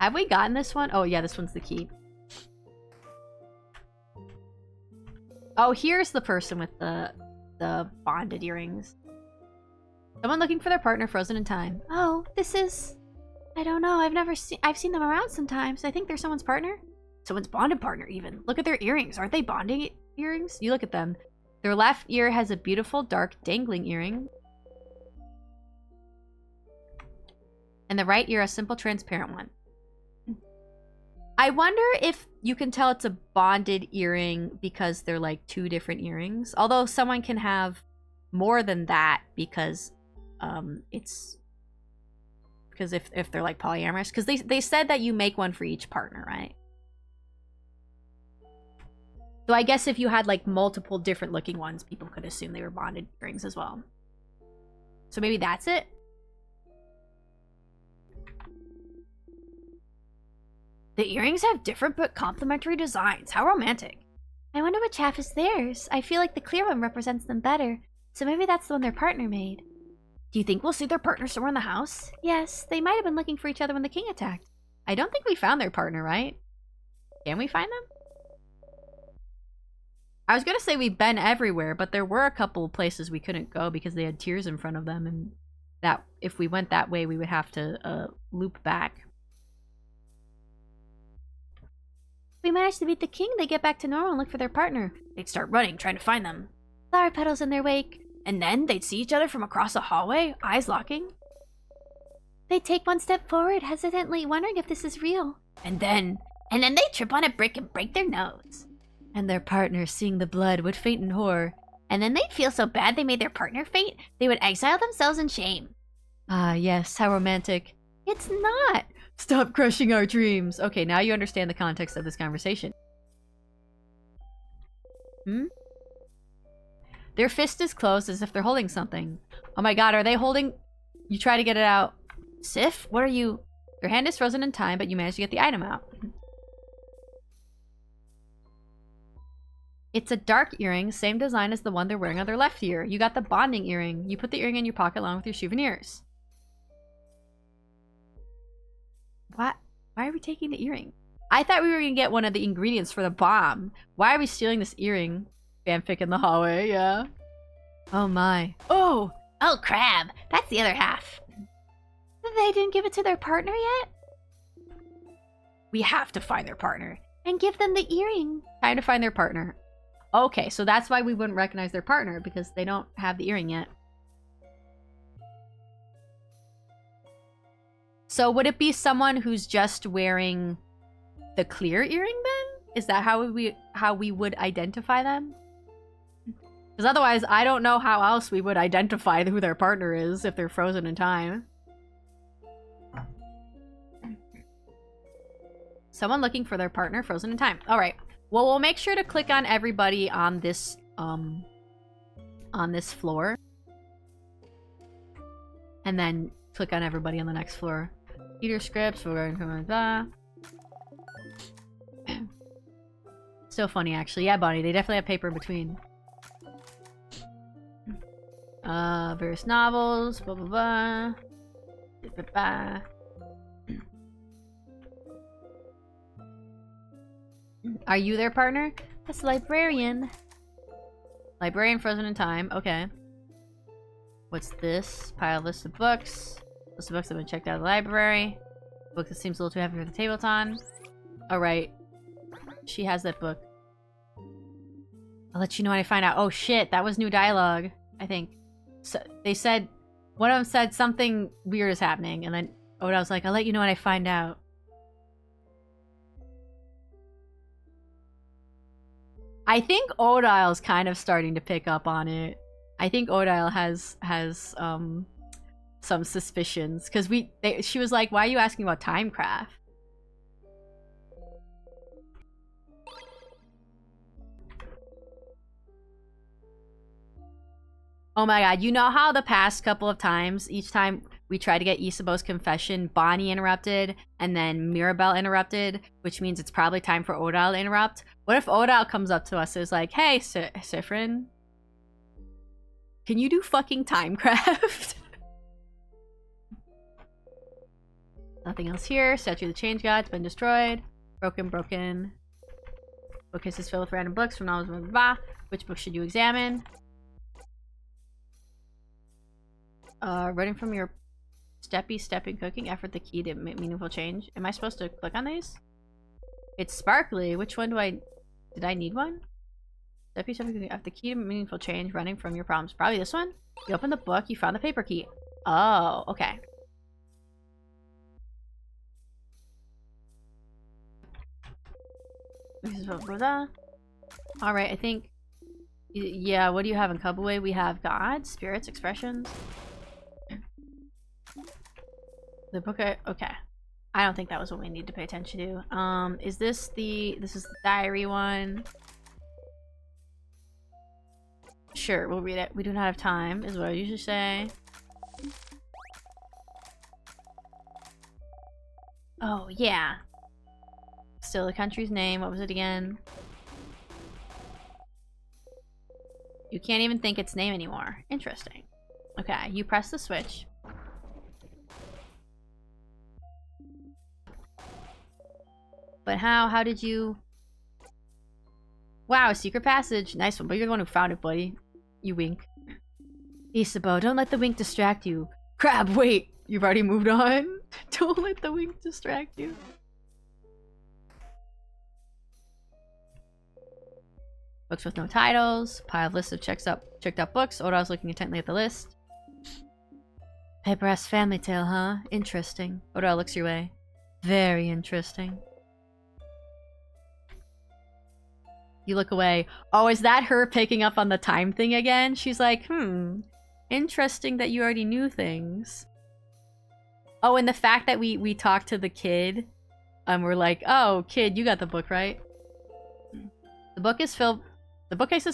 Have we gotten this one? Oh, yeah, this one's the key. Oh, here's the person with the bonded earrings. Someone looking for their partner frozen in time. Oh, this is... I don't know. I've seen them around sometimes. I think they're someone's partner. Someone's bonded partner, even. Look at their earrings. Aren't they bonding earrings? You look at them. Their left ear has a beautiful, dark, dangling earring. And the right ear a simple, transparent one. I wonder if you can tell it's a bonded earring because they're like two different earrings. Although someone can have more than that because it's... Because if they're like polyamorous. Because they said that you make one for each partner, right? So I guess if you had like multiple different looking ones, people could assume they were bonded earrings as well. So maybe that's it? The earrings have different but complementary designs. How romantic. I wonder which half is theirs. I feel like the clear one represents them better. So maybe that's the one their partner made. Do you think we'll see their partner somewhere in the house? Yes, they might have been looking for each other when the king attacked. I don't think we found their partner, right? Can we find them? I was gonna say we've been everywhere, but there were a couple places we couldn't go because they had tiers in front of them, and that if we went that way, we would have to loop back. If we manage to beat the king, they get back to normal and look for their partner. They'd start running, trying to find them. Flower petals in their wake. And then they'd see each other from across the hallway, eyes locking. They'd take one step forward, hesitantly wondering if this is real. And then they'd trip on a brick and break their nose. And their partner, seeing the blood, would faint in horror. And then they'd feel so bad they made their partner faint, they would exile themselves in shame. Ah, yes, how romantic. It's not. Stop crushing our dreams. Okay, now you understand the context of this conversation. Their fist is closed as if they're holding something. Oh my god, are they holding... You try to get it out. Sif, what are you... Your hand is frozen in time, but you managed to get the item out. It's a dark earring, same design as the one they're wearing on their left ear. You got the bonding earring. You put the earring in your pocket along with your souvenirs. What? Why are we taking the earring? I thought we were going to get one of the ingredients for the bomb. Why are we stealing this earring? Fanfic in the hallway, yeah. Oh my. Oh crab. That's the other half. They didn't give it to their partner yet? We have to find their partner. And give them the earring. Trying to find their partner. Okay, so that's why we wouldn't recognize their partner, because they don't have the earring yet. So would it be someone who's just wearing the clear earring then? Is that how we would identify them? Because otherwise, I don't know how else we would identify who their partner is if they're frozen in time. Someone looking for their partner frozen in time. All right. Well, we'll make sure to click on everybody on this floor. And then click on everybody on the next floor. Peter scripts, we're going to... So funny, actually. Yeah, Bonnie, they definitely have paper in between. Various novels, blah, blah, blah. Blah, blah. Are you their partner? That's librarian. Librarian frozen in time. Okay. What's this? Pile list of books. List of books that have been checked out of the library. Book that seems a little too heavy for the table it's on. Alright. She has that book. I'll let you know when I find out. Oh shit, that was new dialogue, I think. So they said, one of them said something weird is happening, and then Oda was like, I'll let you know when I find out. I think Odile's kind of starting to pick up on it. I think Odile has some suspicions, because she was like, why are you asking about Timecraft? Oh my god, you know how the past couple of times, each time we tried to get Isabeau's confession, Bonnie interrupted, and then Mirabelle interrupted, which means it's probably time for Odile to interrupt. What if Odile comes up to us and is like, hey, Sifrin, can you do fucking Timecraft? Nothing else here. Statue of the Change God's been destroyed. Broken, broken. Bookcase is filled with random books from knowledge, blah, blah, blah. Which book should you examine? Running from your stepping cooking effort, the key to meaningful change. Am I supposed to click on these? It's sparkly. Which one did I need one? Stepping cooking effort, the key to meaningful change, running from your problems. Probably this one. You open the book, you found the paper key. Oh, okay. Alright, I think... Yeah, what do you have in Cubaway? We have gods, spirits, expressions. The book... Okay. I don't think that was what we need to pay attention to. Is this the... This is the diary one. Sure, we'll read it. We do not have time, is what I usually say. Oh, yeah. Still the country's name. What was it again? You can't even think its name anymore. Interesting. Okay, you press the switch. But how? How did you... Wow, a secret passage. Nice one, but you're the one who found it, buddy. You wink. Isabeau, don't let the wink distract you. Crab, wait! You've already moved on? Don't let the wink distract you. Books with no titles. Pile of lists of checked out books. Oda's looking intently at the list. Paper-ass family tale, huh? Interesting. Oda looks your way. Very interesting. You look away. Oh, is that her picking up on the time thing again? She's like, interesting that you already knew things. Oh, and the fact that we talked to the kid, we're like, oh, kid, you got the book, right? The bookcase is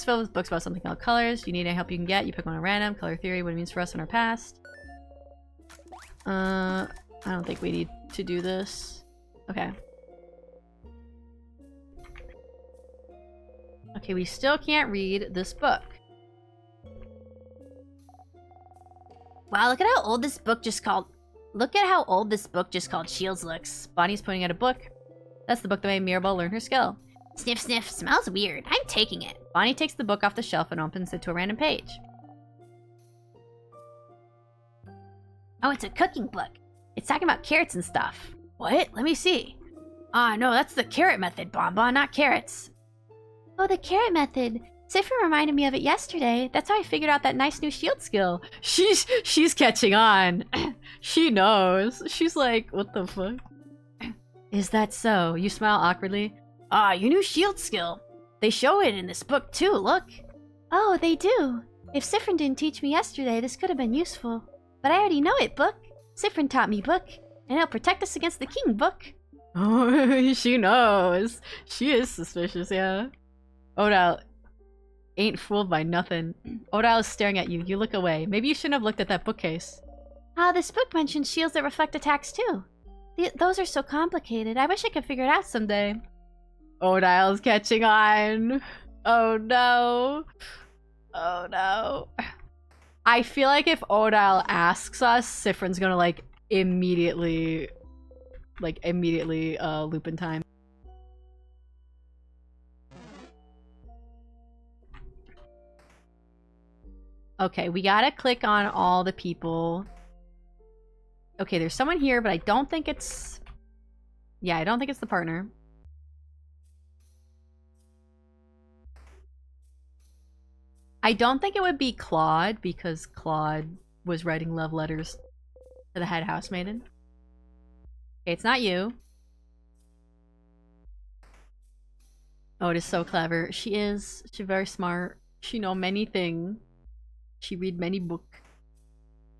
filled with books about something called colors. You need any help you can get. You pick one at random. Color theory, what it means for us in our past. I don't think we need to do this. Okay. Okay, we still can't read this book. Wow, look at how old this book just called... Look at how old this book just called Shields looks. Bonnie's pointing at a book. That's the book that made Mirabelle learn her skill. Sniff, sniff. Smells weird. I'm taking it. Bonnie takes the book off the shelf and opens it to a random page. Oh, it's a cooking book. It's talking about carrots and stuff. What? Let me see. Ah, no, that's the carrot method, Bonbon, not carrots. Oh, the carrot method. Sifra reminded me of it yesterday. That's how I figured out that nice new shield skill. She's catching on. She knows. She's like, what the fuck? Is that so? You smile awkwardly. Ah, your new shield skill. They show it in this book too, look. Oh, they do. If Sifrin didn't teach me yesterday, this could have been useful. But I already know it, book. Sifrin taught me, book. And it'll protect us against the king, book. Oh, she knows. She is suspicious, yeah. Odile ain't fooled by nothing. Odile is staring at you. You look away. Maybe you shouldn't have looked at that bookcase. Ah, this book mentions shields that reflect attacks too. Those are so complicated. I wish I could figure it out someday. Odile's catching on. Oh no. Oh no. I feel like if Odile asks us, Sifrin's gonna immediately loop in time. Okay, we gotta click on all the people. Okay, there's someone here, but I don't think it's... Yeah, I don't think it's the partner. I don't think it would be Claude, because Claude was writing love letters to the head housemaiden. Okay, it's not you. Oh, it is so clever. She is. She's very smart. She know many things. She read many book.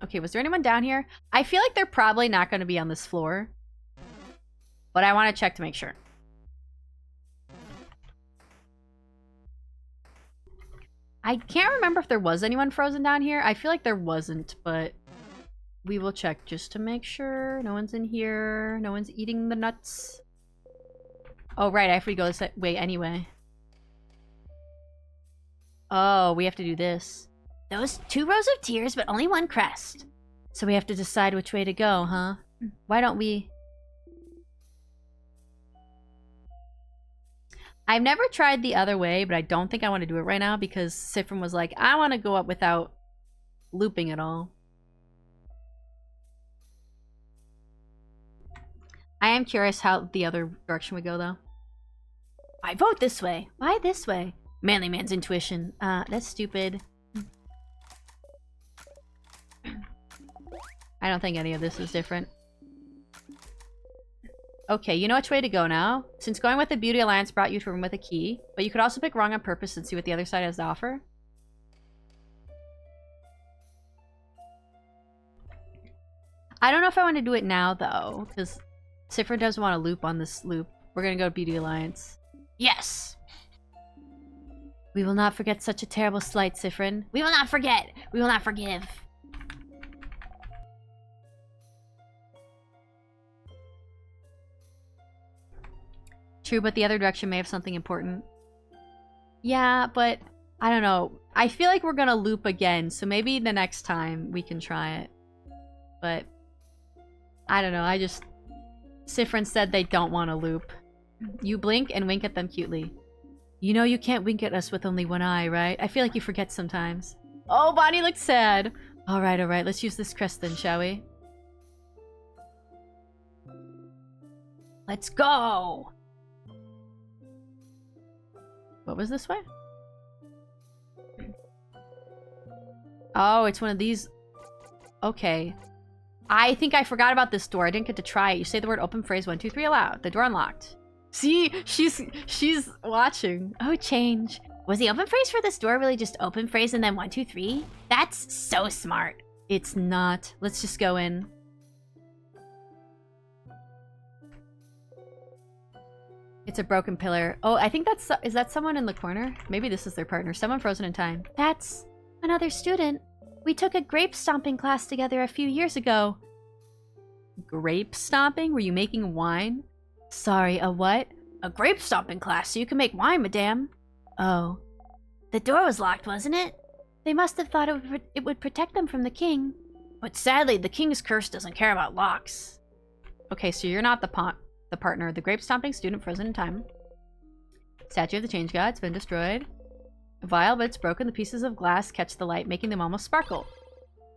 Okay, was there anyone down here? I feel like they're probably not going to be on this floor. But I want to check to make sure. I can't remember if there was anyone frozen down here. I feel like there wasn't, but we will check just to make sure. No one's in here. No one's eating the nuts. Oh, right. I have to go this way anyway. Oh, we have to do this. Those 2 rows of tiers, but only 1 crest. So we have to decide which way to go, huh? Why don't we... I've never tried the other way, but I don't think I want to do it right now because Sifrin was like, I want to go up without looping at all. I am curious how the other direction would go, though. I vote this way. Why this way? Manly man's intuition. That's stupid. I don't think any of this is different. Okay, you know which way to go now. Since going with the Beauty Alliance brought you to a room with a key, but you could also pick wrong on purpose and see what the other side has to offer. I don't know if I want to do it now, though, because Sifrin doesn't want to loop on this loop. We're gonna go to Beauty Alliance. Yes! We will not forget such a terrible slight, Sifrin. We will not forget! We will not forgive! True, but the other direction may have something important. Yeah, but I don't know. I feel like we're gonna loop again, so maybe the next time we can try it. But I don't know. Sifrin said they don't want to loop. You blink and wink at them cutely. You know you can't wink at us with only one eye, right? I feel like you forget sometimes. Oh, Bonnie looks sad. Alright, let's use this crest then, shall we? Let's go! What was this way? Oh, it's one of these. Okay. I think I forgot about this door. I didn't get to try it. You say the word open phrase 1, 2, 3 aloud. The door unlocked. See? She's watching. Oh, change. Was the open phrase for this door really just open phrase and then 1, 2, 3? That's so smart. It's not. Let's just go in. It's a broken pillar. Oh, I think that's... Is that someone in the corner? Maybe this is their partner. Someone frozen in time. That's another student. We took a grape stomping class together a few years ago. Grape stomping? Were you making wine? Sorry, a what? A grape stomping class so you can make wine, madame. Oh. The door was locked, wasn't it? They must have thought it would protect them from the king. But sadly, the king's curse doesn't care about locks. Okay, so you're not the partner. The grape stomping student frozen in time. Statue of the Change God. It's been destroyed. Vile bits broken. The pieces of glass catch the light, making them almost sparkle.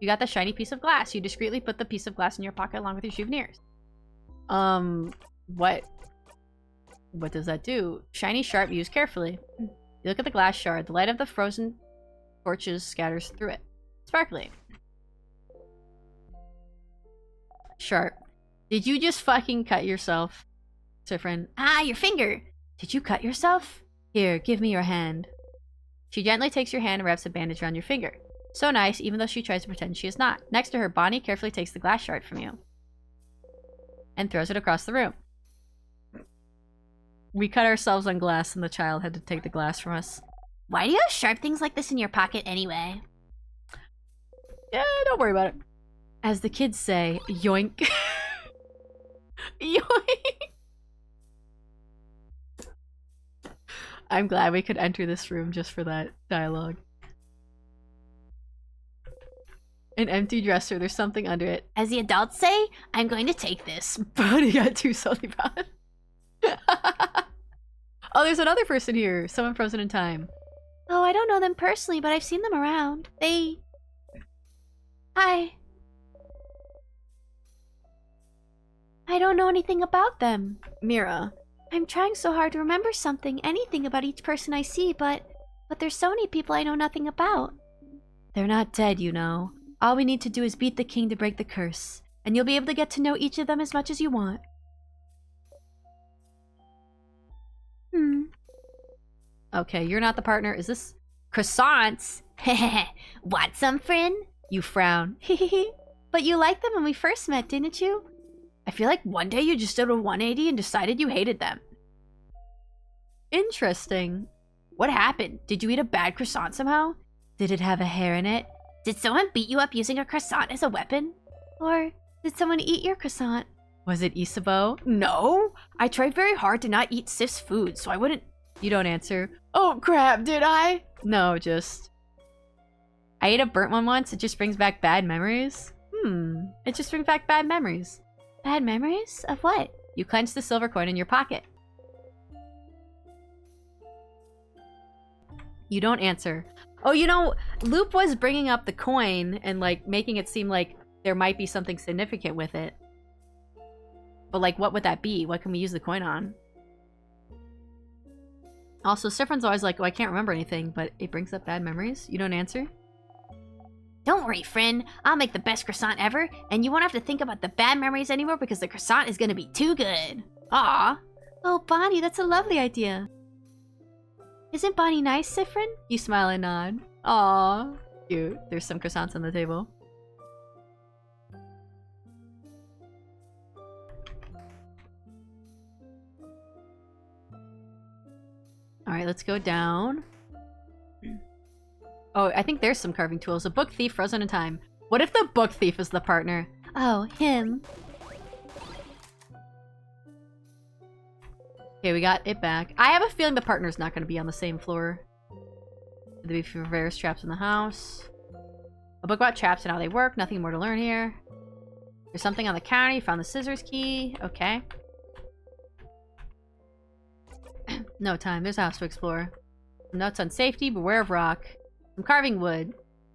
You got the shiny piece of glass. You discreetly put the piece of glass in your pocket along with your souvenirs. What does that do? Shiny, sharp, use carefully. You look at the glass shard. The light of the frozen torches scatters through it. Sparkly. Sharp. Did you just fucking cut yourself, Sifrin? Ah, your finger. Did you cut yourself? Here, give me your hand. She gently takes your hand and wraps a bandage around your finger. So nice, even though she tries to pretend she is not. Next to her, Bonnie carefully takes the glass shard from you and throws it across the room. We cut ourselves on glass and the child had to take the glass from us. Why do you have sharp things like this in your pocket anyway? Yeah, don't worry about it. As the kids say, yoink. Yoink! I'm glad we could enter this room just for that dialogue. An empty dresser, there's something under it. As the adults say, I'm going to take this. Bonnie got too salty about it. Oh, there's another person here. Someone frozen in time. Oh, I don't know them personally, but I've seen them around. Hi. I don't know anything about them. Mira. I'm trying so hard to remember anything about each person I see, but there's so many people I know nothing about. They're not dead, you know. All we need to do is beat the king to break the curse, and you'll be able to get to know each of them as much as you want. Okay, you're not the partner. Is this croissants? Want some, friend? You frown. But you liked them when we first met, didn't you? I feel like one day you just did a 180 and decided you hated them. Interesting. What happened? Did you eat a bad croissant somehow? Did it have a hair in it? Did someone beat you up using a croissant as a weapon? Or did someone eat your croissant? Was it Isabeau? No! I tried very hard to not eat Sif's food, so I wouldn't... You don't answer. Oh crap, did I? No, just... I ate a burnt one once, it just brings back bad memories. It just brings back bad memories. Bad memories? Of what? You clench the silver coin in your pocket. You don't answer. Oh, you know, Loop was bringing up the coin and, like, making it seem like there might be something significant with it. But, like, what would that be? What can we use the coin on? Also, Sifrin's always like, oh, I can't remember anything, but it brings up bad memories. You don't answer? Don't worry, friend. I'll make the best croissant ever, and you won't have to think about the bad memories anymore because the croissant is gonna be too good. Aw. Oh, Bonnie, that's a lovely idea. Isn't Bonnie nice, Sifrin? You smile and nod. Aw. Cute. There's some croissants on the table. Alright, let's go down. Oh, I think there's some carving tools. A book thief frozen in time. What if the book thief is the partner? Oh, him. Okay, we got it back. I have a feeling the partner's not going to be on the same floor. There be various traps in the house. A book about traps and how they work. Nothing more to learn here. There's something on the counter. You found the scissors key. Okay. No time. There's a house to explore. Some notes on safety. Beware of rock. Some carving wood.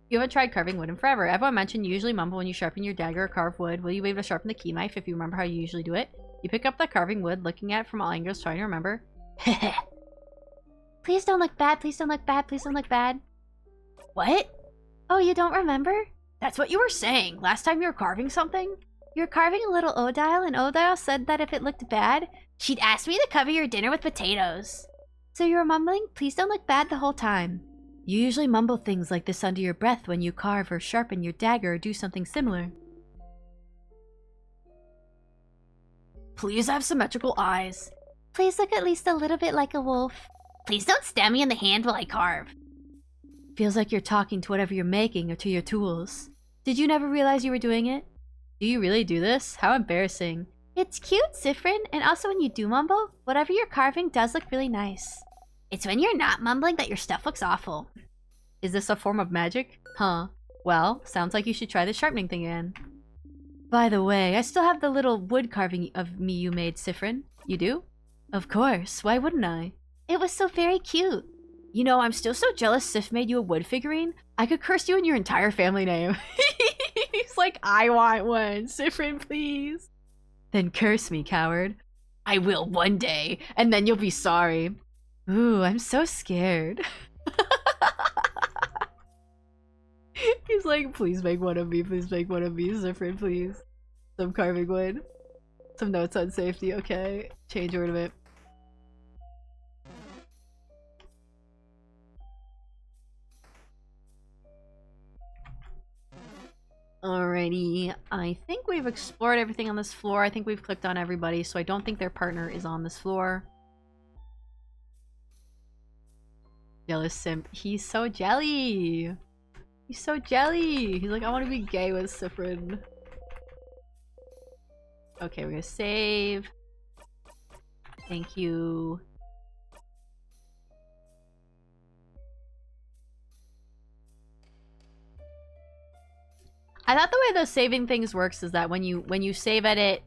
You haven't tried carving wood in forever. Everyone mentioned you usually mumble when you sharpen your dagger or carve wood. Will you be able to sharpen the key knife if you remember how you usually do it? You pick up the carving wood, looking at it from all angles, trying to remember. Please don't look bad, please don't look bad, please don't look bad. What? Oh, you don't remember? That's what you were saying. Last time you were carving something? You were carving a little Odile, and Odile said that if it looked bad, she'd ask me to cover your dinner with potatoes. So you were mumbling, please don't look bad the whole time. You usually mumble things like this under your breath when you carve or sharpen your dagger or do something similar. Please have symmetrical eyes. Please look at least a little bit like a wolf. Please don't stab me in the hand while I carve. Feels like you're talking to whatever you're making or to your tools. Did you never realize you were doing it? Do you really do this? How embarrassing. It's cute, Sifrin, and also when you do mumble, whatever you're carving does look really nice. It's when you're not mumbling that your stuff looks awful. Is this a form of magic? Huh. Well, sounds like you should try the sharpening thing again. By the way, I still have the little wood carving of me you made, Sifrin. You do? Of course, why wouldn't I? It was so very cute. You know, I'm still so jealous Sif made you a wood figurine. I could curse you and your entire family name. He's like, I want one. Sifrin, please. Then curse me, coward. I will one day, and then you'll be sorry. Ooh, I'm so scared. He's like, please make one of me, Sifrin, please. Some carving wood. Some notes on safety, okay. Change ornament. Alrighty, I think we've explored everything on this floor. I think we've clicked on everybody, so I don't think their partner is on this floor. Jealous simp. He's so jelly! He's so jelly! He's like, I want to be gay with Sifrin. Okay, we're gonna save. Thank you. I thought the way those saving things works is that when you save edit,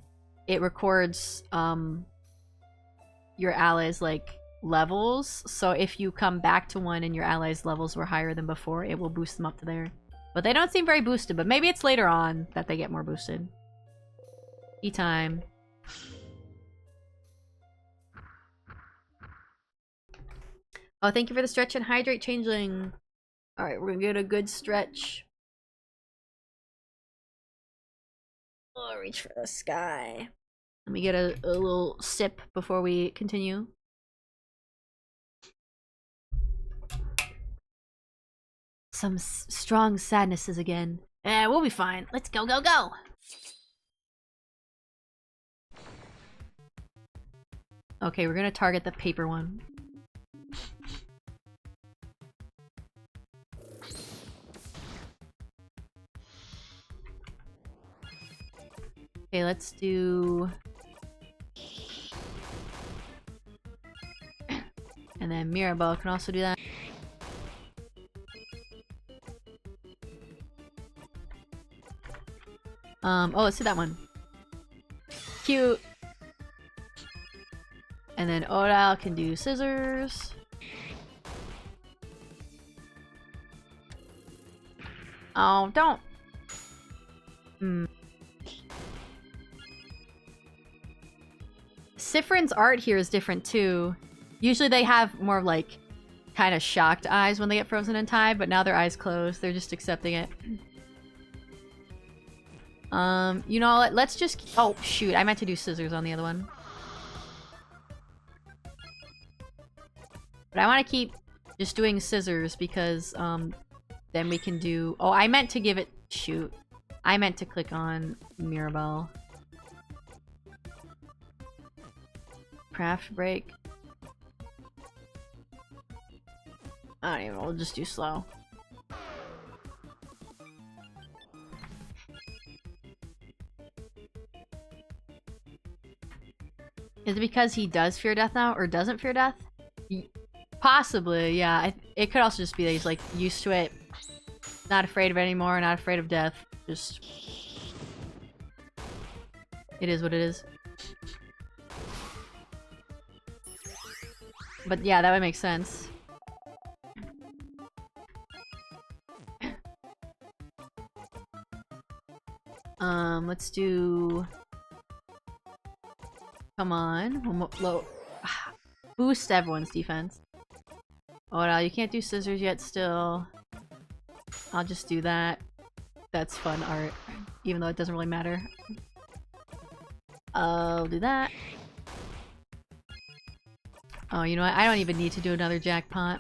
it records your allies like levels. So if you come back to one and your allies levels were higher than before, it will boost them up to there. But they don't seem very boosted, but maybe it's later on that they get more boosted. Tea time. Oh, thank you for the stretch and hydrate, changeling. Alright, we're gonna get a good stretch. Oh, reach for the sky. Let me get a little sip before we continue. Some strong sadnesses again. We'll be fine. Let's go, go, go! Okay, we're gonna target the paper one. Okay, let's do... And then Mirabelle can also do that. Oh, let's do that one. Cute! And then Odile can do scissors. Oh, don't. Hmm. Sifrin's art here is different too. Usually they have more like kind of shocked eyes when they get frozen in time, but now their eyes closed. They're just accepting it. You know, let's just... Oh, shoot. I meant to do scissors on the other one. But I want to keep just doing scissors because, then we can do... Oh, I meant to give it... Shoot. I meant to click on Mirabelle. Craft break. I don't even know. We'll just do slow. Is it because he does fear death now, or doesn't fear death? Possibly, yeah. It could also just be that he's, like, used to it. Not afraid of it anymore, not afraid of death. Just... It is what it is. But yeah, that would make sense. Let's do... Come on. Boost everyone's defense. Oh no, you can't do scissors yet still. I'll just do that. That's fun art. Even though it doesn't really matter. I'll do that. Oh, you know what? I don't even need to do another jackpot.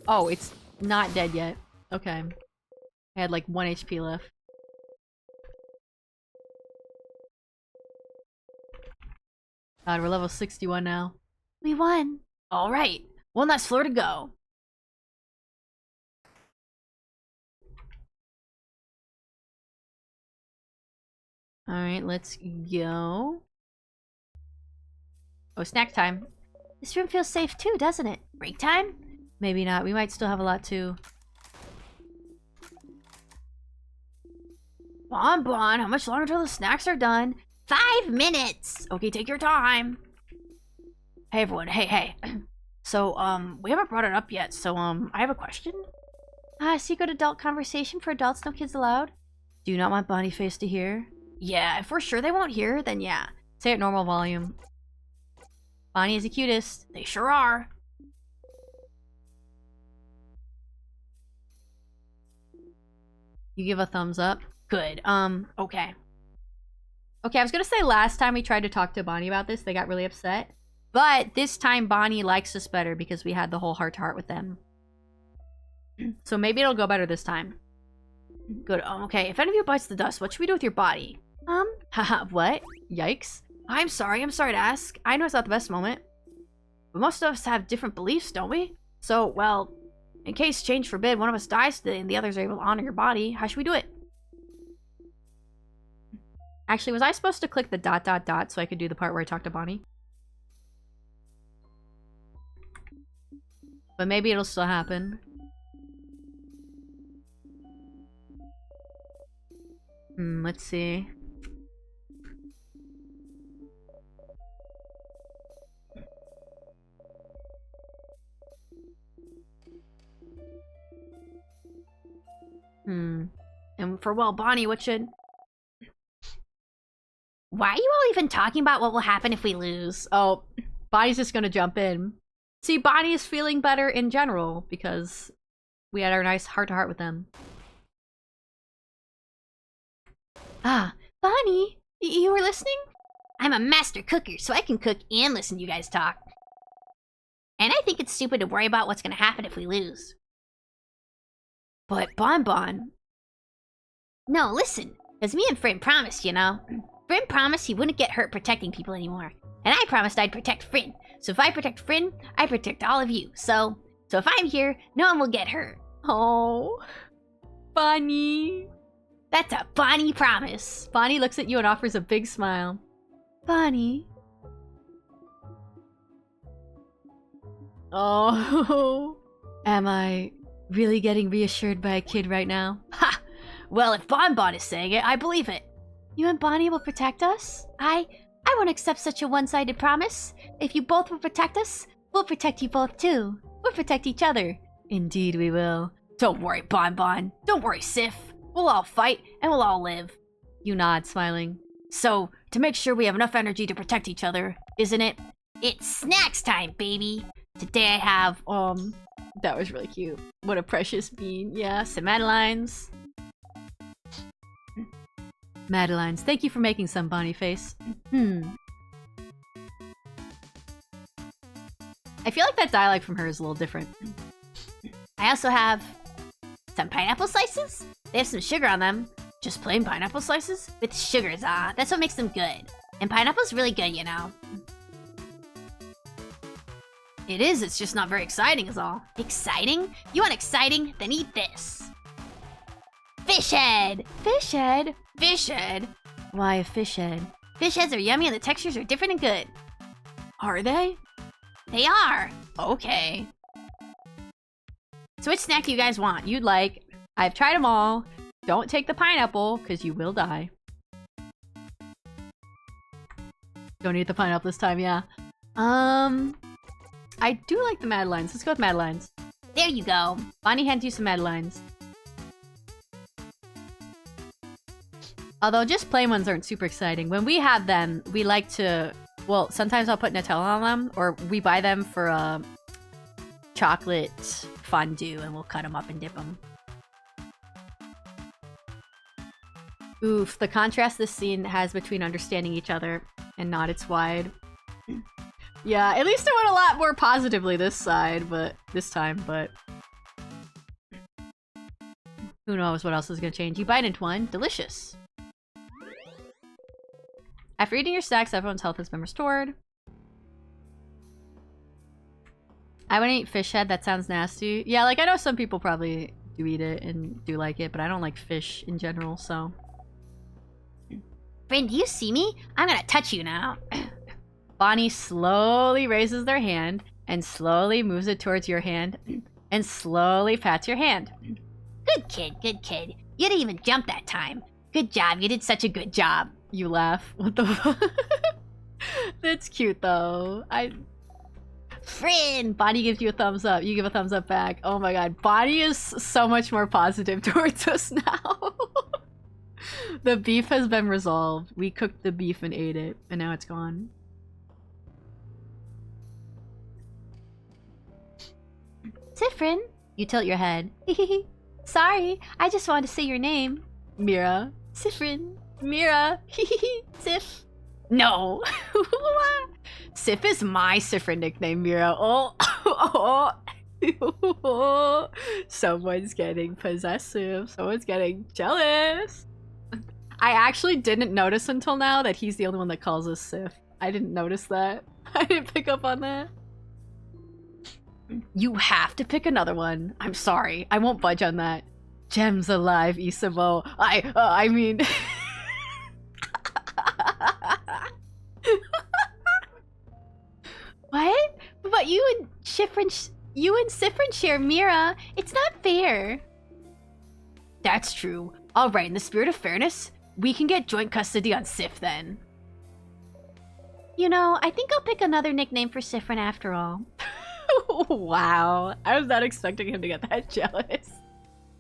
Oh, it's not dead yet. Okay. I had like 1 HP left. God, we're level 61 now. We won. Alright. One last floor to go. Alright, let's go. Oh, snack time. This room feels safe too, doesn't it? Break time? Maybe not. We might still have a lot too. Bon, how much longer till the snacks are done? 5 minutes! Okay, take your time. Hey everyone, hey. So, we haven't brought it up yet, so, I have a question. Secret adult conversation for adults, no kids allowed? Do you not want Bonnieface to hear? Yeah, if we're sure they won't hear, then yeah. Say it normal volume. Bonnie is the cutest. They sure are. You give a thumbs up? Good, okay. Okay, I was gonna say last time we tried to talk to Bonnie about this, they got really upset. But this time Bonnie likes us better because we had the whole heart-to-heart with them. So maybe it'll go better this time. Good, okay. If any of you bites the dust, what should we do with your body? Haha, what? Yikes. I'm sorry to ask. I know it's not the best moment. But most of us have different beliefs, don't we? So, well, in case change forbid, one of us dies today and the others are able to honor your body, how should we do it? Actually, was I supposed to click the ... so I could do the part where I talk to Bonnie? But maybe it'll still happen. Let's see. And for, well, Bonnie, what should... Why are you all even talking about what will happen if we lose? Oh, Bonnie's just gonna jump in. See, Bonnie is feeling better in general because we had our nice heart-to-heart with them. Bonnie, you were listening? I'm a master cooker, so I can cook and listen to you guys talk. And I think it's stupid to worry about what's gonna happen if we lose. But Bon... No, listen, because me and Frin promised, you know? Frin promised he wouldn't get hurt protecting people anymore. And I promised I'd protect Frin. So if I protect Frin, I protect all of you. So if I'm here, no one will get hurt. Oh, Bonnie. That's a Bonnie promise. Bonnie looks at you and offers a big smile. Bonnie. Oh, am I really getting reassured by a kid right now? Ha! Well, if Bon is saying it, I believe it. You and Bonnie will protect us? I won't accept such a one-sided promise. If you both will protect us, we'll protect you both too. We'll protect each other. Indeed we will. Don't worry, Bonbon. Don't worry, Sif. We'll all fight, and we'll all live. You nod, smiling. So, to make sure we have enough energy to protect each other, isn't it? It's snacks time, baby! Today I have, That was really cute. What a precious bean. Yeah, some Madelines. Madelines. Thank you for making some, Bonnie Face. I feel like that dialect from her is a little different. I also have some pineapple slices. They have some sugar on them. Just plain pineapple slices with sugars, that's what makes them good. And pineapple's really good, you know. It is, it's just not very exciting is all. Exciting? You want exciting? Then eat this. Fish head! Fish head? Fish head? Why a fish head? Fish heads are yummy and the textures are different and good. Are they? They are! Okay. So which snack do you guys want? You'd like. I've tried them all. Don't take the pineapple, because you will die. Don't eat the pineapple this time, yeah. I do like the Madelines. Let's go with Madelines. There you go. Bonnie hands you some Madelines. Although just plain ones aren't super exciting. When we have them, we like to... Well, sometimes I'll put Nutella on them, or we buy them for chocolate fondue, and we'll cut them up and dip them. Oof, the contrast this scene has between understanding each other and not its wide. Yeah, at least it went a lot more positively this time, but who knows what else is gonna change. You bite into one, delicious. After eating your snacks, everyone's health has been restored. I wouldn't eat fish head, that sounds nasty. Yeah, like I know some people probably do eat it and do like it, but I don't like fish in general, so. Friend, do you see me? I'm gonna touch you now. Bonnie slowly raises their hand and slowly moves it towards your hand and slowly pats your hand. Good kid, good kid. You didn't even jump that time. Good job, you did such a good job. You laugh. What the fuck? That's cute though. Friend! Bonnie gives you a thumbs up. You give a thumbs up back. Oh my god. Bonnie is so much more positive towards us now. The beef has been resolved. We cooked the beef and ate it, and now it's gone. Sifrin, you tilt your head. Sorry, I just wanted to say your name. Mira. Sifrin. Mira. Sif. No. Sif is my Sifrin nickname, Mira. Oh. Someone's getting possessive. Someone's getting jealous. I actually didn't notice until now that he's the only one that calls us Sif. I didn't notice that. I didn't pick up on that. You have to pick another one. I'm sorry. I won't budge on that. Gems alive, Isamo. I mean... What? But you and Sifrin share Mira. It's not fair. That's true. Alright, in the spirit of fairness, we can get joint custody on Sif then. You know, I think I'll pick another nickname for Sifrin after all. Wow. I was not expecting him to get that jealous.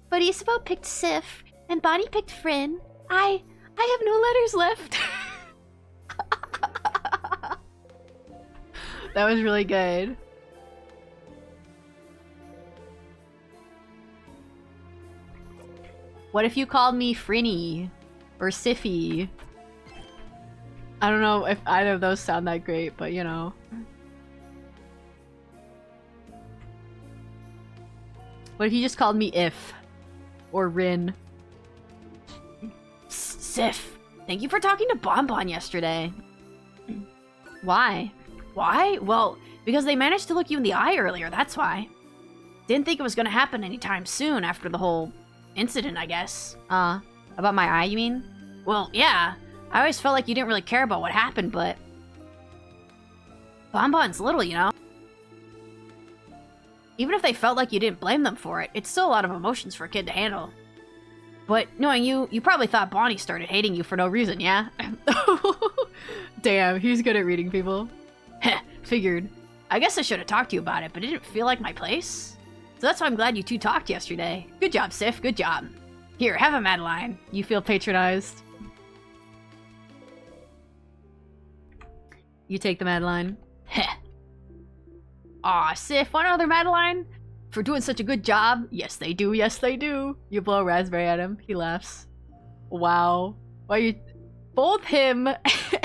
But Isabel picked Sif, and Bonnie picked Frin. I have no letters left. That was really good. What if you called me Frinny? Or Siffy? I don't know if either of those sound that great, but you know. What if you just called me If? Or Rin? Sif, thank you for talking to Bonbon yesterday. Why? Why? Well, because they managed to look you in the eye earlier, that's why. Didn't think it was gonna happen anytime soon after the whole incident, I guess. About my eye, you mean? Well, yeah. I always felt like you didn't really care about what happened, but... Bonbon's little, you know? Even if they felt like you didn't blame them for it, it's still a lot of emotions for a kid to handle. But knowing you, you probably thought Bonnie started hating you for no reason, yeah? Damn, he's good at reading people. Heh, figured. I guess I should have talked to you about it, but it didn't feel like my place. So that's why I'm glad you two talked yesterday. Good job, Sif. Good job. Here, have a Madeline. You feel patronized. You take the Madeline. Heh. Aw, Sif, want another Madeline? For doing such a good job? Yes, they do. Yes, they do. You blow a raspberry at him. He laughs. Wow. Why you... Both him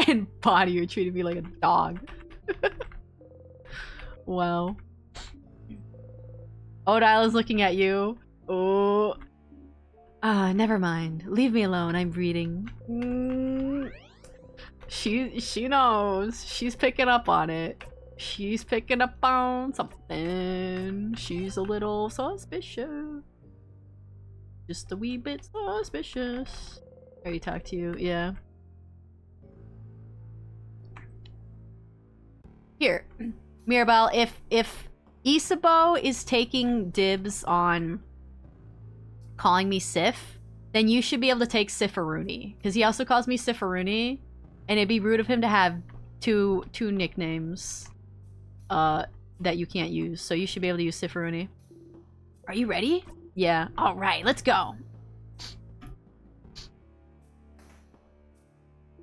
and Bonnie are treating me like a dog. Wow. Odile is looking at you. Oh. Ah, never mind. Leave me alone. I'm reading. She knows. She's picking up on it. She's picking up on something. She's a little suspicious. Just a wee bit suspicious. Are you talk to you? Yeah. Here, Mirabelle, if Isabeau is taking dibs on calling me Sif, then you should be able to take Sifaruni. Because he also calls me Sifaruni, and it'd be rude of him to have two nicknames that you can't use. So you should be able to use Sifaruni. Are you ready? Yeah. Alright, let's go.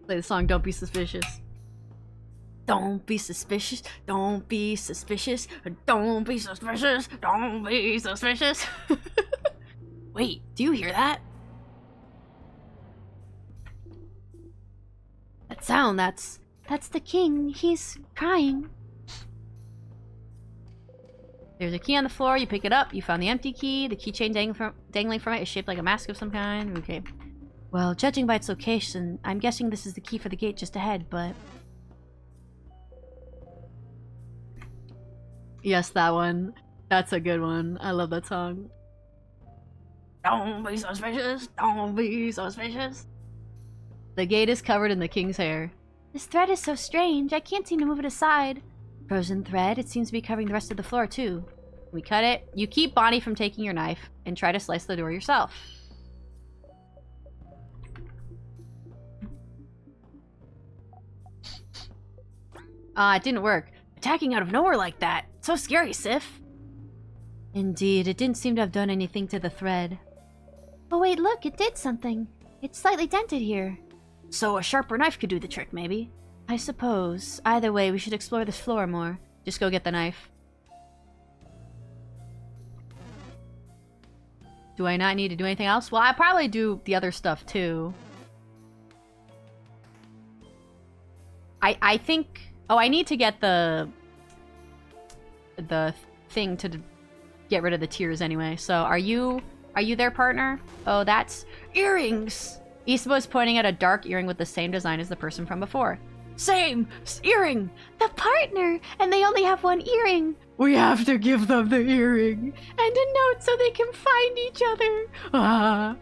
Play the song Don't Be Suspicious. Don't be suspicious, don't be suspicious, don't be suspicious, don't be suspicious. Wait, do you hear that? That sound, that's the king. He's crying. There's a key on the floor, you pick it up, you found the empty key, the keychain dangling from it is shaped like a mask of some kind. Okay. Well, judging by its location, I'm guessing this is the key for the gate just ahead, but... Yes, that one. That's a good one. I love that song. Don't be suspicious. Don't be suspicious. The gate is covered in the king's hair. This thread is so strange. I can't seem to move it aside. Frozen thread. It seems to be covering the rest of the floor, too. We cut it. You keep Bonnie from taking your knife and try to slice the door yourself. It didn't work. Attacking out of nowhere like that. So scary, Sif. Indeed, it didn't seem to have done anything to the thread. Oh wait, look, it did something. It's slightly dented here. So a sharper knife could do the trick, maybe? I suppose. Either way, we should explore this floor more. Just go get the knife. Do I not need to do anything else? Well, I probably do the other stuff too. I think... Oh, I need to get the thing to get rid of the tears anyway. So are you their partner? Oh, that's earrings. Isabeau's pointing at a dark earring with the same design as the person from before. Same earring. The partner, and they only have one earring. We have to give them the earring and a note so they can find each other. Ah.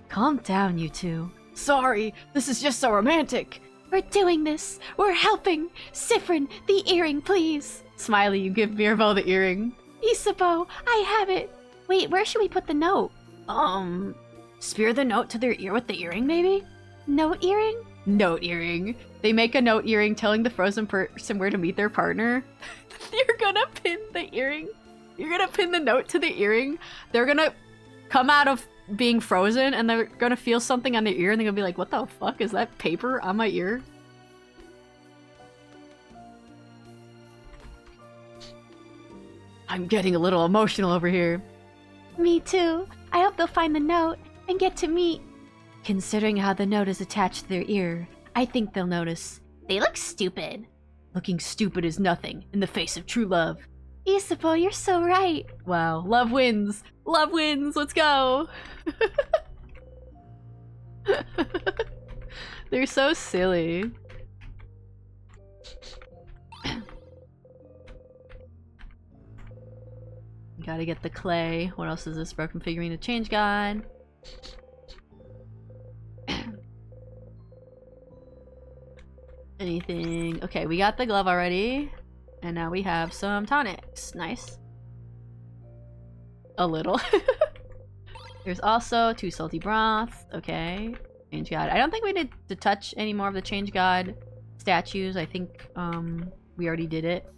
Calm down, you two. Sorry, this is just so romantic. We're doing this. We're helping. Siffrin, the earring, please. Smiley, you give Mirabelle the earring. Isabeau, I have it. Wait, where should we put the note? Spear the note to their ear with the earring, maybe? Note earring? Note earring. They make a note earring telling the frozen person where to meet their partner. You're gonna pin the earring. You're gonna pin the note to the earring. They're gonna come out of being frozen and they're gonna feel something on their ear and they're gonna be like, what the fuck is that paper on my ear? I'm getting a little emotional over here. Me too. I hope they'll find the note and get to meet. Considering how the note is attached to their ear, I think they'll notice. They look stupid. Looking stupid is nothing in the face of true love. Isabeau, you're so right. Wow, love wins. Love wins. Let's go. They're so silly. Gotta get the clay. What else is this? Broken figurine of Change God. Anything? Okay, we got the glove already. And now we have some tonics. Nice. A little. There's also 2 salty broth. Okay. Change God. I don't think we need to touch any more of the Change God statues. I think we already did it.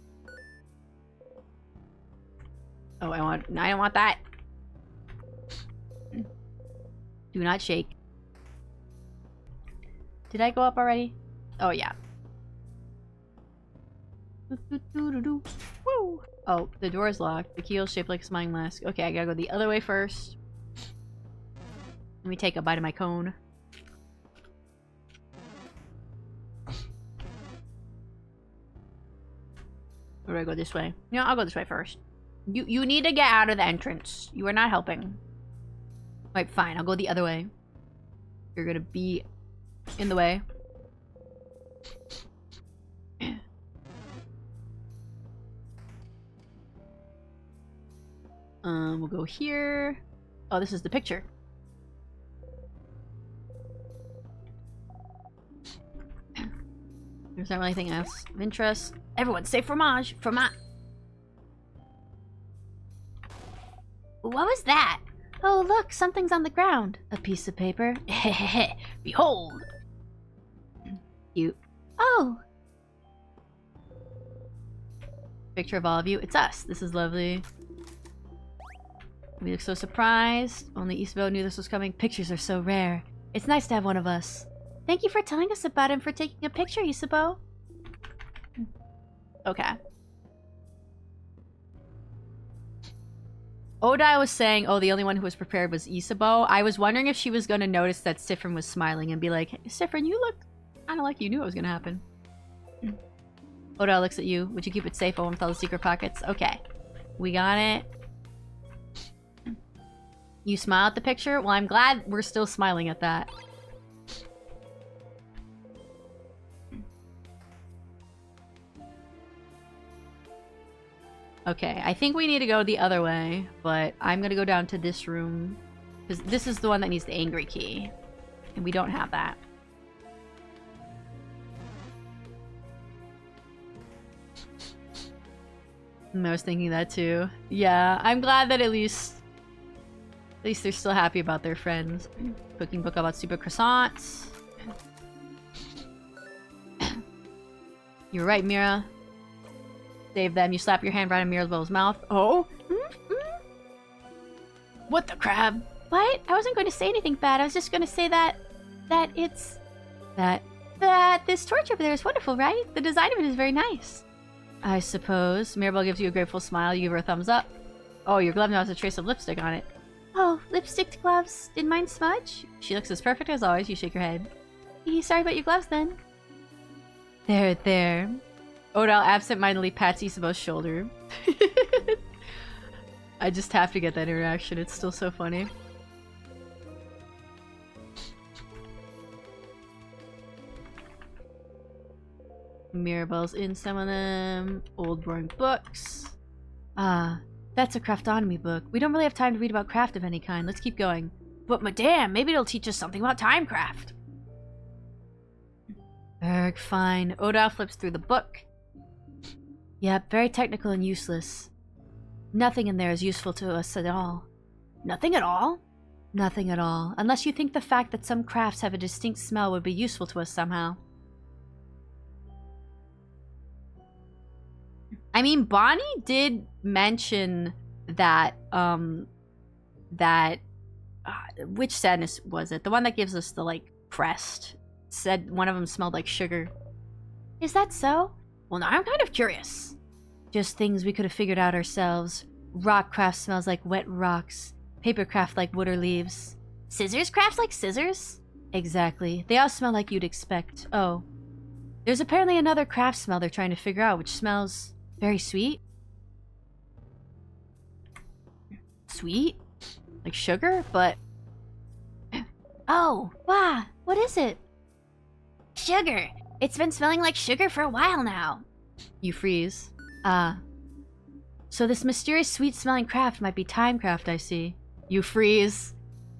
Oh, I don't want that. Do not shake. Did I go up already? Oh, yeah. Woo! Oh, the door is locked. The keel is shaped like a smiling mask. Okay, I gotta go the other way first. Let me take a bite of my cone. Or do I go this way? No, I'll go this way first. You need to get out of the entrance. You are not helping. Right, fine. I'll go the other way. You're gonna be in the way. We'll go here. Oh, this is the picture. There's not really anything else of interest. Everyone say fromage. Fromage. What was that? Oh, look, something's on the ground. A piece of paper. Behold. Cute. Oh. Picture of all of you. It's us. This is lovely. We look so surprised. Only Isabel knew this was coming. Pictures are so rare. It's nice to have one of us. Thank you for telling us about him, for taking a picture, Isabel. Okay. Odai was saying, oh, the only one who was prepared was Isabo. I was wondering if she was going to notice that Sifrin was smiling and be like, hey, Sifrin, you look kind of like you knew it was going to happen. Odai looks at you. Would you keep it safe? I won't tell the secret pockets. Okay. We got it. You smile at the picture? Well, I'm glad we're still smiling at that. Okay, I think we need to go the other way, but I'm gonna go down to this room. Because this is the one that needs the angry key. And we don't have that. I was thinking that too. Yeah, I'm glad that at least they're still happy about their friends. Cooking book about super croissants. You're right, Mira. Save them. You slap your hand right in Mirabelle's mouth. Oh? What the crab? What? I wasn't going to say anything bad. I was just going to say that this torch over there is wonderful, right? The design of it is very nice. I suppose. Mirabelle gives you a grateful smile. You give her a thumbs up. Oh, your glove now has a trace of lipstick on it. Oh, lipstick gloves. Didn't mind smudge? She looks as perfect as always. You shake your head. Sorry about your gloves then. There. Odal absent-mindedly pats Isabeau's shoulder. I just have to get that interaction. It's still so funny. Mirabelle's in some of them. Old boring books. Ah, that's a craftonomy book. We don't really have time to read about craft of any kind. Let's keep going. But madame, maybe it'll teach us something about timecraft. Berg, fine. Odal flips through the book. Yep, very technical and useless. Nothing in there is useful to us at all. Nothing at all? Nothing at all. Unless you think the fact that some crafts have a distinct smell would be useful to us somehow. I mean, Bonnie did mention that, which sadness was it? The one that gives us the, like, crest. Said one of them smelled like sugar. Is that so? Well, now I'm kind of curious. Just things we could have figured out ourselves. Rock craft smells like wet rocks. Paper craft like wood or leaves. Scissors craft like scissors? Exactly. They all smell like you'd expect. Oh. There's apparently another craft smell they're trying to figure out, which smells very sweet. Sweet? Like sugar? But... Oh, wow. What is it? Sugar. It's been smelling like sugar for a while now. You freeze. Ah. So this mysterious sweet-smelling craft might be timecraft, I see. You freeze.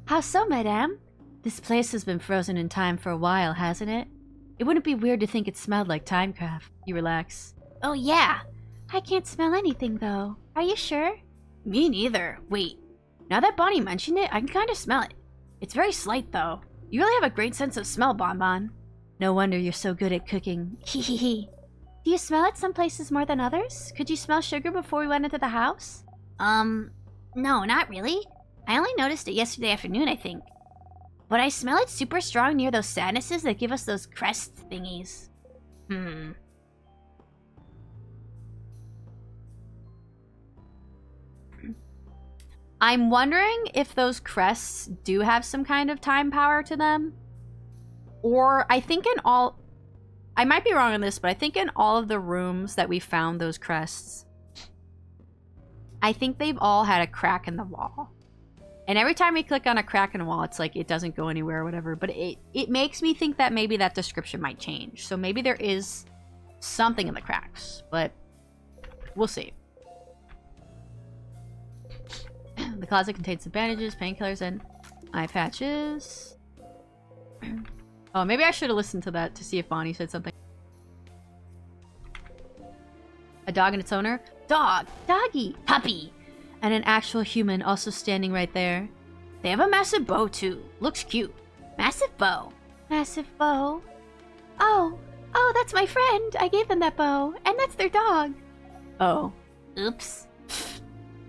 How so, madame? This place has been frozen in time for a while, hasn't it? It wouldn't be weird to think it smelled like timecraft. You relax. Oh, yeah. I can't smell anything, though. Are you sure? Me neither. Wait. Now that Bonnie mentioned it, I can kind of smell it. It's very slight, though. You really have a great sense of smell, Bonbon. No wonder you're so good at cooking. Hee. Do you smell it some places more than others? Could you smell sugar before we went into the house? No, not really. I only noticed it yesterday afternoon, I think. But I smell it super strong near those sadnesses that give us those crest thingies. I'm wondering if those crests do have some kind of time power to them. Or I think in all... I might be wrong on this, but I think in all of the rooms that we found those crests, I think they've all had a crack in the wall. And every time we click on a crack in the wall, it's like it doesn't go anywhere or whatever. But it makes me think that maybe that description might change. So maybe there is something in the cracks. But we'll see. The closet contains some bandages, painkillers, and eye patches. Oh, maybe I should have listened to that to see if Bonnie said something. A dog and its owner? Dog, doggy, puppy. And an actual human also standing right there. They have a massive bow too. Looks cute. Massive bow. Massive bow. Oh, that's my friend. I gave them that bow. And that's their dog. Oh. Oops.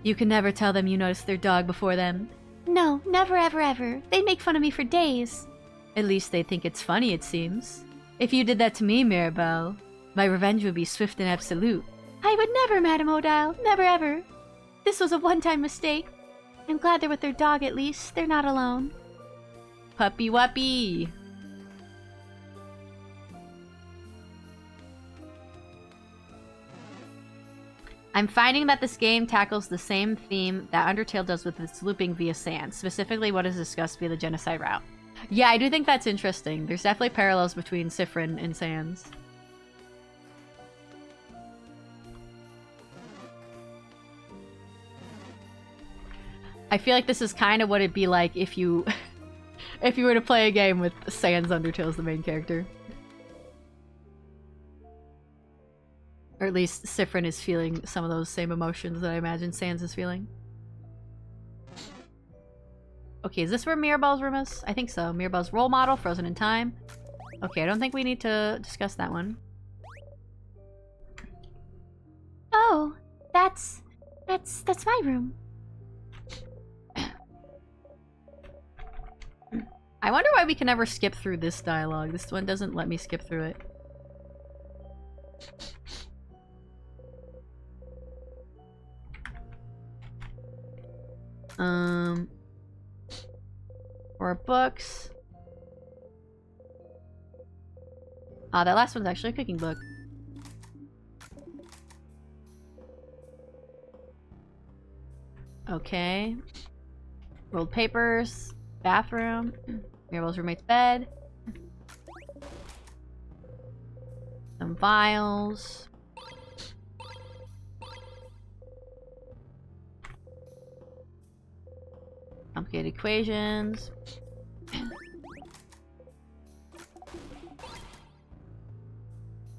You can never tell them you noticed their dog before them. No, never ever ever. They'd make fun of me for days. At least they think it's funny, it seems. If you did that to me, Mirabelle, my revenge would be swift and absolute. I would never, Madame Odile. Never ever. This was a one-time mistake. I'm glad they're with their dog at least. They're not alone. Puppy wuppy. I'm finding that this game tackles the same theme that Undertale does with its looping via Sans, specifically what is discussed via the genocide route. Yeah, I do think that's interesting. There's definitely parallels between Siffrin and Sans. I feel like this is kind of what it'd be like if you if you were to play a game with Sans Undertale as the main character. Or at least Siffrin is feeling some of those same emotions that I imagine Sans is feeling. Okay, is this where Mirabelle's room is? I think so. Mirabelle's role model, frozen in time. Okay, I don't think we need to discuss that one. Oh, that's my room. I wonder why we can never skip through this dialogue. This one doesn't let me skip through it. Or books. Ah, that last one's actually a cooking book. Okay. Rolled papers. Bathroom. Mirabelle's roommate's bed. Some vials. Complicated equations.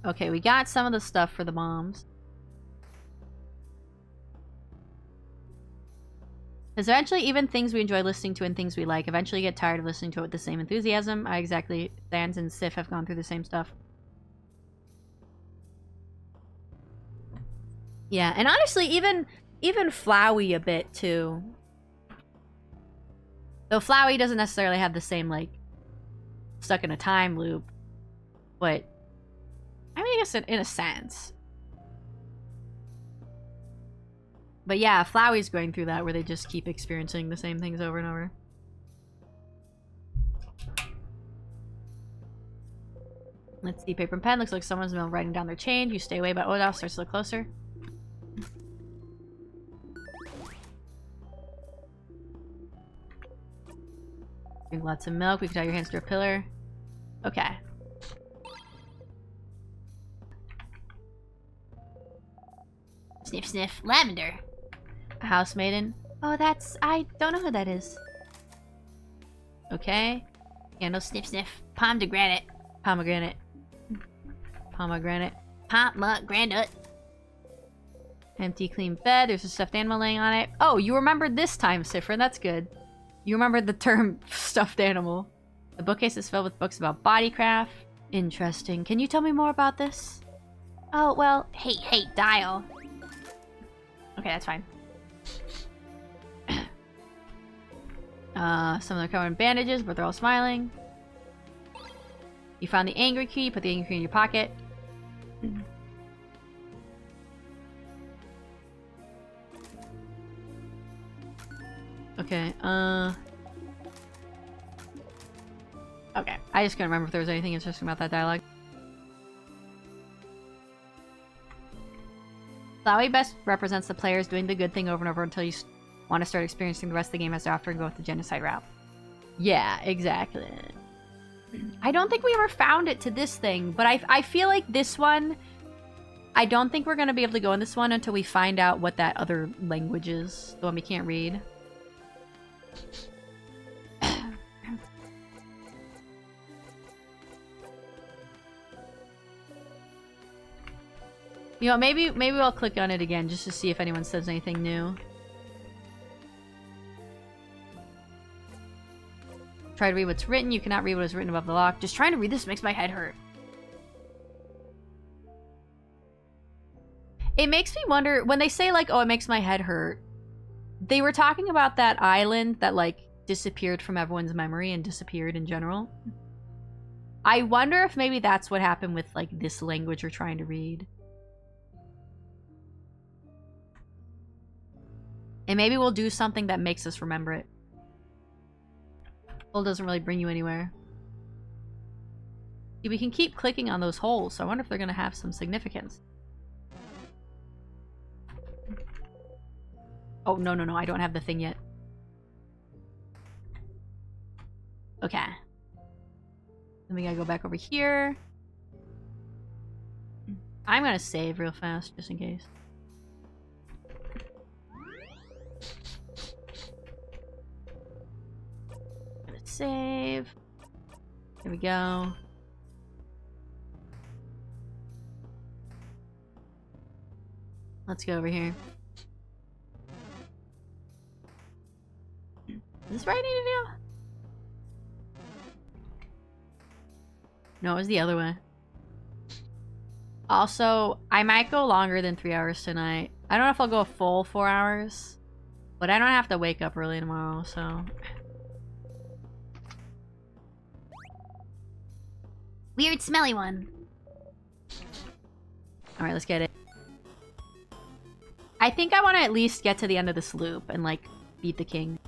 Okay, we got some of the stuff for the moms. Because eventually, even things we enjoy listening to and things we like, eventually get tired of listening to it with the same enthusiasm. Exactly. Sans and Sif have gone through the same stuff. Yeah, and honestly, even Flowey a bit, too. Though Flowey doesn't necessarily have the same, like, stuck in a time loop. But, I mean, I guess in a sense. But yeah, Flowey's going through that where they just keep experiencing the same things over and over. Let's see, paper and pen. Looks like someone's been writing down their change. You stay away, but Odile starts to look closer. Drink lots of milk. We can tie your hands to a pillar. Okay. Sniff, sniff. Lavender. A housemaiden. Oh, I don't know who that is. Okay. Candle, sniff, sniff. Pomegranate. Pomegranate. Pomegranate. Pomegranate. Empty, clean bed. There's a stuffed animal laying on it. Oh, you remembered this time, Siffrin. That's good. You remembered the term stuffed animal. The bookcase is filled with books about bodycraft. Interesting. Can you tell me more about this? Oh, well, hey, Dial. Okay, that's fine. Some of them are covered in bandages, but they're all smiling. You found the angry key. Put the angry key in your pocket. Okay, okay, I just couldn't remember if there was anything interesting about that dialogue. Flowey best represents the players doing the good thing over and over until you want to start experiencing the rest of the game as after and go with the genocide route. Yeah, exactly. I don't think we ever found it to this thing, but I feel like this one, I don't think we're going to be able to go in this one until we find out what that other language is, the one we can't read. You know, maybe I'll click on it again just to see if anyone says anything new. Try to read what's written. You cannot read what is written above the lock. Just trying to read this makes my head hurt. It makes me wonder, when they say, like, oh, it makes my head hurt, they were talking about that island that, like, disappeared from everyone's memory and disappeared in general. I wonder if maybe that's what happened with, like, this language we're trying to read. And maybe we'll do something that makes us remember it. Hole doesn't really bring you anywhere. See, we can keep clicking on those holes, so I wonder if they're going to have some significance. Oh, no, no, no. I don't have the thing yet. Okay. Then we gotta go back over here. I'm gonna save real fast, just in case. Gonna save. Here we go. Let's go over here. Is this where I need to go? No, it was the other way. Also, I might go longer than 3 hours tonight. I don't know if I'll go a full 4 hours. But I don't have to wake up early tomorrow, so... Weird smelly one. Alright, let's get it. I think I want to at least get to the end of this loop and, like, beat the king.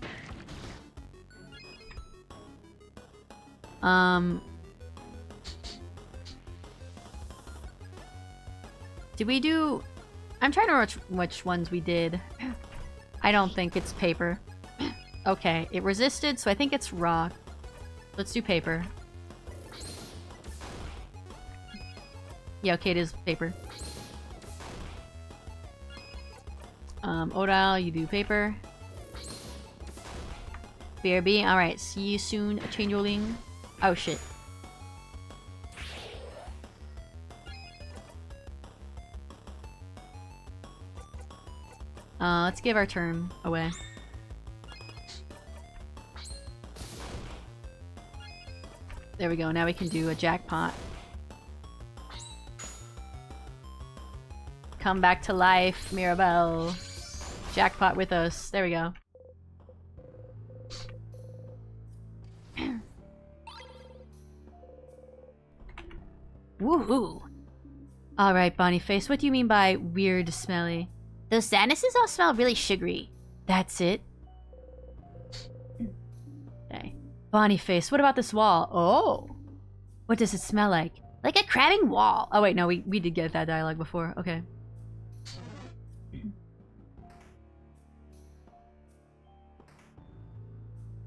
Did we do... I'm trying to remember which ones we did. I don't think it's paper. Okay, it resisted, so I think it's rock. Let's do paper. Yeah, okay, it is paper. Odile, you do paper. BRB, alright, see you soon, changeling. Oh, shit. Let's give our turn away. There we go, now we can do a jackpot. Come back to life, Mirabelle. Jackpot with us. There we go. Woohoo! Alright, Boniface, what do you mean by weird smelly? Those sadnesses all smell really sugary. That's it? Okay. Boniface, what about this wall? Oh! What does it smell like? Like a crabbing wall. Oh wait, no, we did get that dialogue before. Okay.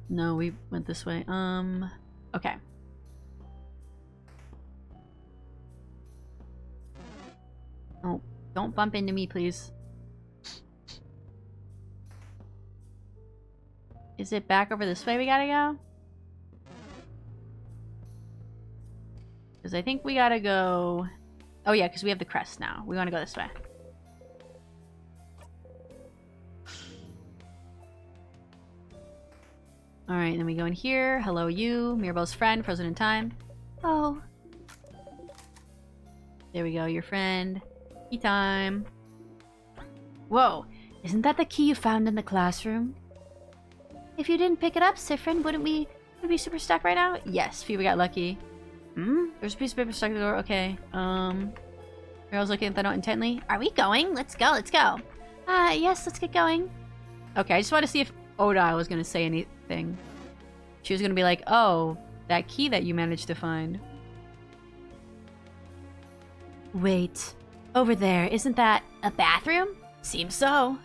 No, we went this way. Okay. Oh, don't bump into me, please. Is it back over this way we gotta go? Because I think we gotta go... Oh yeah, because we have the crest now. We want to go this way. Alright, then we go in here. Hello, you. Mirabelle's friend, frozen in time. Oh. There we go, your friend. Key time. Whoa. Isn't that the key you found in the classroom? If you didn't pick it up, Sifrin, wouldn't we be super stuck right now? Yes, Phoebe got lucky. There's a piece of paper stuck to the door. Okay. Muriel's looking at the note intently. Are we going? Let's go, let's go. Yes, let's get going. Okay, I just want to see if Oda was going to say anything. She was going to be like, oh, that key that you managed to find. Wait. Over there, isn't that a bathroom? Seems so.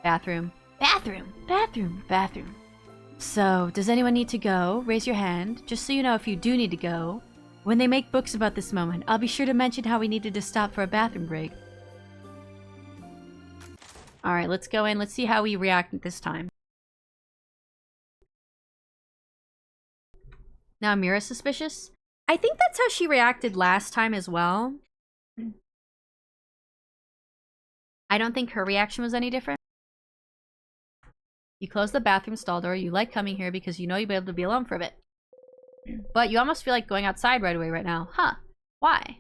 Bathroom. Bathroom. So, does anyone need to go? Raise your hand, just so you know if you do need to go. When they make books about this moment, I'll be sure to mention how we needed to stop for a bathroom break. Alright, let's go in. Let's see how we react this time. Now Mira's suspicious. I think that's how she reacted last time as well. I don't think her reaction was any different. You close the bathroom stall door. You like coming here because you know you'll be able to be alone for a bit. But you almost feel like going outside right away right now. Huh. Why?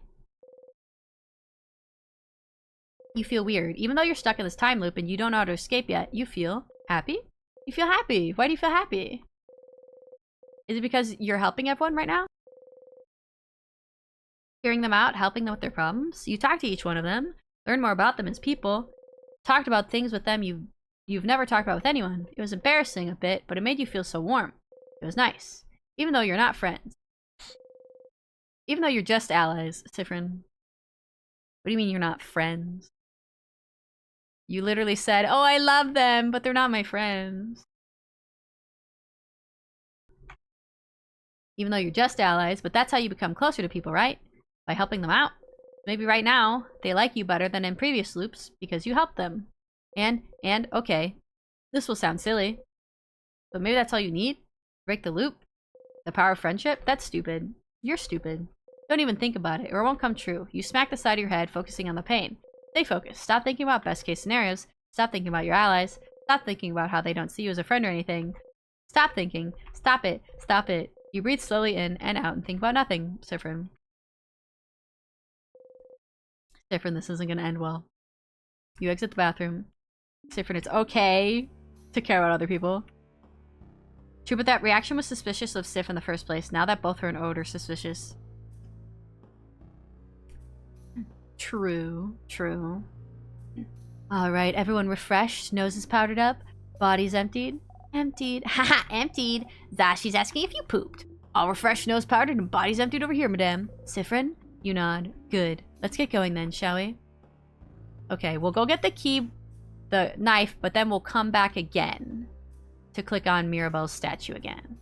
You feel weird. Even though you're stuck in this time loop and you don't know how to escape yet, you feel happy? You feel happy. Why do you feel happy? Is it because you're helping everyone right now? Hearing them out, helping them with their problems? You talk to each one of them, learn more about them as people, talked about things with them you've never talked about with anyone. It was embarrassing a bit, but it made you feel so warm. It was nice. Even though you're not friends. Even though you're just allies, Sifrin. What do you mean you're not friends? You literally said, oh, I love them, but they're not my friends. Even though you're just allies, but that's how you become closer to people, right? By helping them out. Maybe right now, they like you better than in previous loops because you helped them. And, okay, this will sound silly, but maybe that's all you need? Break the loop? The power of friendship? That's stupid. You're stupid. Don't even think about it, or it won't come true. You smack the side of your head, focusing on the pain. Stay focused. Stop thinking about best case scenarios. Stop thinking about your allies. Stop thinking about how they don't see you as a friend or anything. Stop thinking. Stop it. Stop it. You breathe slowly in and out and think about nothing, Sifrin. Sifrin, this isn't gonna end well. You exit the bathroom. Sifrin, it's okay to care about other people. True, but that reaction was suspicious of Sif in the first place. Now that both her and Ode are suspicious. True. Alright, everyone refreshed, noses powdered up, bodies emptied. Haha, emptied. Zashi's asking if you pooped. All refreshed, nose powdered, and bodies emptied over here, madame. Sifrin? You nod. Good. Let's get going then, shall we? Okay, we'll go get the key, the knife, but then we'll come back again to click on Mirabelle's statue again.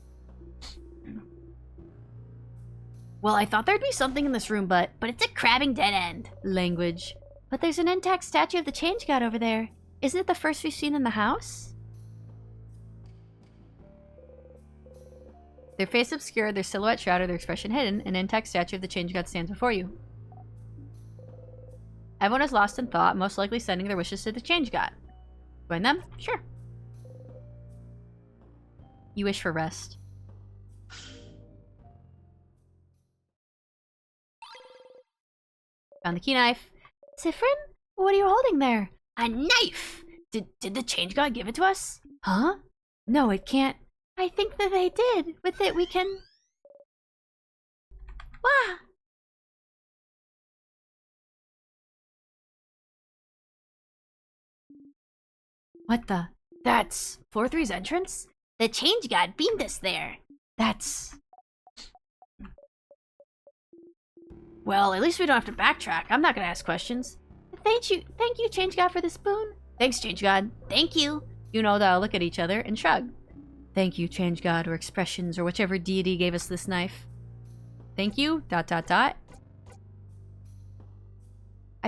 Well, I thought there'd be something in this room, but it's a crabbing dead end. Language. But there's an intact statue of the Change God over there. Isn't it the first we've seen in the house? Their face obscured, their silhouette shrouded, their expression hidden, an intact statue of the Change God stands before you. Everyone is lost in thought, most likely sending their wishes to the Change God. Join them? Sure. You wish for rest. Found the key knife. Sifrin? What are you holding there? A knife! Did the Change God give it to us? Huh? No, it can't. I think that they did. With it, we can... Wah! What the? That's Floor 3's entrance? The Change God beamed us there. That's... Well, at least we don't have to backtrack. I'm not gonna ask questions. Thank you, Change God, for the spoon. Thanks, Change God. Thank you. You know they'll look at each other and shrug. Thank you, Change God, or expressions, or whichever deity gave us this knife. Thank you, ... I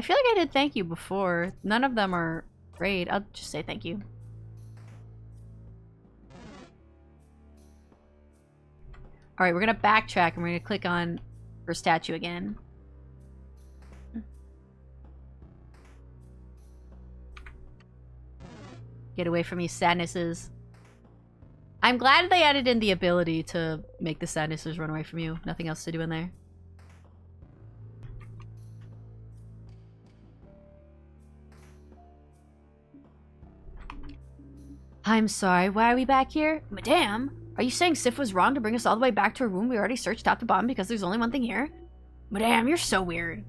feel like I did thank you before. None of them are great. I'll just say thank you. Alright, we're gonna backtrack and we're gonna click on her statue again. Get away from me, sadnesses. I'm glad they added in the ability to make the sadnesses run away from you. Nothing else to do in there. I'm sorry, why are we back here? Madame, are you saying Sif was wrong to bring us all the way back to a room we already searched top to bottom because there's only one thing here? Madame, you're so weird.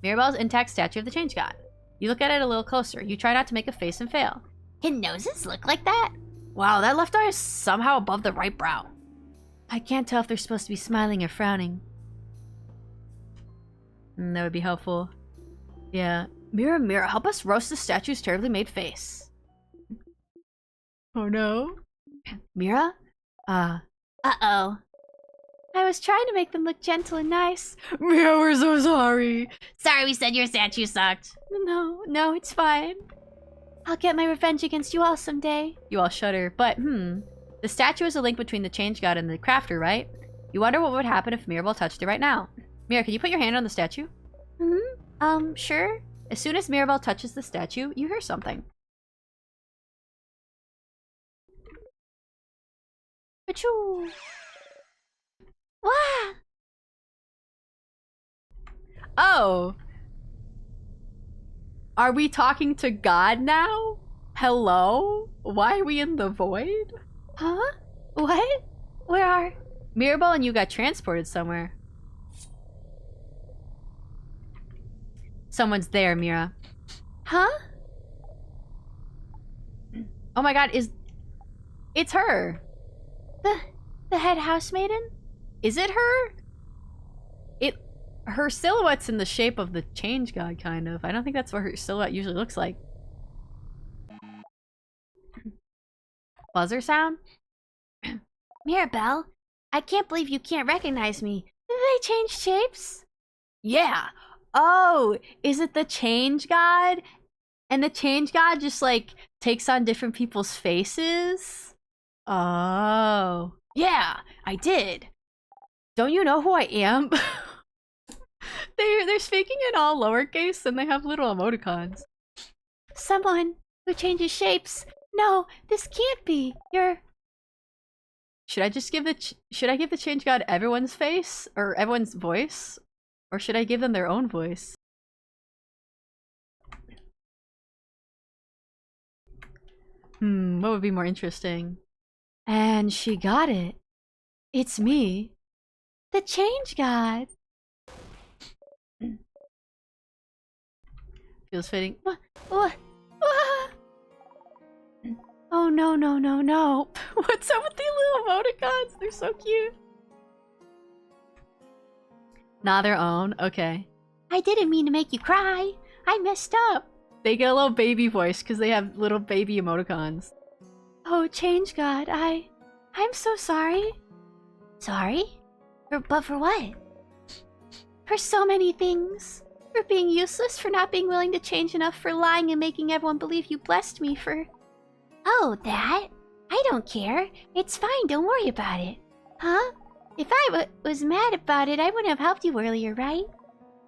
Mirabelle's intact statue of the Change God. You look at it a little closer. You try not to make a face and fail. His noses look like that? Wow, that left eye is somehow above the right brow. I can't tell if they're supposed to be smiling or frowning. That would be helpful. Yeah. Mirror, mirror, help us roast the statue's terribly made face. Oh no. Mira? Uh-oh. I was trying to make them look gentle and nice. Mira, we're so sorry. Sorry we said your statue sucked. No, it's fine. I'll get my revenge against you all someday. You all shudder, but the statue is a link between the Change God and the Crafter, right? You wonder what would happen if Mirabelle touched it right now. Mira, can you put your hand on the statue? Sure. As soon as Mirabelle touches the statue, you hear something. Achoo! Wah! Oh! Are we talking to God now? Hello? Why are we in the void? Huh? What? Where are... Mirabelle and you got transported somewhere. Someone's there, Mira. Huh? Oh my god, it's her. The head housemaiden? Is it her? Her silhouette's in the shape of the Change God, kind of. I don't think that's what her silhouette usually looks like. Buzzer sound? Mirabelle, I can't believe you can't recognize me. Did they change shapes? Yeah. Oh, is it the Change God? And the Change God just, like, takes on different people's faces? Oh. Yeah, I did. Don't you know who I am? They're speaking in all lowercase and they have little emoticons. Someone who changes shapes. No, this can't be. Should I just give should I give the Change God everyone's face or everyone's voice? Or should I give them their own voice? What would be more interesting? And she got it. It's me. The Change God. Feels fitting. What? Oh no. What's up with these little emoticons? They're so cute. Nah, their own. Okay. I didn't mean to make you cry. I messed up. They get a little baby voice because they have little baby emoticons. Oh, Change God, I'm so sorry. Sorry? But for what? For so many things. For being useless, for not being willing to change enough, for lying and making everyone believe you blessed me, for... Oh, that? I don't care. It's fine, don't worry about it. Huh? If I was mad about it, I wouldn't have helped you earlier, right?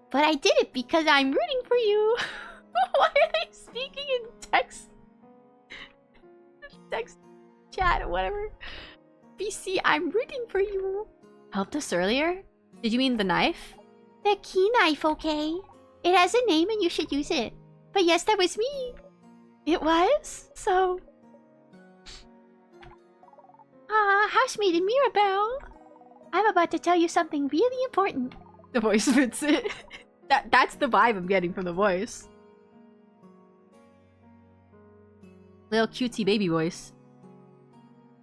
But I did it because I'm rooting for you. Why are they speaking in text chat or whatever? BC, I'm rooting for you. Helped us earlier? Did you mean the knife? The key knife, okay? It has a name and you should use it. But yes, that was me. It was? So... housemaid and Mirabelle. I'm about to tell you something really important. The voice fits it. That's the vibe I'm getting from the voice. Little cutesy baby voice.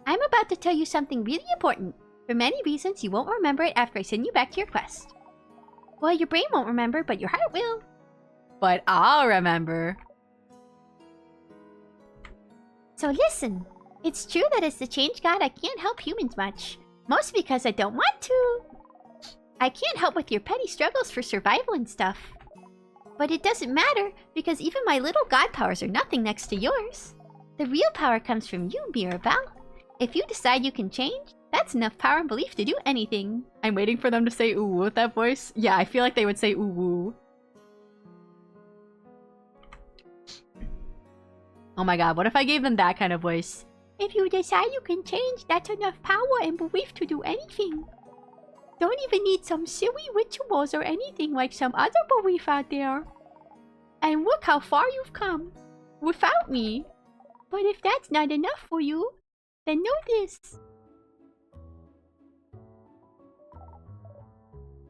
I'm about to tell you something really important. For many reasons, you won't remember it after I send you back to your quest. Well, your brain won't remember, but your heart will. But I'll remember. So listen. It's true that as the Change God, I can't help humans much. Mostly because I don't want to. I can't help with your petty struggles for survival and stuff. But it doesn't matter, because even my little god powers are nothing next to yours. The real power comes from you, Mirabelle. If you decide you can change, that's enough power and belief to do anything. I'm waiting for them to say UwU with that voice. Yeah, I feel like they would say UwU. Oh my god, what if I gave them that kind of voice? If you decide you can change, that's enough power and belief to do anything. Don't even need some silly rituals or anything like some other belief out there. And look how far you've come. without me. But if that's not enough for you, then know this.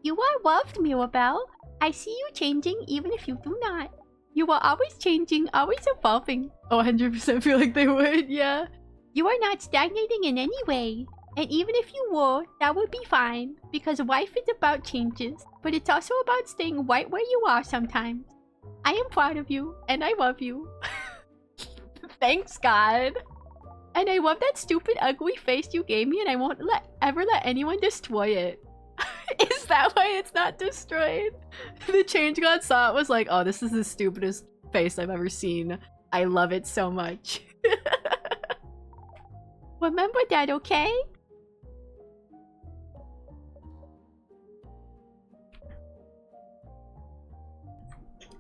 You are loved, Mirabelle. I see you changing even if you do not. You are always changing, always evolving. Oh, 100% feel like they would, yeah. You are not stagnating in any way. And even if you were, that would be fine. Because life is about changes. But it's also about staying right where you are sometimes. I am proud of you, and I love you. Thanks, God. And I love that stupid, ugly face you gave me, and I won't ever let anyone destroy it. Is that why it's not destroyed? The Change God saw it, was like, oh, this is the stupidest face I've ever seen. I love it so much. Remember that, okay?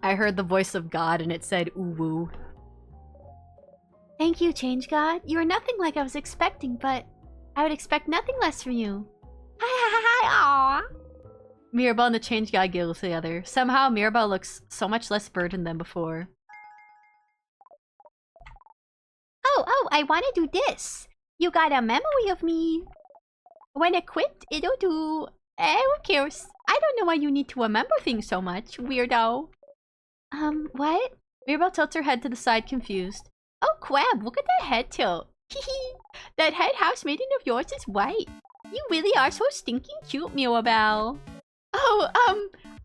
I heard the voice of God and it said UwU. Thank you, Change God. You are nothing like I was expecting, but I would expect nothing less from you. Hi, aww. Mirabelle and the Change God giggle together. Somehow, Mirabelle looks so much less burdened than before. Oh, I want to do this. You got a memory of me. When equipped, it'll do... who cares? I don't know why you need to remember things so much, weirdo. What? Mirabelle tilts her head to the side, confused. Oh, crap, look at that head tilt. Hehe. That head house maiden of yours is white. You really are so stinking cute, Mirabelle. Oh,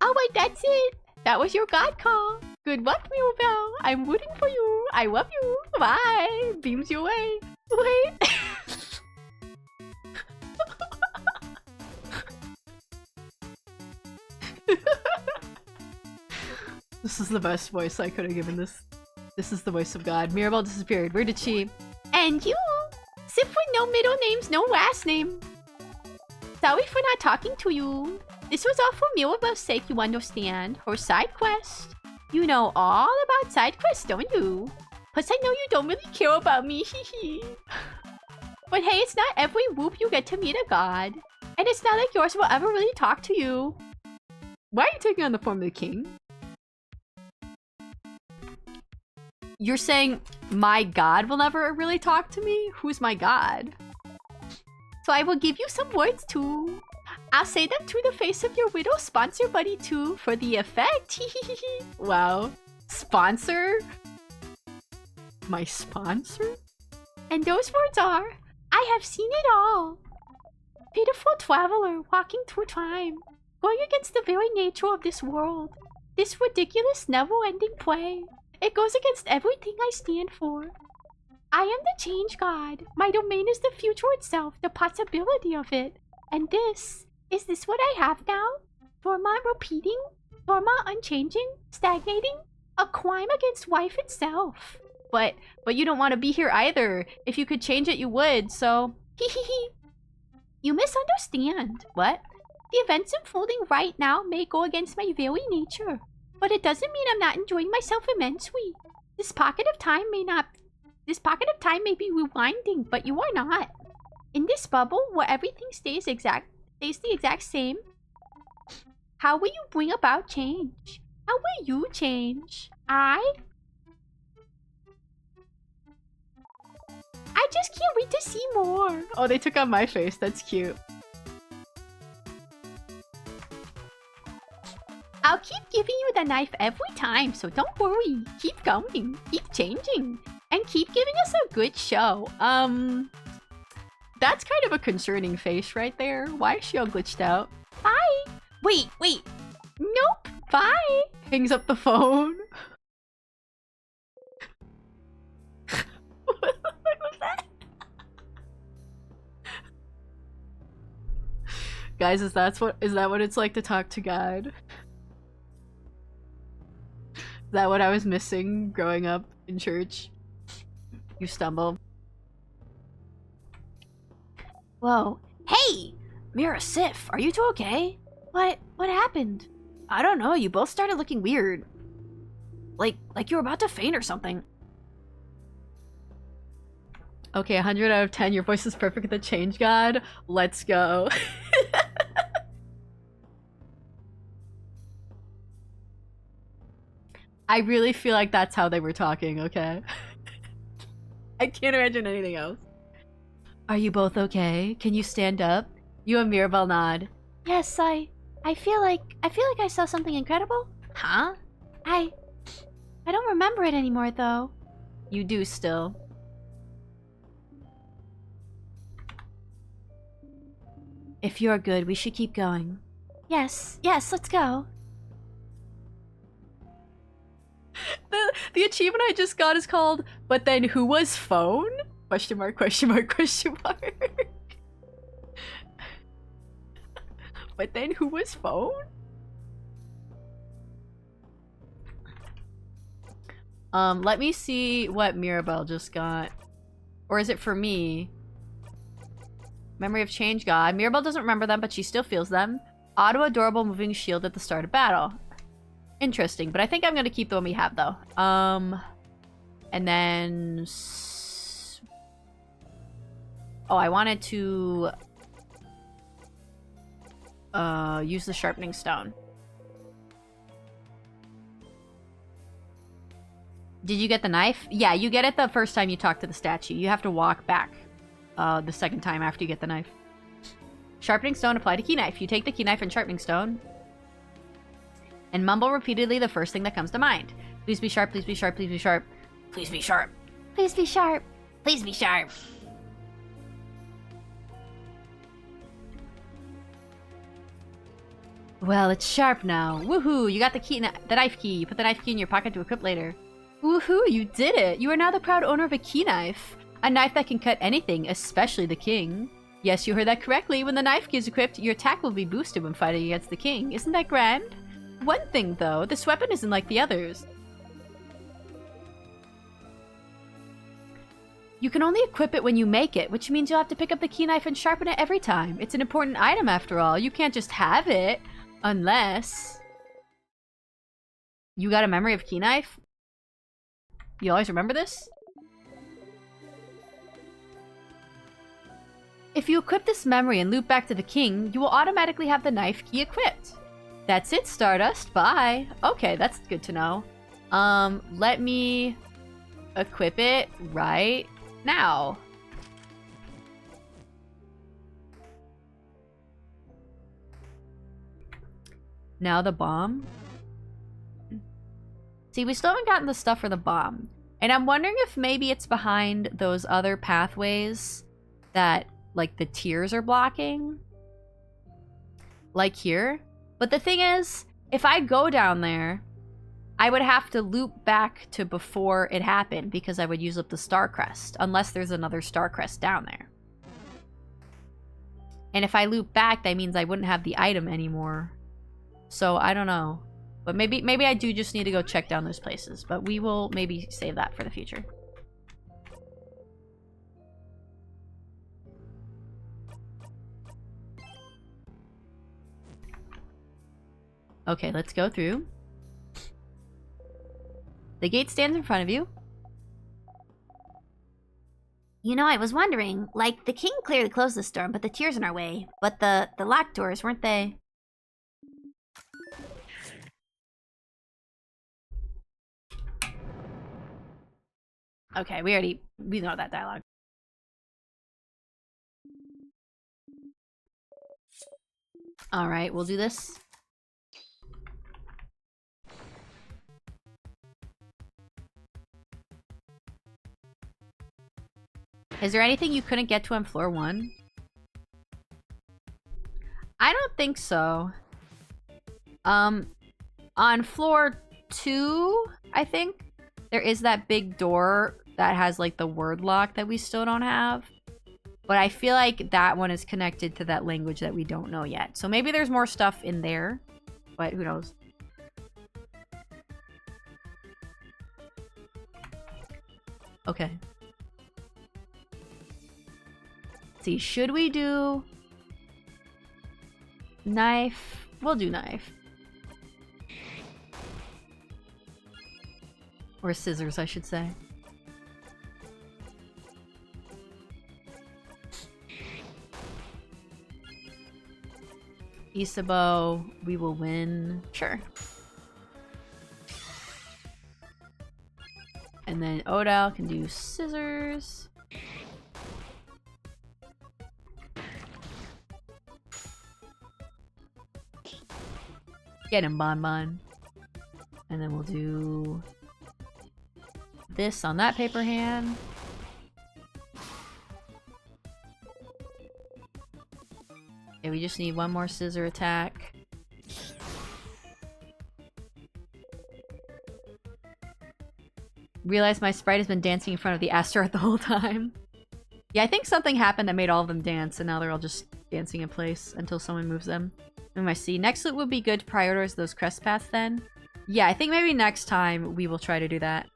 wait, that's it. That was your God call. Good luck, Mirabelle. I'm rooting for you. I love you. Bye. Beams your way. Wait. This is the best voice I could have given this. This is the voice of God. Mirabelle disappeared. Where did she? And you? Sip with no middle names, no last name. Sorry for not talking to you. This was all for Mirabelle's sake, you understand. Her side quest. You know all about side quests, don't you? Plus I know you don't really care about me, hehe. But hey, it's not every whoop you get to meet a god. And it's not like yours will ever really talk to you. Why are you taking on the form of the king? You're saying my god will never really talk to me? Who's my god? So I will give you some words too. I'll say them to the face of your widow sponsor buddy too for the effect. Wow. Sponsor? My sponsor? And those words are, I have seen it all. Pitiful traveler walking through time, going against the very nature of this world. This ridiculous never-ending play. It goes against everything I stand for. I am the change god. My domain is the future itself, the possibility of it. And is this what I have now? Dharma repeating? Dharma unchanging? Stagnating? A crime against life itself. But you don't want to be here either. If you could change it, you would, so... Hehehe. You misunderstand. What? The events unfolding right now may go against my very nature. But it doesn't mean I'm not enjoying myself immensely. This pocket of time may be rewinding, but you are not. In this bubble where everything stays the exact same, how will you bring about change? How will you change? I just can't wait to see more. Oh, they took on my face. That's cute. I'll keep giving you the knife every time, so don't worry. Keep going, keep changing, and keep giving us a good show. That's kind of a concerning face right there. Why is she all glitched out? Bye. Wait. Nope. Bye. Hangs up the phone. What was that? Guys, is that what it's like to talk to God? Is that what I was missing growing up in church? You stumble. Whoa. Hey! Mira, Sif, are you two okay? What happened? I don't know, you both started looking weird. Like you were about to faint or something. Okay, 100 out of 10, your voice is perfect at the change god. Let's go. I really feel like that's how they were talking, okay? I can't imagine anything else. Are you both okay? Can you stand up? You and Mirabelle nod. Yes, I feel like I saw something incredible. Huh? I don't remember it anymore though. You do still. If you're good, we should keep going. Yes, let's go. The achievement I just got is called "But then who was phone?" Question mark, question mark, question mark. But then who was phone? Let me see what Mirabelle just got. Or is it for me? Memory of Change God. Mirabelle doesn't remember them, but she still feels them. Auto adorable moving shield at the start of battle. Interesting, but I think I'm gonna keep the one we have though. And then oh, I wanted to use the sharpening stone. Did you get the knife? Yeah, you get it the first time you talk to the statue. You have to walk back the second time after you get the knife. Sharpening stone apply to key knife. You take the key knife and sharpening stone and mumble repeatedly the first thing that comes to mind. Please be sharp, please be sharp, please be sharp. Please be sharp. Please be sharp. Please be sharp. Well, it's sharp now. Woohoo! You got the knife key. You put the knife key in your pocket to equip later. Woohoo! You did it! You are now the proud owner of a key knife. A knife that can cut anything, especially the king. Yes, you heard that correctly. When the knife key is equipped, your attack will be boosted when fighting against the king. Isn't that grand? One thing, though. This weapon isn't like the others. You can only equip it when you make it, which means you'll have to pick up the key knife and sharpen it every time. It's an important item after all. You can't just have it. Unless... You got a memory of key knife? You always remember this? If you equip this memory and loop back to the king, you will automatically have the knife key equipped. That's it, Stardust. Bye. Okay, that's good to know. Let me equip it right now. Now the bomb. See, we still haven't gotten the stuff for the bomb. And I'm wondering if maybe it's behind those other pathways that, like, the tiers are blocking. Like here. But the thing is, if I go down there, I would have to loop back to before it happened because I would use up the star crest. Unless there's another star crest down there. And if I loop back, that means I wouldn't have the item anymore. So, I don't know. But maybe I do just need to go check down those places. But we will maybe save that for the future. Okay, let's go through. The gate stands in front of you. You know, I was wondering, like, the king clearly closed the storm, but the tears in our way. But the locked doors, weren't they? Okay, we know that dialogue. Alright, we'll do this. Is there anything you couldn't get to on floor 1? I don't think so. On floor 2, I think, there is that big door that has, like, the word lock that we still don't have. But I feel like that one is connected to that language that we don't know yet. So maybe there's more stuff in there, but who knows. Okay. Let's see, should we do knife? We'll do knife. Or scissors, I should say. Isabeau, we will win. Sure. And then Odal can do scissors. Get him, Bon Bon. And then we'll do this on that paper hand. Okay, we just need one more scissor attack. Realize my sprite has been dancing in front of the asteroid the whole time. Yeah, I think something happened that made all of them dance, and now they're all just dancing in place until someone moves them. I see. Next loot would be good to prioritize those crest paths then. Yeah, I think maybe next time we will try to do that.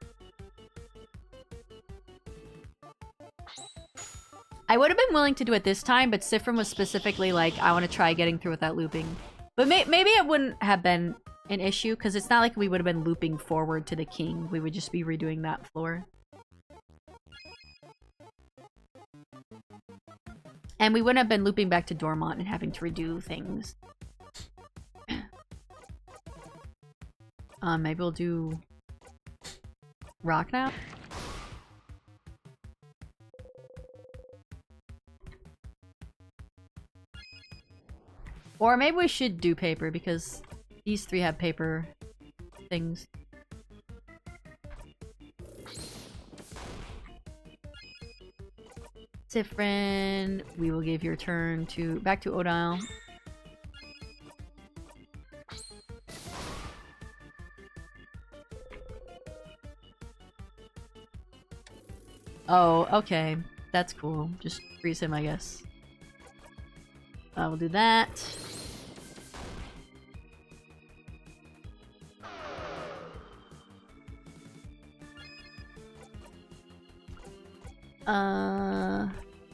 I would have been willing to do it this time, but Sifrin was specifically like, I want to try getting through without looping. But maybe it wouldn't have been an issue, because it's not like we would have been looping forward to the king. We would just be redoing that floor. And we wouldn't have been looping back to Dormont and having to redo things. Maybe we'll do rock now. Or maybe we should do paper because these three have paper things. Sifrin, we will give your turn to back to Odile. Oh, okay. That's cool. Just freeze him, I guess. We'll do that.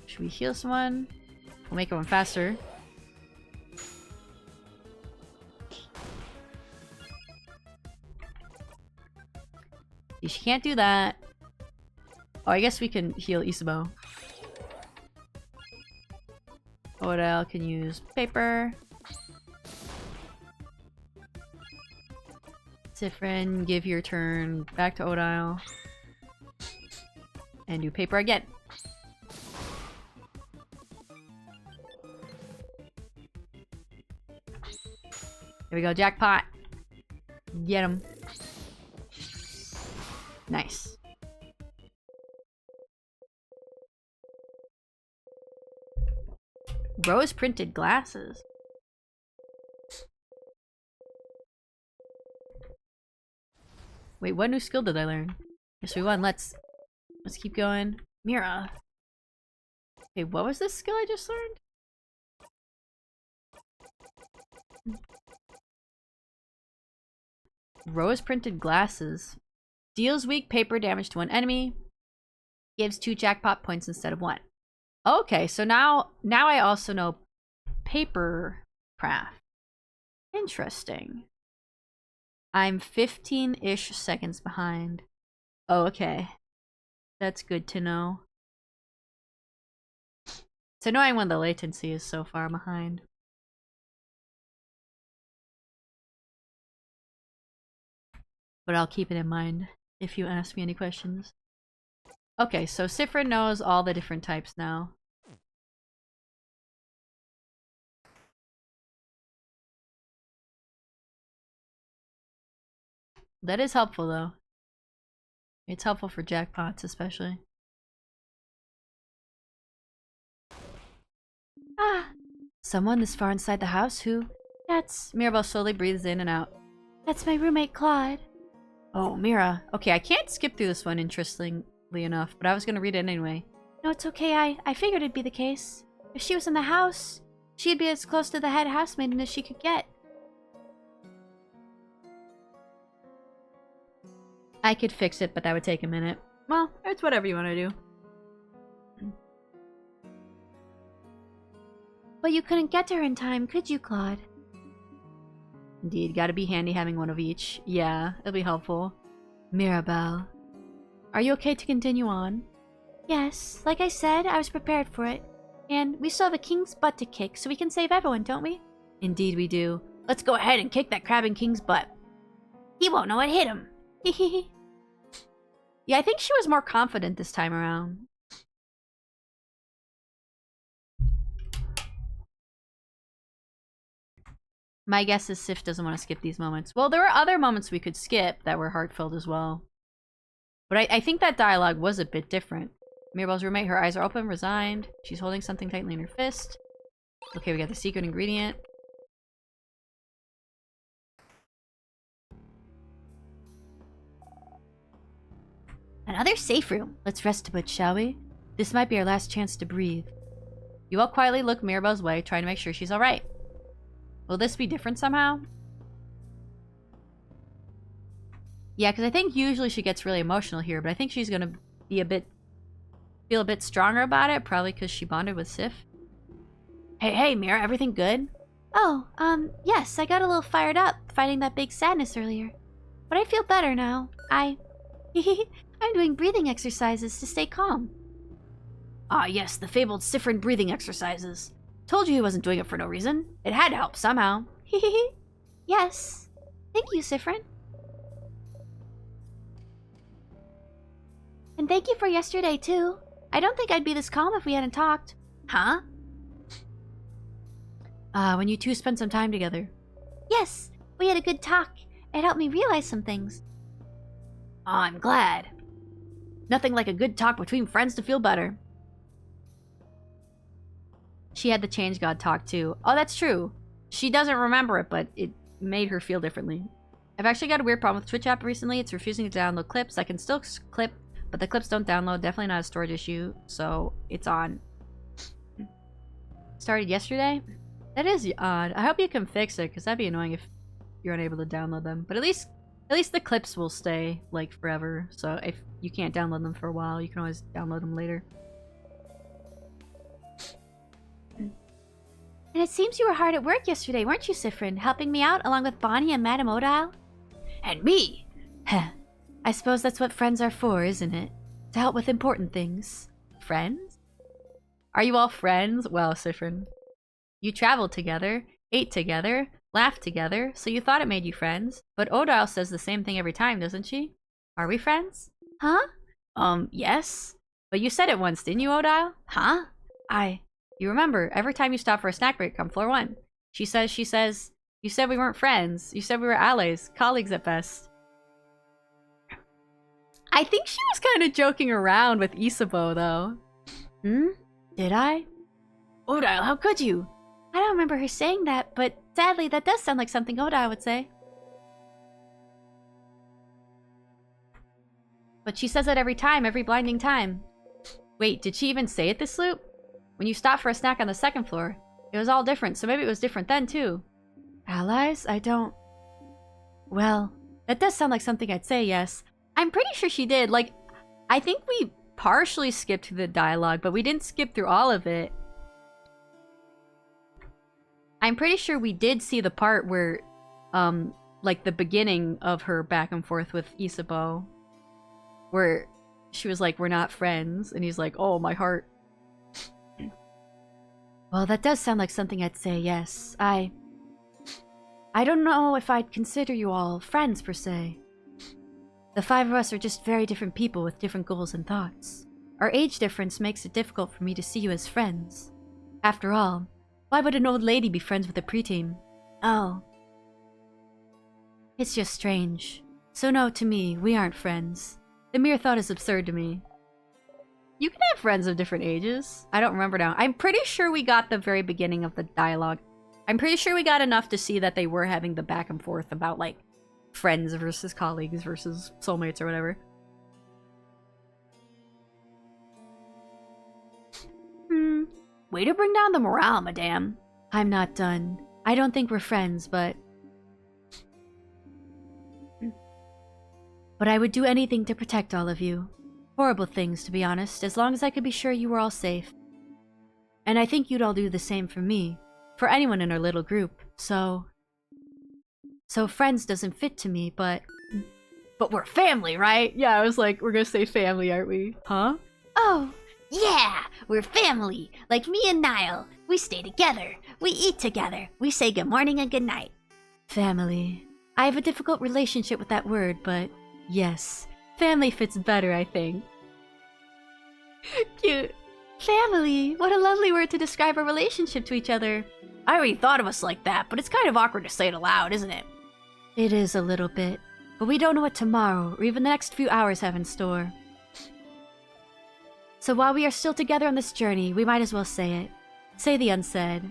Should we heal someone? We'll make one faster. She can't do that. Oh, I guess we can heal Isabeau. Odile can use paper. Sifrin, give your turn back to Odile. And do paper again. Here we go, jackpot. Get him. Nice. Rose printed glasses. Wait, what new skill did I learn? Yes, we won. Let's keep going. Mira. Okay, what was this skill I just learned? Rose printed glasses. Deals weak paper damage to one enemy. Gives 2 jackpot points instead of 1. Okay, so now I also know paper craft. Interesting. I'm 15-ish seconds behind. Oh, okay. That's good to know. It's annoying when the latency is so far behind. But I'll keep it in mind if you ask me any questions. Okay, so Sifrin knows all the different types now. That is helpful, though. It's helpful for jackpots, especially. Ah! Someone this far inside the house who... That's... Mirabelle slowly breathes in and out. That's my roommate, Claude. Oh, Mira. Okay, I can't skip through this one, interestingly enough, but I was gonna read it anyway. No, it's okay. I figured it'd be the case. If she was in the house, she'd be as close to the head housemaiden as she could get. I could fix it, but that would take a minute. Well, it's whatever you want to do. But you couldn't get to her in time, could you, Claude? Indeed, gotta be handy having one of each. Yeah, it'll be helpful. Mirabelle. Are you okay to continue on? Yes, like I said, I was prepared for it. And we still have a king's butt to kick, so we can save everyone, don't we? Indeed we do. Let's go ahead and kick that crabbing king's butt. He won't know what hit him. Hehehe. Yeah, I think she was more confident this time around. My guess is Sif doesn't want to skip these moments. Well, there were other moments we could skip that were heartfelt as well. But I think that dialogue was a bit different. Mirabelle's roommate, her eyes are open, resigned. She's holding something tightly in her fist. Okay, we got the secret ingredient. Another safe room. Let's rest a bit, shall we? This might be our last chance to breathe. You all quietly look Mirabelle's way, trying to make sure she's alright. Will this be different somehow? Yeah, because I think usually she gets really emotional here, but I think she's gonna be feel a bit stronger about it, probably because she bonded with Sif. Hey, Mira, everything good? Oh, yes, I got a little fired up fighting that big sadness earlier. But I feel better now. I'm doing breathing exercises to stay calm. Ah, yes, the fabled Siffrin breathing exercises. Told you he wasn't doing it for no reason. It had to help somehow. Yes. Thank you, Siffrin. And thank you for yesterday, too. I don't think I'd be this calm if we hadn't talked. Huh? When you two spent some time together. Yes, we had a good talk. It helped me realize some things. Oh, I'm glad. Nothing like a good talk between friends to feel better. She had the Change God talk too. Oh, that's true. She doesn't remember it, but it made her feel differently. I've actually got a weird problem with Twitch app recently. It's refusing to download clips. I can still clip, but the clips don't download. Definitely not a storage issue, so it's on. Started yesterday? That is odd. I hope you can fix it, because that'd be annoying if you're unable to download them. But at least the clips will stay, like, forever. So if you can't download them for a while, you can always download them later. And it seems you were hard at work yesterday, weren't you, Siffrin? Helping me out along with Bonnie and Madame Odile? And me! Heh. I suppose that's what friends are for, isn't it? To help with important things. Friends? Are you all friends? Well, Siffrin. You traveled together, ate together, laughed together, so you thought it made you friends. But Odile says the same thing every time, doesn't she? Are we friends? Huh? Yes. But you said it once, didn't you, Odile? Huh? You remember, every time you stop for a snack break on floor 1. She says, you said we weren't friends. You said we were allies, colleagues at best. I think she was kind of joking around with Isabeau, though. Did I? Odile, how could you? I don't remember her saying that, but sadly, that does sound like something Odile would say. But she says it every time, every blinding time. Wait, did she even say it this loop? When you stopped for a snack on the 2nd floor, it was all different, so maybe it was different then, too. Allies? I don't... Well, that does sound like something I'd say, yes. I'm pretty sure she did. Like, I think we partially skipped through the dialogue, but we didn't skip through all of it. I'm pretty sure we did see the part where, like, the beginning of her back and forth with Isabeau. Where she was like, we're not friends, and he's like, oh, my heart. Well, that does sound like something I'd say, yes. I don't know if I'd consider you all friends, per se. The 5 of us are just very different people with different goals and thoughts. Our age difference makes it difficult for me to see you as friends. After all, why would an old lady be friends with a preteen? Oh. It's just strange. So no, to me, we aren't friends. The mere thought is absurd to me. You can have friends of different ages. I don't remember now. I'm pretty sure we got the very beginning of the dialogue. I'm pretty sure we got enough to see that they were having the back and forth about, like, friends versus colleagues versus soulmates or whatever. Way to bring down the morale, madame. I'm not done. I don't think we're friends, but I would do anything to protect all of you. Horrible things, to be honest, as long as I could be sure you were all safe. And I think you'd all do the same for me, for anyone in our little group, so friends doesn't fit to me, but we're family, right? Yeah, I was like, we're gonna say family, aren't we? Huh? Oh, yeah, we're family, like me and Niall. We stay together, we eat together, we say good morning and good night. Family. I have a difficult relationship with that word, but yes, Family fits better, I think. Cute. Family! What a lovely word to describe our relationship to each other. I already thought of us like that, but it's kind of awkward to say it aloud, isn't it? It is a little bit. But we don't know what tomorrow, or even the next few hours have in store. So while we are still together on this journey, we might as well say it. Say the unsaid.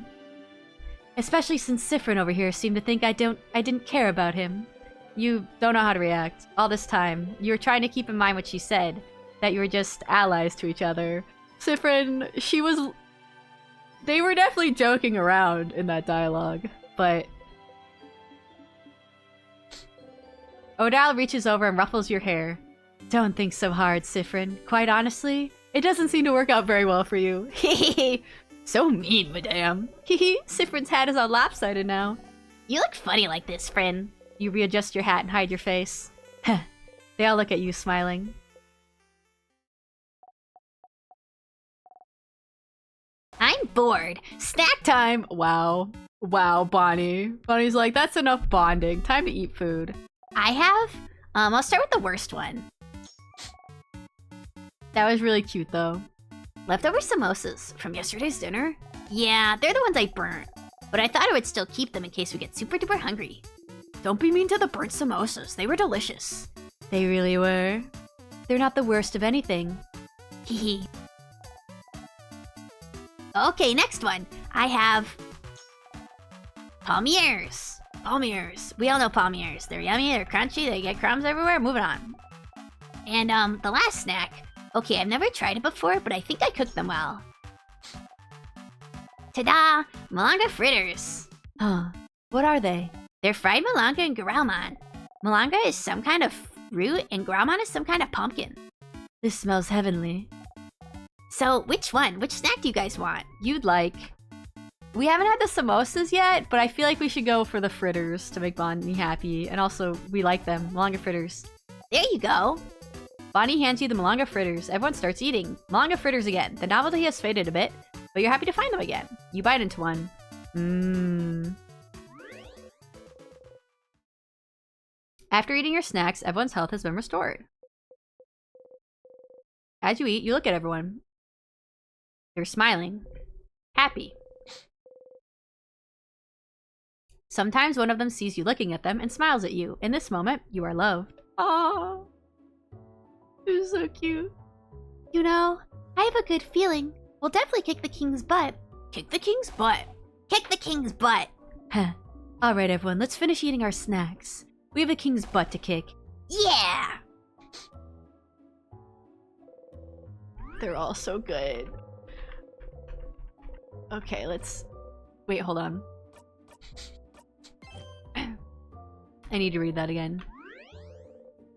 Especially since Sifrin over here seemed to think I didn't care about him. You don't know how to react. All this time, you were trying to keep in mind what she said. That you were just allies to each other. Sifrin, they were definitely joking around in that dialogue, but... Odal reaches over and ruffles your hair. Don't think so hard, Sifrin. Quite honestly, it doesn't seem to work out very well for you. Hehe. So mean, madame. Hehe. Sifrin's hat is all lopsided now. You look funny like this, friend. You readjust your hat and hide your face. Heh. They all look at you, smiling. I'm bored. Snack Time! Wow. Wow, Bonnie. Bonnie's like, that's enough bonding. Time to eat food. I have? I'll start with the worst one. That was really cute, though. Leftover samosas from yesterday's dinner? Yeah, they're the ones I burnt. But I thought I would still keep them in case we get super duper hungry. Don't be mean to the burnt samosas. They were delicious. They really were. They're not the worst of anything. Hehe. Okay, next one. I have... Palmiers. Palmiers. We all know palmiers. They're yummy, they're crunchy, they get crumbs everywhere. Moving on. And, the last snack. Okay, I've never tried it before, but I think I cooked them well. Ta-da! Malanga fritters. Huh. What are they? They're fried malanga and grauman. Malanga is some kind of fruit, and grauman is some kind of pumpkin. This smells heavenly. So, which one? Which snack do you guys want? You'd like... We haven't had the samosas yet, but I feel like we should go for the fritters to make Bonnie happy. And also, we like them. Malanga fritters. There you go. Bonnie hands you the malanga fritters. Everyone starts eating. Malanga fritters again. The novelty has faded a bit, but you're happy to find them again. You bite into one. Mmm. After eating your snacks, everyone's health has been restored. As you eat, you look at everyone. They're smiling. Happy. Sometimes one of them sees you looking at them and smiles at you. In this moment, you are loved. Aww. This is so cute. You know, I have a good feeling. We'll definitely kick the king's butt. Kick the king's butt. Kick the king's butt. Huh. Alright, everyone, let's finish eating our snacks. We have a king's butt to kick. Yeah! They're all so good. Okay, let's... Wait, hold on. I need to read that again.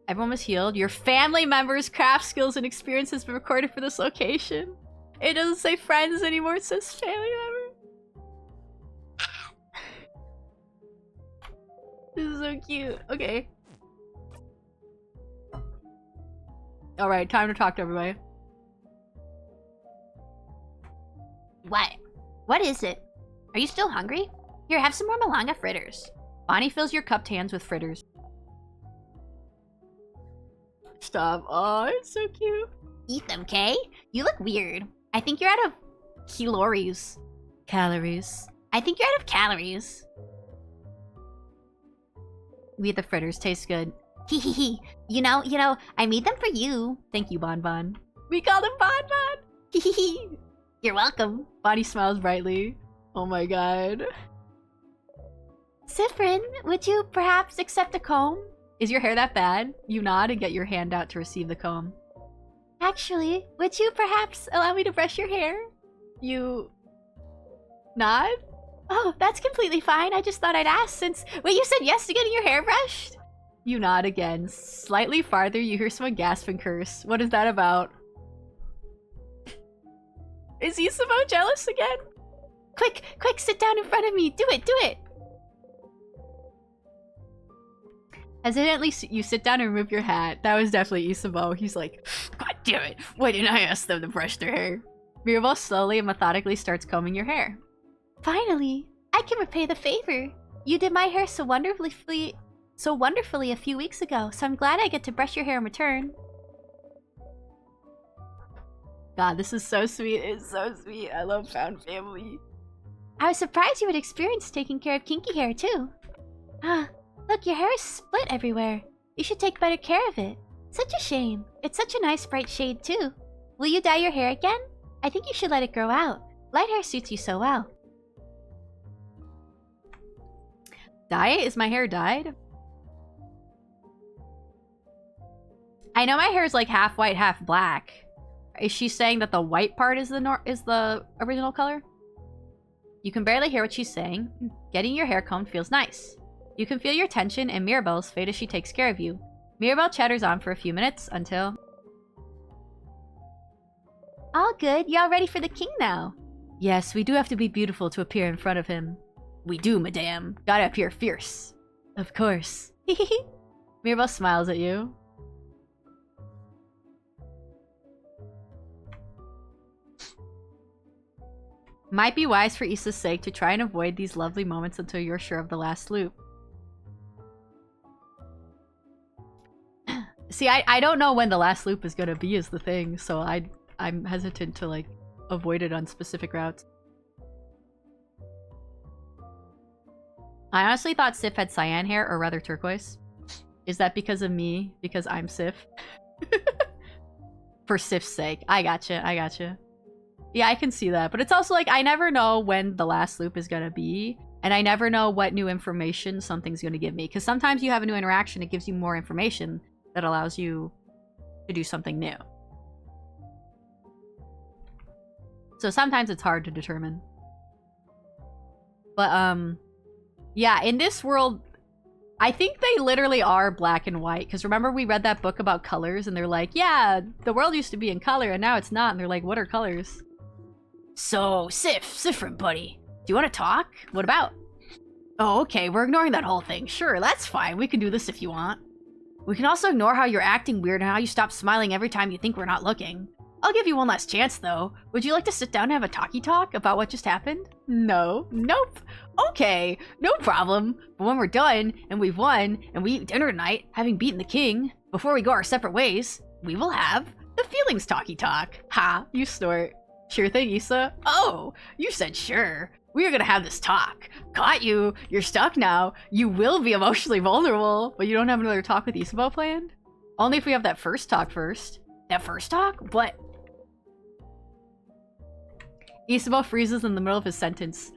Everyone was healed. Your family members' craft skills and experience has been recorded for this location. It doesn't say friends anymore, it says family member. This is so cute. Okay. Alright, time to talk to everybody. What? What is it? Are you still hungry? Here, have some more malanga fritters. Bonnie fills your cupped hands with fritters. Stop. Oh, it's so cute. Eat them, Kay? You look weird. I think you're out of calories. Calories. I think you're out of calories. We eat the fritters. Taste good. Hee hee hee. You know, I made them for you. Thank you, Bon Bon. We call them Bon Bon. Hee hee hee. You're welcome. Bonnie smiles brightly. Oh my god. Sifrin, would you perhaps accept a comb? Is your hair that bad? You nod and get your hand out to receive the comb. Actually, would you perhaps allow me to brush your hair? You... nod? Oh, that's completely fine. I just thought I'd ask since... Wait, you said yes to getting your hair brushed? You nod again. Slightly farther, you hear someone gasp and curse. What is that about? Is Isamo jealous again? Quick, quick, sit down in front of me. Do it, do it. Hesitantly, you sit down and remove your hat. That was definitely Isamo. He's like, God damn it. Why didn't I ask them to brush their hair? Mirabelle slowly and methodically starts combing your hair. Finally, I can repay the favor. You did my hair so wonderfully so wonderfully a few weeks ago, so I'm glad I get to brush your hair in return. God, this is so sweet. It's so sweet. I love found family. I was surprised you would experience taking care of kinky hair, too. Ah, look, your hair is split everywhere. You should take better care of it. Such a shame. It's such a nice bright shade, too. Will you dye your hair again? I think you should let it grow out. Light hair suits you so well. Dye it? Is my hair dyed? I know my hair is like half white, half black. Is she saying that the white part is the original color? You can barely hear what she's saying. Getting your hair combed feels nice. You can feel your tension and Mirabelle's fate as she takes care of you. Mirabelle chatters on for a few minutes until... All good. You all ready for the king now? Yes, we do have to be beautiful to appear in front of him. We do, madame. Gotta appear fierce. Of course. Mirabelle smiles at you. Might be wise for Issa's sake to try and avoid these lovely moments until you're sure of the last loop. See, I don't know when the last loop is gonna be is the thing, so I'm hesitant to, like, avoid it on specific routes. I honestly thought Sif had cyan hair, or rather turquoise. Is that because of me? Because I'm Sif? For Sif's sake. I gotcha. Yeah, I can see that. But it's also like, I never know when the last loop is gonna be. And I never know what new information something's gonna give me. Because sometimes you have a new interaction, it gives you more information that allows you to do something new. So sometimes it's hard to determine. But, yeah, in this world, I think they literally are black and white. Because remember we read that book about colors and they're like, yeah, the world used to be in color and now it's not. And they're like, what are colors? So, Sifrin, buddy, do you want to talk? What about? Oh, okay, we're ignoring that whole thing. Sure, that's fine. We can do this if you want. We can also ignore how you're acting weird and how you stop smiling every time you think we're not looking. I'll give you one last chance, though. Would you like to sit down and have a talkie-talk about what just happened? No. Nope. Okay, no problem. But when we're done, and we've won, and we eat dinner tonight, having beaten the king, before we go our separate ways, we will have the feelings talkie-talk. Ha, you snort. Sure thing, Issa. Oh, you said sure. We are gonna have this talk. Got you. You're stuck now. You will be emotionally vulnerable. But you don't have another talk with Isabel planned? Only if we have that first talk first. That first talk? What? Isabel freezes in the middle of his sentence.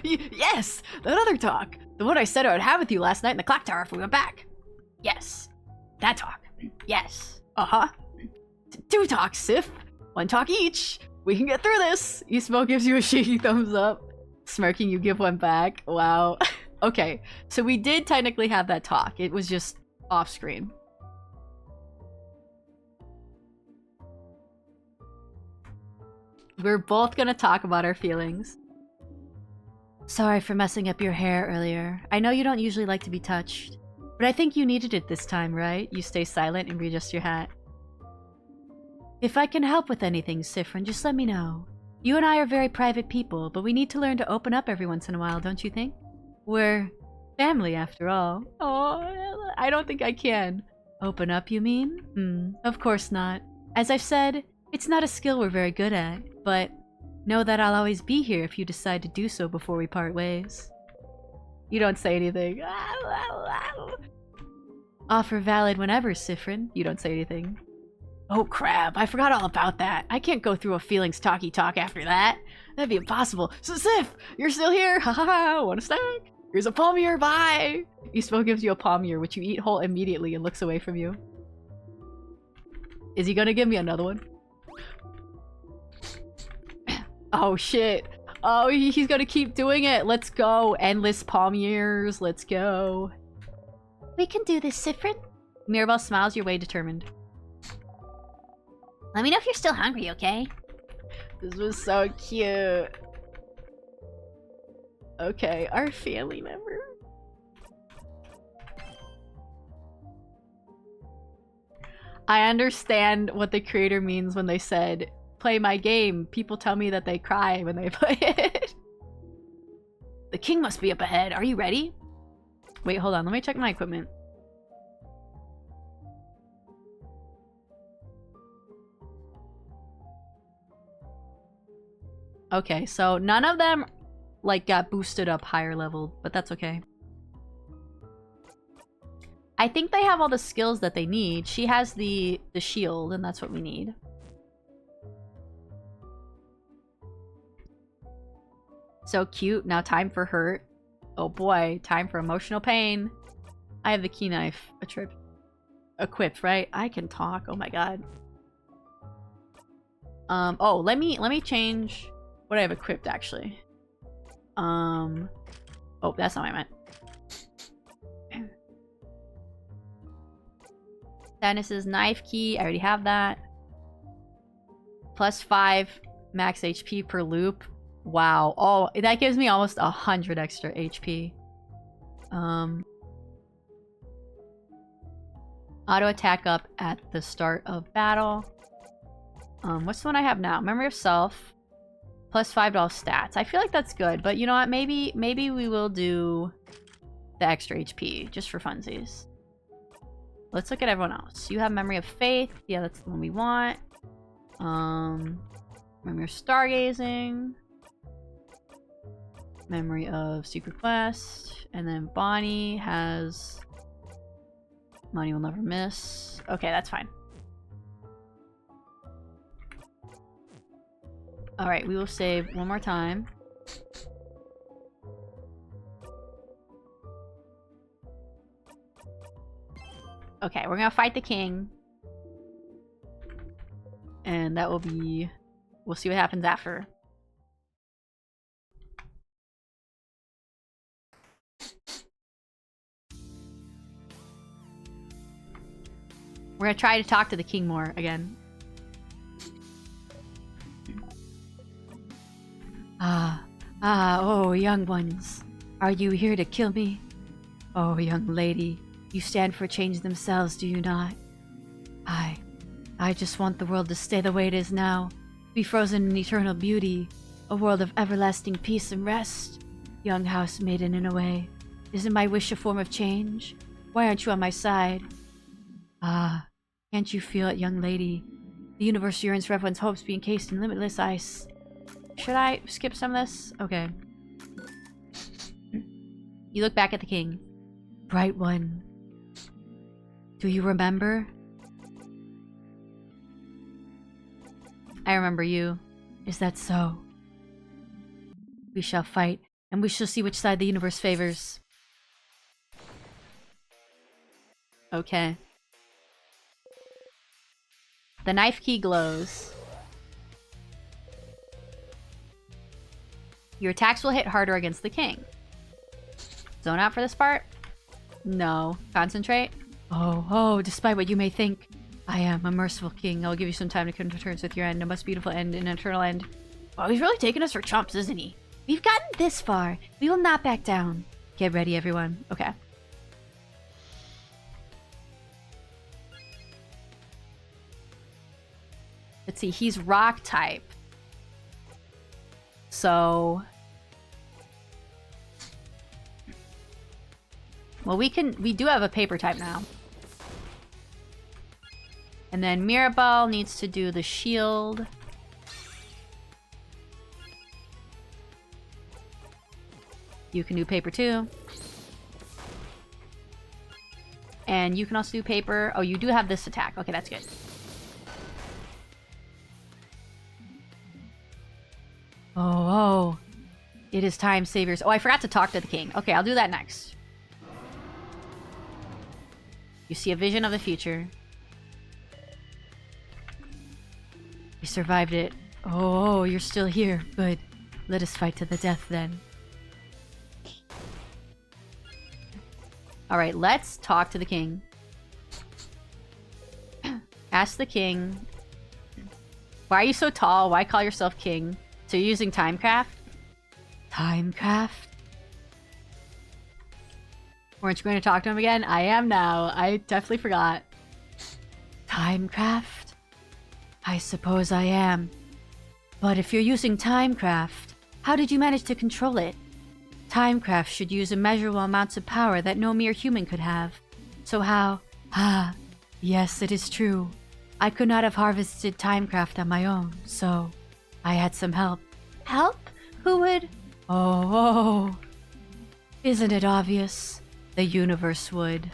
Yes, that other talk. The one I said I would have with you last night in the clock tower if we went back. Yes. That talk. Yes. Uh-huh. Two talks, Sif. One talk each. We can get through this. Isabel gives you a shaky thumbs up. Smirking, you give one back. Wow. Okay, so we did technically have that talk. It was just off screen. We're both gonna talk about our feelings. Sorry for messing up your hair earlier. I know you don't usually like to be touched, but I think you needed it this time, right? You stay silent and readjust your hat. If I can help with anything, Sifrin, just let me know. You and I are very private people, but we need to learn to open up every once in a while, don't you think? We're family, after all. Oh, I don't think I can. Open up, you mean? Of course not. As I've said, it's not a skill we're very good at, but know that I'll always be here if you decide to do so before we part ways. You don't say anything. Offer valid whenever, Sifrin. You don't say anything. Oh crap, I forgot all about that. I can't go through a feelings talkie-talk after that. That'd be impossible. So Sif, you're still here? Ha ha ha, want a snack? Here's a palmier, bye! Isabel gives you a palmier, which you eat whole immediately and looks away from you. Is he gonna give me another one? Oh shit. Oh, he's gonna keep doing it. Let's go. Endless palmiers. Let's go. We can do this, Sifrin. Mirabelle smiles your way determined. Let me know if you're still hungry, okay? This was so cute. Okay, our family member. I understand what the creator means when they said, play my game. People tell me that they cry when they play it. The king must be up ahead. Are you ready? Wait, hold on. Let me check my equipment. Okay, so none of them, like, got boosted up higher level, but that's okay. I think they have all the skills that they need. She has the shield, and that's what we need. So cute. Now time for hurt. Oh boy, time for emotional pain. I have the key knife equipped, right? I can talk. Oh my god. Oh, let me change what I have equipped actually. Oh, that's not what I meant. Stannis's knife key, I already have that. +5 max HP per loop. Wow. Oh, that gives me almost 100 extra HP. Auto attack up at the start of battle. What's the one I have now? Memory of self. +5 to all stats. I feel like that's good, but you know what? Maybe we will do the extra HP just for funsies. Let's look at everyone else. You have memory of faith. Yeah, that's the one we want. Memory of stargazing. Memory of secret quest. And then Bonnie has money will never miss. Okay, that's fine. Alright, we will save one more time. Okay, we're gonna fight the king. And that will be... We'll see what happens after. We're gonna try to talk to the king more again. Oh, young ones. Are you here to kill me? Oh, young lady. You stand for change themselves, do you not? I just want the world to stay the way it is now. Be frozen in eternal beauty. A world of everlasting peace and rest. Young house maiden in a way. Isn't my wish a form of change? Why aren't you on my side? Can't you feel it, young lady? The universe yearns for everyone's hopes be encased in limitless ice. Should I skip some of this? Okay. You look back at the king. Bright one. Do you remember? I remember you. Is that so? We shall fight, and we shall see which side the universe favors. Okay. The knife key glows. Your attacks will hit harder against the king. Zone out for this part? No. Concentrate? Oh, despite what you may think, I am a merciful king. I will give you some time to come to terms with your end. A most beautiful end, an eternal end. Oh, he's really taking us for chumps, isn't he? We've gotten this far. We will not back down. Get ready, everyone. Okay. Let's see. He's rock type. So... Well, we do have a paper type now. And then Mirabelle needs to do the shield. You can do paper too. And you can also do paper. Oh, you do have this attack. Okay, that's good. Oh. It is time, saviors. Oh, I forgot to talk to the king. Okay, I'll do that next. You see a vision of the future. We survived it. Oh, you're still here. Good. Let us fight to the death then. Alright, let's talk to the king. Ask the king. Why are you so tall? Why call yourself king? So you're using Timecraft? Timecraft? Weren't you going to talk to him again? I am now. I definitely forgot. Timecraft? I suppose I am. But if you're using Timecraft, how did you manage to control it? Timecraft should use immeasurable amounts of power that no mere human could have. So how? Ah, yes, it is true. I could not have harvested Timecraft on my own, so I had some help. Help? Who would? Oh, isn't it obvious? The universe would.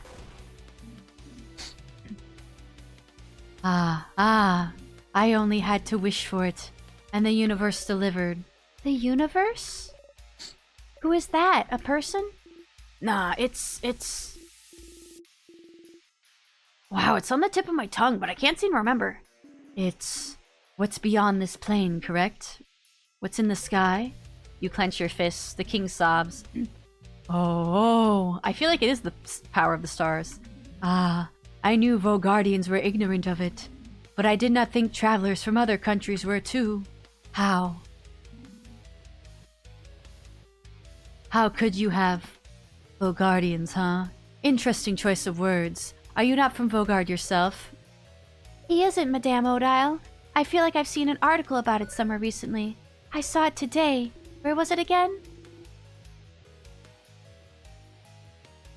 I only had to wish for it, and the universe delivered. The universe? Who is that? A person? Nah, it's... Wow, it's on the tip of my tongue, but I can't seem to remember. It's what's beyond this plane, correct? What's in the sky? You clench your fists. The king sobs. Oh, I feel like it is the power of the stars. Ah, I knew Vogardians were ignorant of it, but I did not think travelers from other countries were too. How? How could you have? Vogardians, huh? Interesting choice of words. Are you not from Vogard yourself? He isn't, Madame Odile. I feel like I've seen an article about it somewhere recently. I saw it today. Where was it again?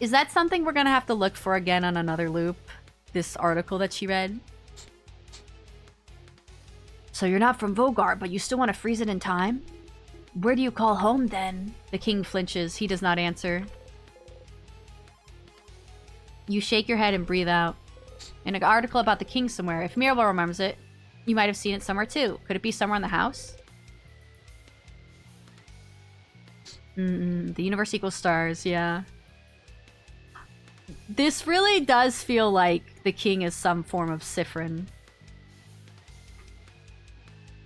Is that something we're gonna have to look for again on another loop? This article that she read? So you're not from Vogard, but you still want to freeze it in time? Where do you call home, then? The king flinches. He does not answer. You shake your head and breathe out. In an article about the king somewhere. If Mirabel remembers it, you might have seen it somewhere too. Could it be somewhere in the house? The universe equals stars, yeah. This really does feel like the king is some form of Siffrin.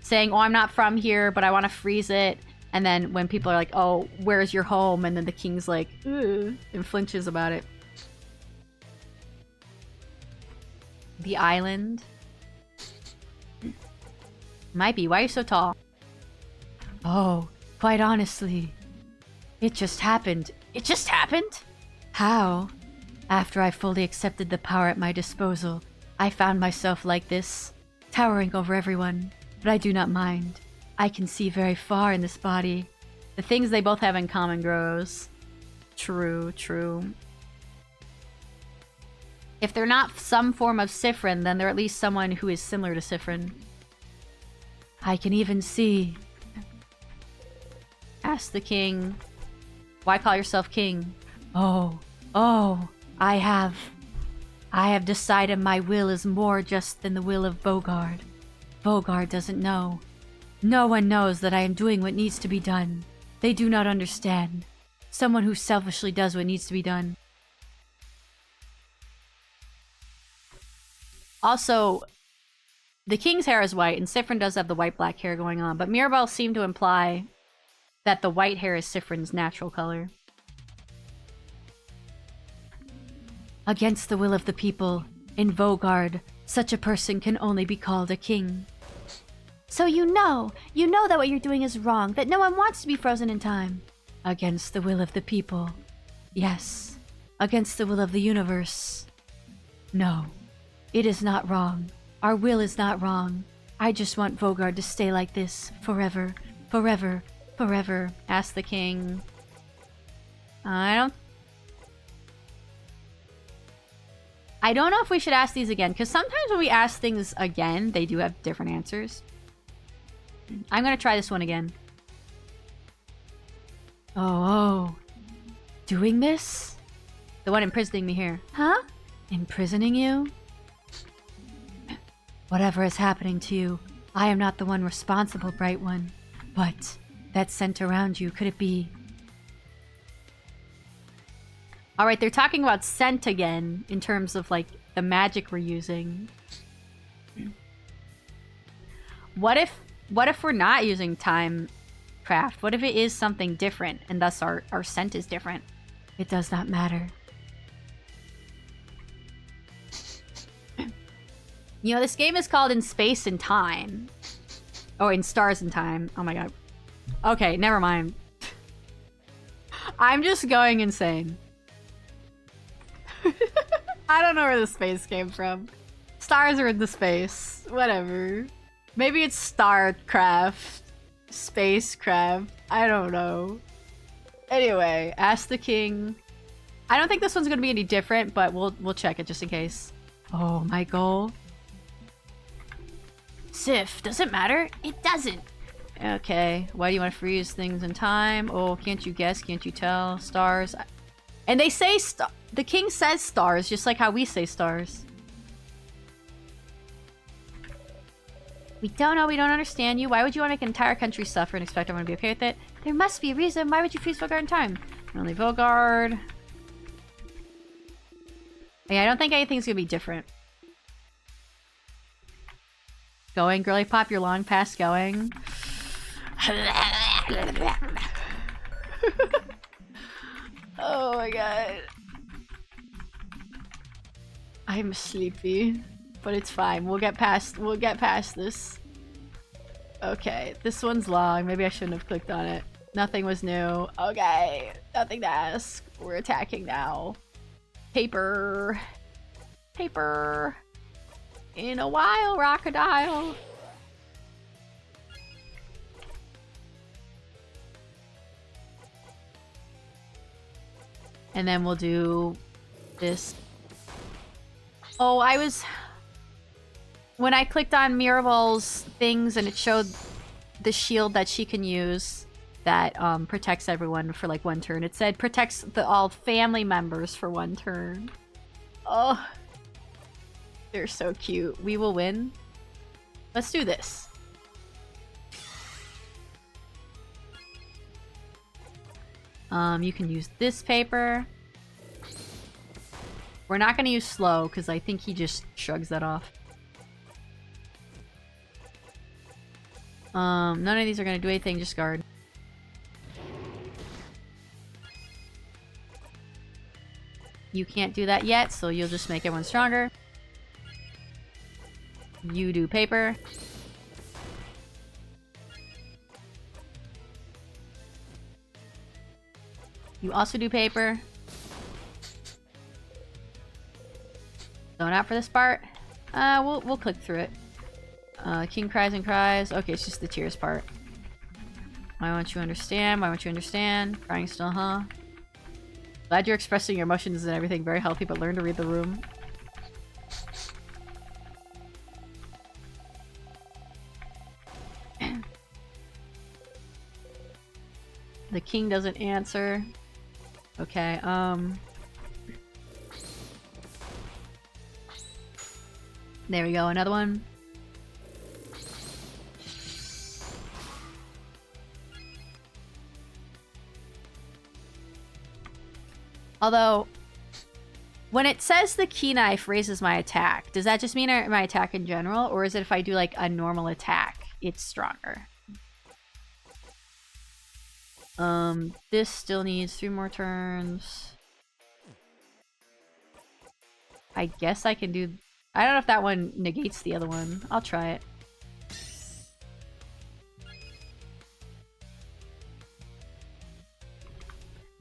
Saying, oh, I'm not from here, but I want to freeze it. And then when people are like, oh, where's your home? And then the king's like, ugh, and flinches about it. The island. Might be. Why are you so tall? Oh, quite honestly. It just happened. It just happened? How? After I fully accepted the power at my disposal, I found myself like this, towering over everyone. But I do not mind. I can see very far in this body. The things they both have in common grows. True, true. If they're not some form of Siffrin, then they're at least someone who is similar to Siffrin. I can even see. Ask the king. Why call yourself king? Oh, I have decided my will is more just than the will of Vogard. Vogard doesn't know. No one knows that I am doing what needs to be done. They do not understand. Someone who selfishly does what needs to be done. Also, the king's hair is white, and Siffrin does have the white-black hair going on, but Mirabel seemed to imply that the white hair is Siffrin's natural color. Against the will of the people, in Vogard, such a person can only be called a king. So you know that what you're doing is wrong, that no one wants to be frozen in time. Against the will of the people. Yes. Against the will of the universe. No. It is not wrong. Our will is not wrong. I just want Vogard to stay like this forever, forever, forever. Ask the king. I don't know if we should ask these again, because sometimes when we ask things again, they do have different answers. I'm gonna try this one again. Oh. Doing this? The one imprisoning me here. Huh? Imprisoning you? Whatever is happening to you, I am not the one responsible, Bright One. But that scent around you, could it be? Alright, they're talking about scent again, in terms of, like, the magic we're using. What if we're not using time craft? What if it is something different, and thus our scent is different? It does not matter. You know, this game is called In Space and Time. Oh, In Stars and Time. Oh my god. Okay, never mind. I'm just going insane. I don't know where the space came from. Stars are in the space. Whatever. Maybe it's Starcraft. Spacecraft. I don't know. Anyway, ask the king. I don't think this one's gonna be any different, but we'll check it just in case. Oh, Michael. Sif, does it matter? It doesn't. Okay, why do you want to freeze things in time? Oh, can't you guess? Can't you tell? Stars. And they say the king says stars, just like how we say stars. We don't know, we don't understand you. Why would you want to make an entire country suffer and expect everyone to be okay with it? There must be a reason. Why would you freeze Vogard in time? Only Vogard. Yeah, I don't think anything's gonna be different. Going, girly pop, you're long past going. Oh my god. I'm sleepy, but it's fine. We'll get past this. Okay, this one's long. Maybe I shouldn't have clicked on it. Nothing was new. Okay, nothing to ask. We're attacking now. Paper. Paper. In a while, Rockadile. And then we'll do this. Oh, when I clicked on Mirabel's things and it showed the shield that she can use that protects everyone for like 1 turn. It said protects all family members for 1 turn. Oh, they're so cute. We will win. Let's do this. You can use this paper. We're not going to use slow because I think he just shrugs that off. None of these are going to do anything, just guard. You can't do that yet, so you'll just make everyone stronger. You do paper. You also do paper. Going out for this part. We'll click through it. King cries and cries. Okay, it's just the tears part. Why won't you understand? Why won't you understand? Crying still, huh? Glad you're expressing your emotions and everything. Very healthy, but learn to read the room. The king doesn't answer. Okay, there we go, another one. Although, when it says the key knife raises my attack, does that just mean my attack in general? Or is it if I do like a normal attack, it's stronger? This still needs 3 more turns. I guess I can do... I don't know if that one negates the other one. I'll try it.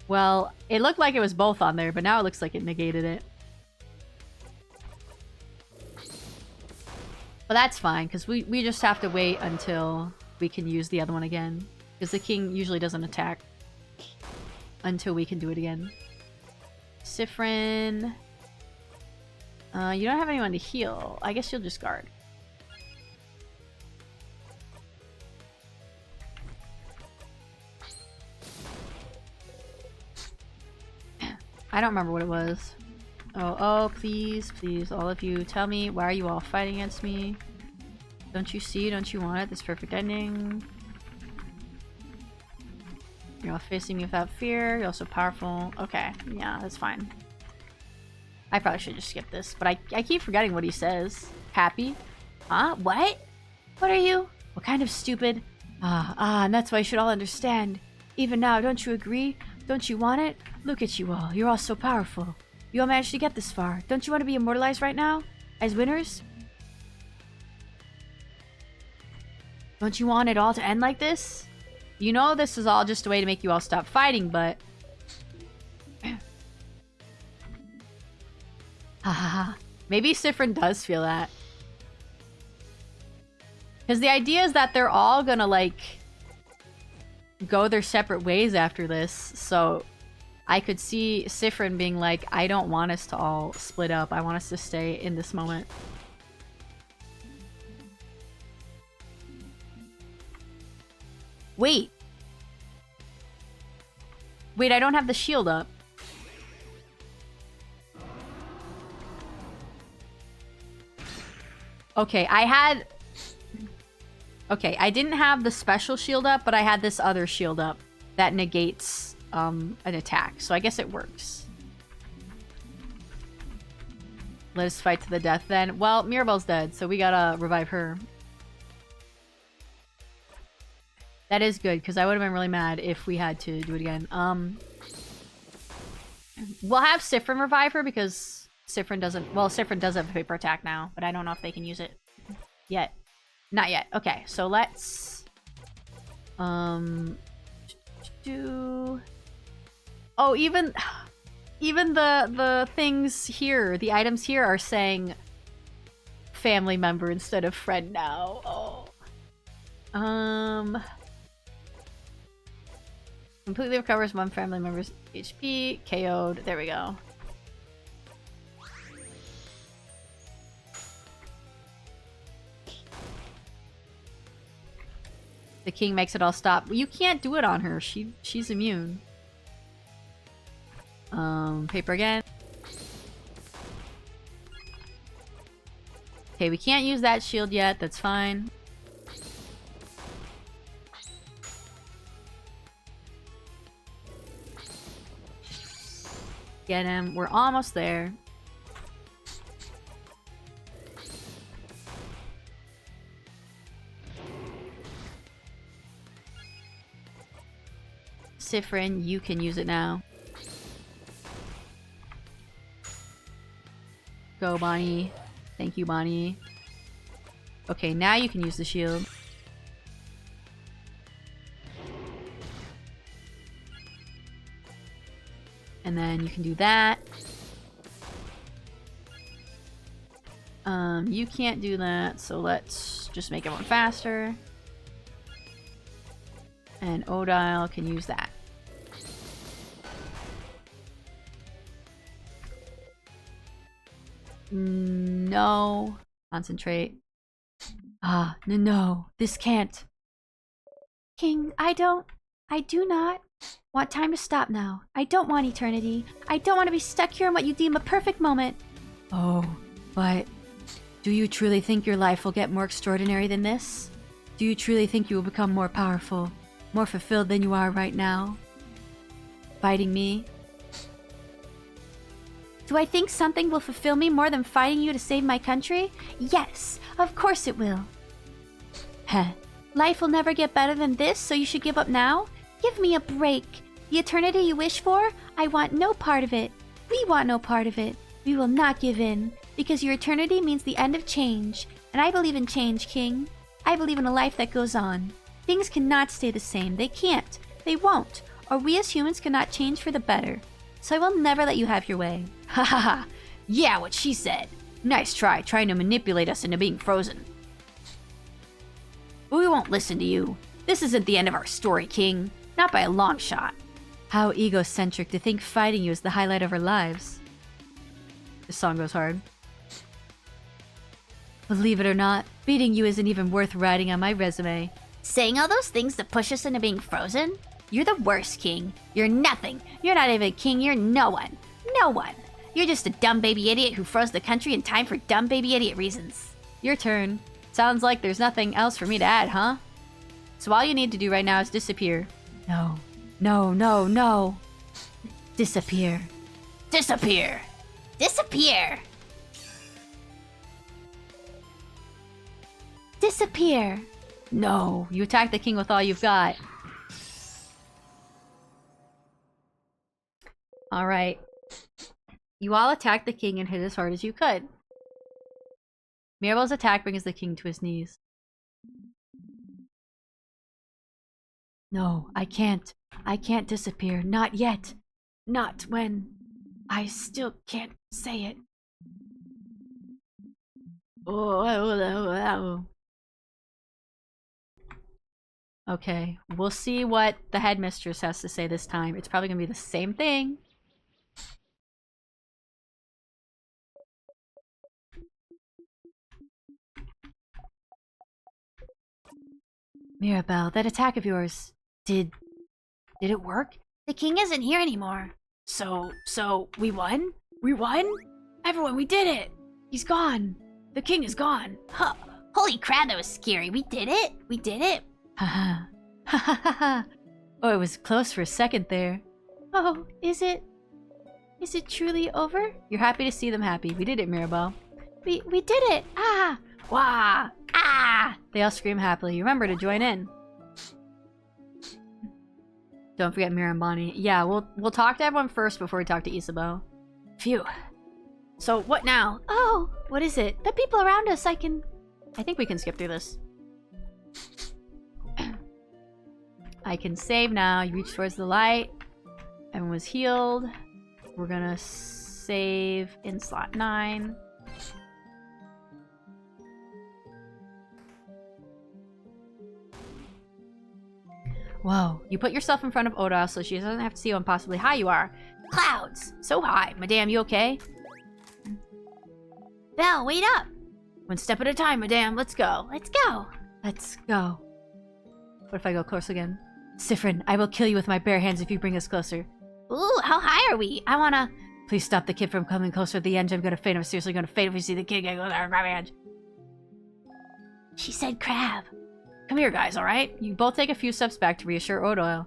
Well, it looked like it was both on there, but now it looks like it negated it. But that's fine, because we just have to wait until we can use the other one again. Because the king usually doesn't attack until we can do it again. Sifrin. You don't have anyone to heal. I guess you'll just guard. I don't remember what it was. Oh, please, please, all of you, tell me, why are you all fighting against me? Don't you see? Don't you want it? This perfect ending. You're all facing me without fear. You're also powerful. Okay, yeah, that's fine. I probably should just skip this, but I keep forgetting what he says. Happy? Huh? What? What are you? What kind of stupid? And that's why you should all understand. Even now, don't you agree? Don't you want it? Look at you all. You're all so powerful. You all managed to get this far. Don't you want to be immortalized right now? As winners? Don't you want it all to end like this? You know this is all just a way to make you all stop fighting, but... Hahaha. Maybe Sifrin does feel that. Because the idea is that they're all gonna, like... go their separate ways after this, so I could see Sifrin being like, I don't want us to all split up. I want us to stay in this moment. Wait. Wait, I don't have the shield up. Okay, Okay, I didn't have the special shield up, but I had this other shield up that negates an attack, so I guess it works. Let us fight to the death then. Well, Mirabelle's dead, so we gotta revive her. That is good, because I would have been really mad if we had to do it again. We'll have Sifrin revive her, because Sifrin doesn't... Well, Sifrin does have a paper attack now, but I don't know if they can use it yet. Not yet. Okay, so let's... do... Oh, even the things here, the items here are saying family member instead of friend now. Oh. Completely recovers one family member's HP. KO'd. There we go. The king makes it all stop. You can't do it on her. She's immune. Paper again. Okay, we can't use that shield yet. That's fine. Get him. We're almost there. Sifrin, you can use it now. Go, Bonnie. Thank you, Bonnie. Okay, now you can use the shield. And then you can do that. You can't do that, so let's just make everyone faster. And Odile can use that. No. Concentrate. Ah, no, this can't. King, I do not want time to stop now. I don't want eternity. I don't want to be stuck here in what you deem a perfect moment. Oh, but do you truly think your life will get more extraordinary than this? Do you truly think you will become more powerful, more fulfilled than you are right now? Fighting me? Do I think something will fulfill me more than fighting you to save my country? Yes, of course it will. Heh. Life will never get better than this, so you should give up now? Give me a break. The eternity you wish for, I want no part of it. We want no part of it. We will not give in, because your eternity means the end of change, and I believe in change, King. I believe in a life that goes on. Things cannot stay the same. They can't. They won't. Or we as humans cannot change for the better. So I will never let you have your way. Ha ha ha. Yeah, what she said. Nice try, trying to manipulate us into being frozen. We won't listen to you. This isn't the end of our story, King. Not by a long shot. How egocentric to think fighting you is the highlight of our lives. This song goes hard. Believe it or not, beating you isn't even worth writing on my resume. Saying all those things to push us into being frozen? You're the worst, King. You're nothing. You're not even a king. You're no one. No one. You're just a dumb baby idiot who froze the country in time for dumb baby idiot reasons. Your turn. Sounds like there's nothing else for me to add, huh? So all you need to do right now is disappear. No. No, no, no. Disappear. Disappear. Disappear. Disappear. No, you attack the king with all you've got. Alright. You all attack the king and hit as hard as you could. Mirabelle's attack brings the king to his knees. No, I can't. I can't disappear. Not yet. Not when... I still can't say it. Oh. Okay, we'll see what the headmistress has to say this time. It's probably gonna be the same thing. Mirabelle, that attack of yours, did it work? The king isn't here anymore. So, we won? We won? Everyone, we did it! He's gone. The king is gone. Huh. Holy crap, that was scary. We did it? We did it? Haha. Ha ha ha ha. Oh, it was close for a second there. Oh, is it? Is it truly over? You're happy to see them happy. We did it, Mirabelle. We did it! Ah! Wah! Ah! They all scream happily. Remember to join in. Don't forget Mira and Bonnie. Yeah, we'll talk to everyone first before we talk to Isabel. Phew. So, what now? Oh, what is it? The people around us, I think we can skip through this. I can save now. You reach towards the light. Everyone was healed. We're gonna save in slot 9. Whoa, you put yourself in front of Oda so she doesn't have to see how impossibly high you are. Clouds! So high. Madame, you okay? Belle, wait up! One step at a time, madame. Let's go. Let's go. Let's go. What if I go close again? Siffrin, I will kill you with my bare hands if you bring us closer. Ooh, how high are we? I wanna... Please stop the kid from coming closer to the edge. I'm gonna faint. I'm seriously gonna faint if we see the kid get closer to my edge. She said crab. Come here, guys, alright? You both take a few steps back to reassure Odoil.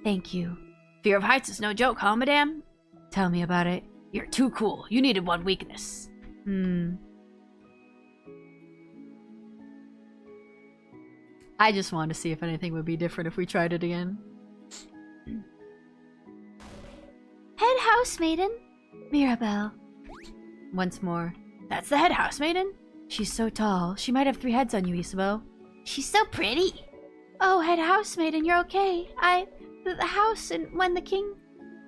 Thank you. Fear of heights is no joke, huh, madame? Tell me about it. You're too cool. You needed one weakness. I just wanted to see if anything would be different if we tried it again. Head housemaiden? Mirabelle. Once more. That's the head housemaiden? She's so tall. She might have 3 heads on you, Isabel. She's so pretty. Oh, head housemaiden, you're okay. The house and when the king...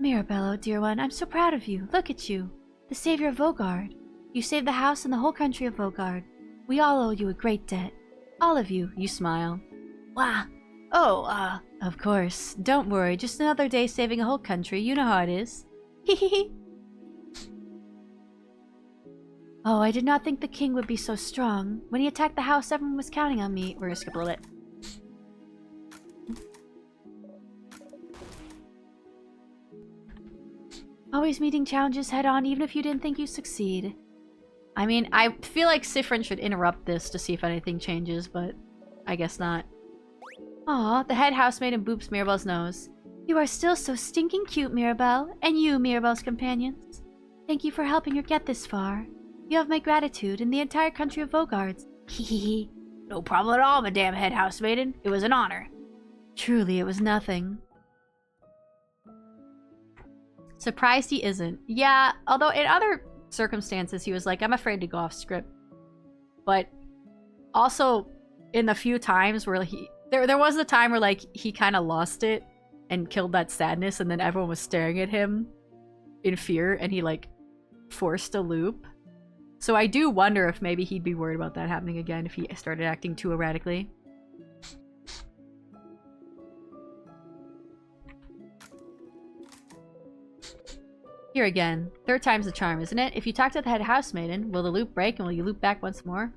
Mirabelle, dear one, I'm so proud of you. Look at you. The savior of Vogard. You saved the house and the whole country of Vogard. We all owe you a great debt. All of you. You smile. Wow. Oh, Of course. Don't worry. Just another day saving a whole country. You know how it is. Hehehe. Oh, I did not think the king would be so strong. When he attacked the house, everyone was counting on me. We're gonna skip a little bit. Always meeting challenges head on, even if you didn't think you'd succeed. I mean, I feel like Siffrin should interrupt this to see if anything changes, but I guess not. Aw, the head housemaid boops Mirabelle's nose. You are still so stinking cute, Mirabelle, and you, Mirabelle's companions. Thank you for helping her get this far. You have my gratitude and the entire country of Vogard's. Hehehe. No problem at all, madame head housemaiden. It was an honor. Truly, it was nothing. Surprised he isn't. Yeah, although in other circumstances he was like, I'm afraid to go off script. But also, in the few times where there was a time where like he kind of lost it and killed that sadness, and then everyone was staring at him in fear, and he like forced a loop. So I do wonder if maybe he'd be worried about that happening again if he started acting too erratically. Here again. 3rd time's the charm, isn't it? If you talk to the head housemaiden, will the loop break and will you loop back once more?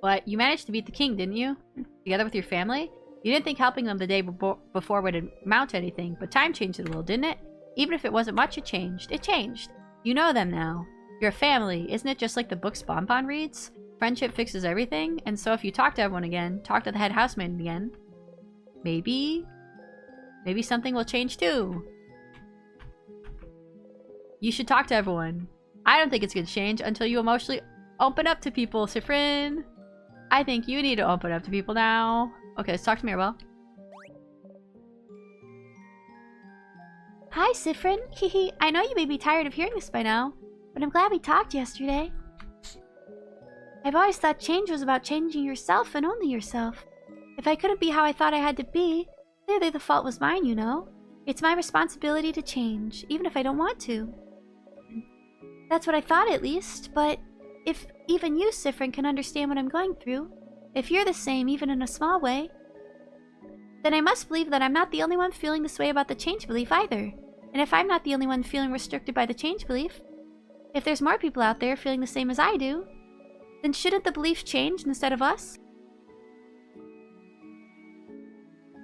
But you managed to beat the king, didn't you? Together with your family? You didn't think helping them the day before would amount to anything, but time changed it a little, didn't it? Even if it wasn't much, it changed. It changed. You know them now. You're a family. Isn't it just like the books Bonbon reads? Friendship fixes everything, and so if you talk to everyone again, talk to the head housemaiden again, maybe something will change too. You should talk to everyone. I don't think it's gonna change until you emotionally open up to people, Siffrin. I think you need to open up to people now. Okay, let's talk to Mirabelle. Hi, Siffrin. Hehe. I know you may be tired of hearing this by now, but I'm glad we talked yesterday. I've always thought change was about changing yourself and only yourself. If I couldn't be how I thought I had to be, clearly the fault was mine, you know? It's my responsibility to change, even if I don't want to. That's what I thought, at least, but if even you, Siffrin, can understand what I'm going through, if you're the same, even in a small way, then I must believe that I'm not the only one feeling this way about the change belief either. And if I'm not the only one feeling restricted by the change belief, if there's more people out there feeling the same as I do, then shouldn't the belief change instead of us?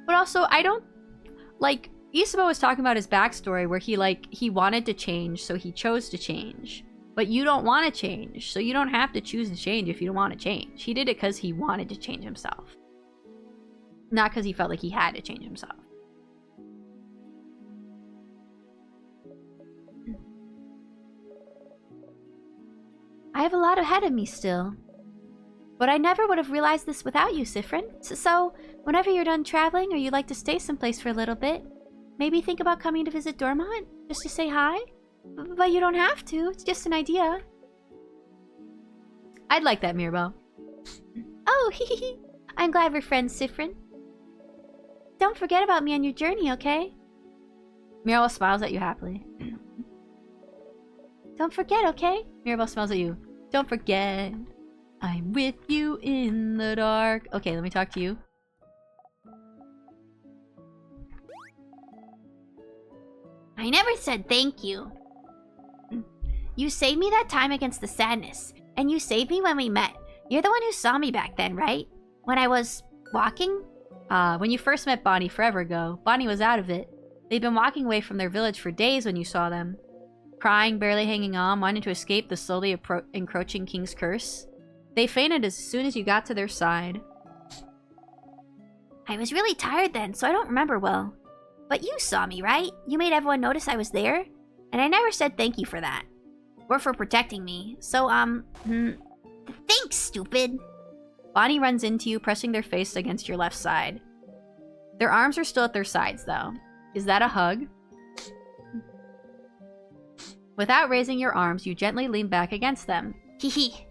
But also, I don't... Like, Isabo was talking about his backstory where he wanted to change, so he chose to change. But you don't want to change, so you don't have to choose to change if you don't want to change. He did it because he wanted to change himself. Not because he felt like he had to change himself. I have a lot ahead of me still. But I never would have realized this without you, Sifrin. So, whenever you're done traveling or you'd like to stay someplace for a little bit, maybe think about coming to visit Dormont, just to say hi? But you don't have to, it's just an idea. I'd like that, Mirabelle. Oh, hehehe. I'm glad we're friends, Sifrin. Don't forget about me on your journey, okay? Mirabelle smiles at you happily. Don't forget, okay? Mirabelle smiles at you. Don't forget. I'm with you in the dark. Okay, let me talk to you. I never said thank you. You saved me that time against the sadness. And you saved me when we met. You're the one who saw me back then, right? When I was walking? When you first met Bonnie forever ago, Bonnie was out of it. They'd been walking away from their village for days when you saw them. Crying, barely hanging on, wanting to escape the slowly encroaching king's curse. They fainted as soon as you got to their side. I was really tired then, so I don't remember well. But you saw me, right? You made everyone notice I was there? And I never said thank you for that. Or for protecting me. So, thanks, stupid. Bonnie runs into you, pressing their face against your left side. Their arms are still at their sides, though. Is that a hug? Without raising your arms, you gently lean back against them. Hehe.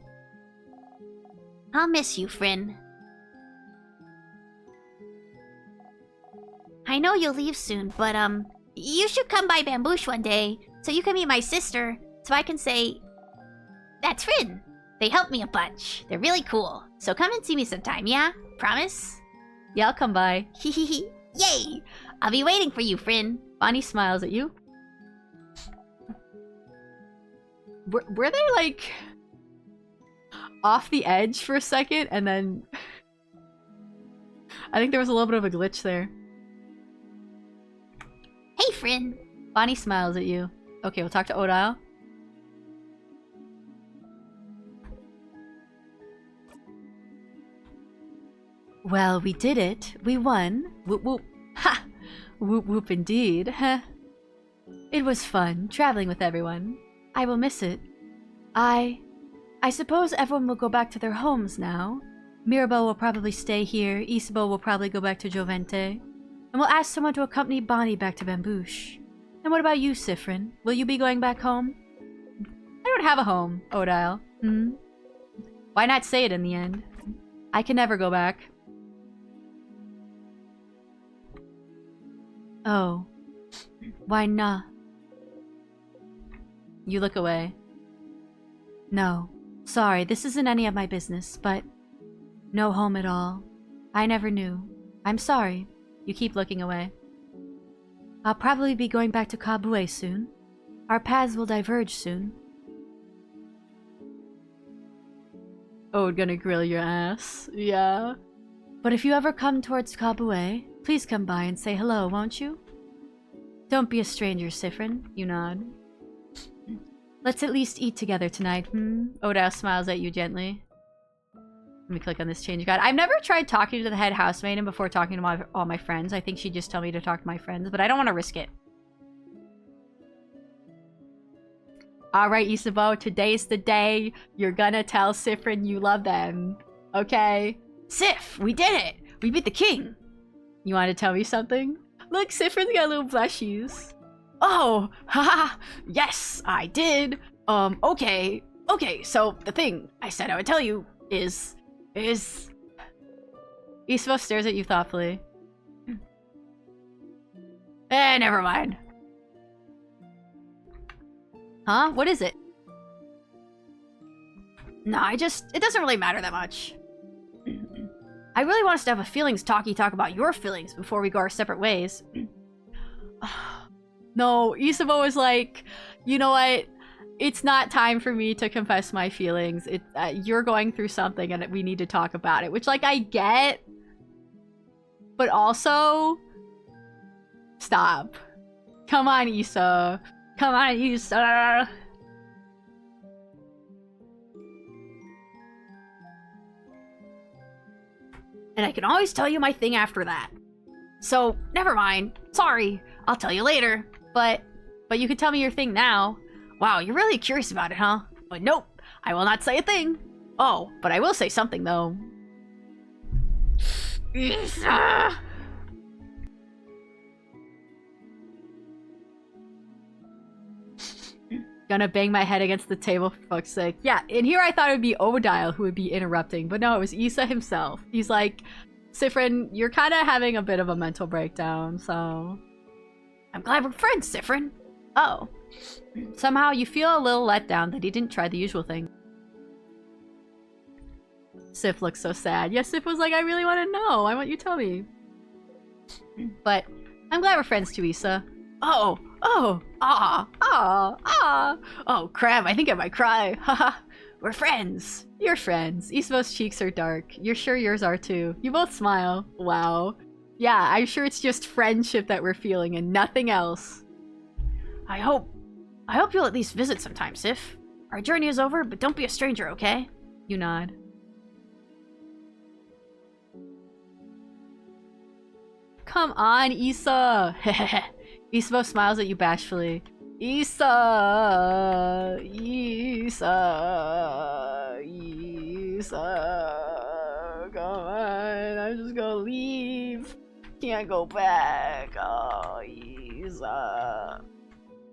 I'll miss you, Frin. I know you'll leave soon, but, you should come by Bamboosh one day, so you can meet my sister, so I can say, that's Frin. They helped me a bunch. They're really cool. So come and see me sometime, yeah? Promise? Yeah, I'll come by. Hehehe. Yay! I'll be waiting for you, Frin. Bonnie smiles at you. Were they, like, off the edge for a second, and then... I think there was a little bit of a glitch there. Hey, Frin! Bonnie smiles at you. Okay, we'll talk to Odile. Well, we did it. We won. Whoop whoop. Ha! Whoop whoop indeed. Heh. It was fun, traveling with everyone. I will miss it. I suppose everyone will go back to their homes now. Mirabelle will probably stay here, Isabo will probably go back to Jovente, and we'll ask someone to accompany Bonnie back to Bamboosh. And what about you, Sifrin? Will you be going back home? I don't have a home, Odile. Why not say it in the end? I can never go back. Oh. Why not? You look away. No. Sorry, this isn't any of my business, but... no home at all. I never knew. I'm sorry. You keep looking away. I'll probably be going back to Kabue soon. Our paths will diverge soon. Oh, gonna grill your ass. Yeah. But if you ever come towards Kabue, please come by and say hello, won't you? Don't be a stranger, Sifrin. You nod. Let's at least eat together tonight, Odile smiles at you gently. Let me click on this change guide. I've never tried talking to the head housemaiden before talking to all my friends. I think she'd just tell me to talk to my friends, but I don't want to risk it. Alright, Isabo, today's the day you're gonna tell Sifrin you love them. Okay? Sif, we did it! We beat the king! You want to tell me something? Look, Sifrin's got little blushies. Oh, haha, yes, I did. Okay, so the thing I said I would tell you is... Isabo stares at you thoughtfully. Never mind. Huh? What is it? No, it doesn't really matter that much. I really want us to have a feelings talk about your feelings before we go our separate ways. No, Isabo was like, you know what? It's not time for me to confess my feelings. You're going through something and we need to talk about it. Which, like, I get. But also... Stop. Come on, Issa. Come on, Issa. And I can always tell you my thing after that. So, never mind. Sorry. I'll tell you later. But you can tell me your thing now. Wow, you're really curious about it, huh? But nope, I will not say a thing. Oh, but I will say something, though. Gonna bang my head against the table for fuck's sake. Yeah, and here I thought it would be Odile who would be interrupting, but no, it was Issa himself. He's like, Sifrin, you're kind of having a bit of a mental breakdown, so... I'm glad we're friends, Sifrin. Oh. Somehow you feel a little let down that he didn't try the usual thing. Sif looks so sad. Yeah, Sif was like, I really want to know. I want you to tell me. But I'm glad we're friends too, Issa. Oh, crap, I think I might cry. Haha, we're friends. You're friends. Isabo's cheeks are dark. You're sure yours are too. You both smile. Wow. Yeah, I'm sure it's just friendship that we're feeling and nothing else. I hope you'll at least visit sometime, Sif. Our journey is over, but don't be a stranger, okay? You nod. Come on, Issa! Isabo smiles at you bashfully. Issa! Come on, I'm just gonna leave. Can't go back. Oh, Issa.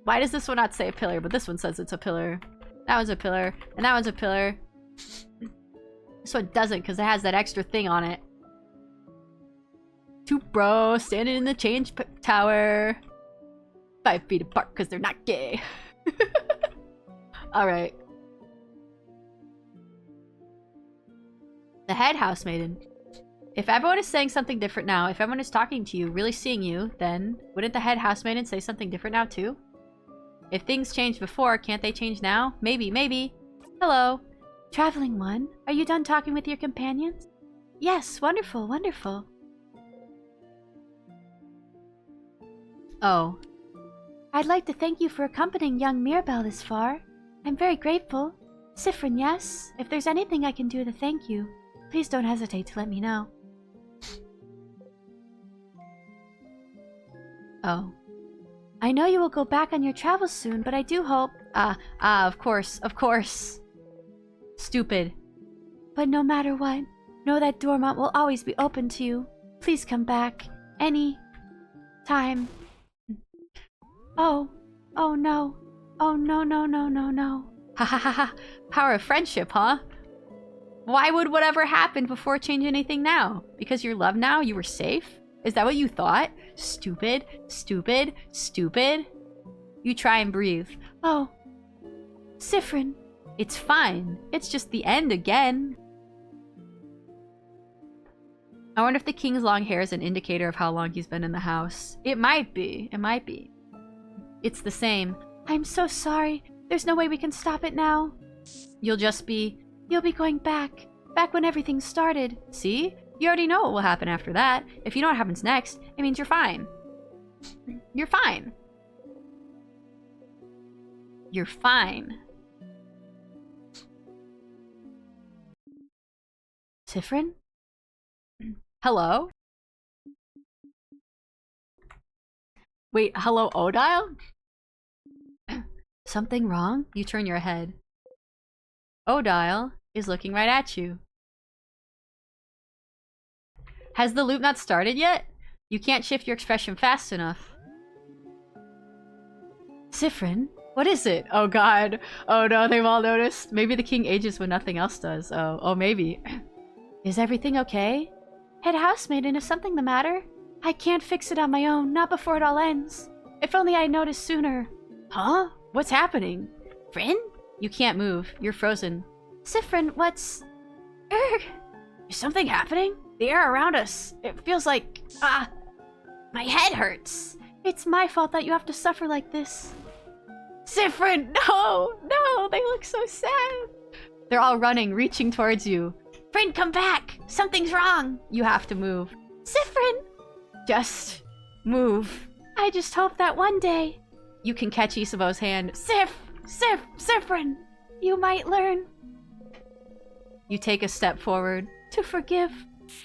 Why does this one not say a pillar, but this one says it's a pillar? That one's a pillar, and that one's a pillar. This one doesn't, because it has that extra thing on it. Two bros standing in the change tower. 5 feet apart, because they're not gay. Alright. The head housemaiden. If everyone is saying something different now, if everyone is talking to you, really seeing you, then wouldn't the head housemaiden say something different now too? If things changed before, can't they change now? Maybe, maybe. Hello. Traveling one, are you done talking with your companions? Yes, wonderful, wonderful. Oh. I'd like to thank you for accompanying young Mirabelle this far. I'm very grateful. Sifrin, yes? If there's anything I can do to thank you, please don't hesitate to let me know. Oh. I know you will go back on your travels soon, but I do hope... Of course, of course. Stupid. But no matter what, know that Dormont will always be open to you. Please come back. Any... time. Oh. Oh no. Oh no, no, no, no, no. Ha ha ha ha. Power of friendship, huh? Why would whatever happen before change anything now? Because you're loved now? You were safe? Is that what you thought? Stupid, stupid, stupid. You try and breathe. Oh. Sifrin. It's fine. It's just the end again. I wonder if the king's long hair is an indicator of how long he's been in the house. It might be. It might be. It's the same. I'm so sorry. There's no way we can stop it now. You'll just be... You'll be going back. Back when everything started. See? You already know what will happen after that. If you know what happens next, it means you're fine. You're fine. You're fine. Sifrin? Hello? Wait, hello, Odile? Something wrong? You turn your head. Odile is looking right at you. Has the loop not started yet? You can't shift your expression fast enough. Sifrin? What is it? Oh god. Oh no, they've all noticed. Maybe the king ages when nothing else does. Oh maybe. Is everything okay? Head housemaiden, is something the matter? I can't fix it on my own, not before it all ends. If only I noticed sooner. Huh? What's happening? Frin? You can't move. You're frozen. Sifrin, what's... Is something happening? The air around us, it feels like, my head hurts. It's my fault that you have to suffer like this. Siffrin, no, they look so sad. They're all running, reaching towards you. Friend, come back. Something's wrong. You have to move. Siffrin! Just move. I just hope that one day... You can catch Isabeau's hand. Siffrin, you might learn. You take a step forward. To forgive.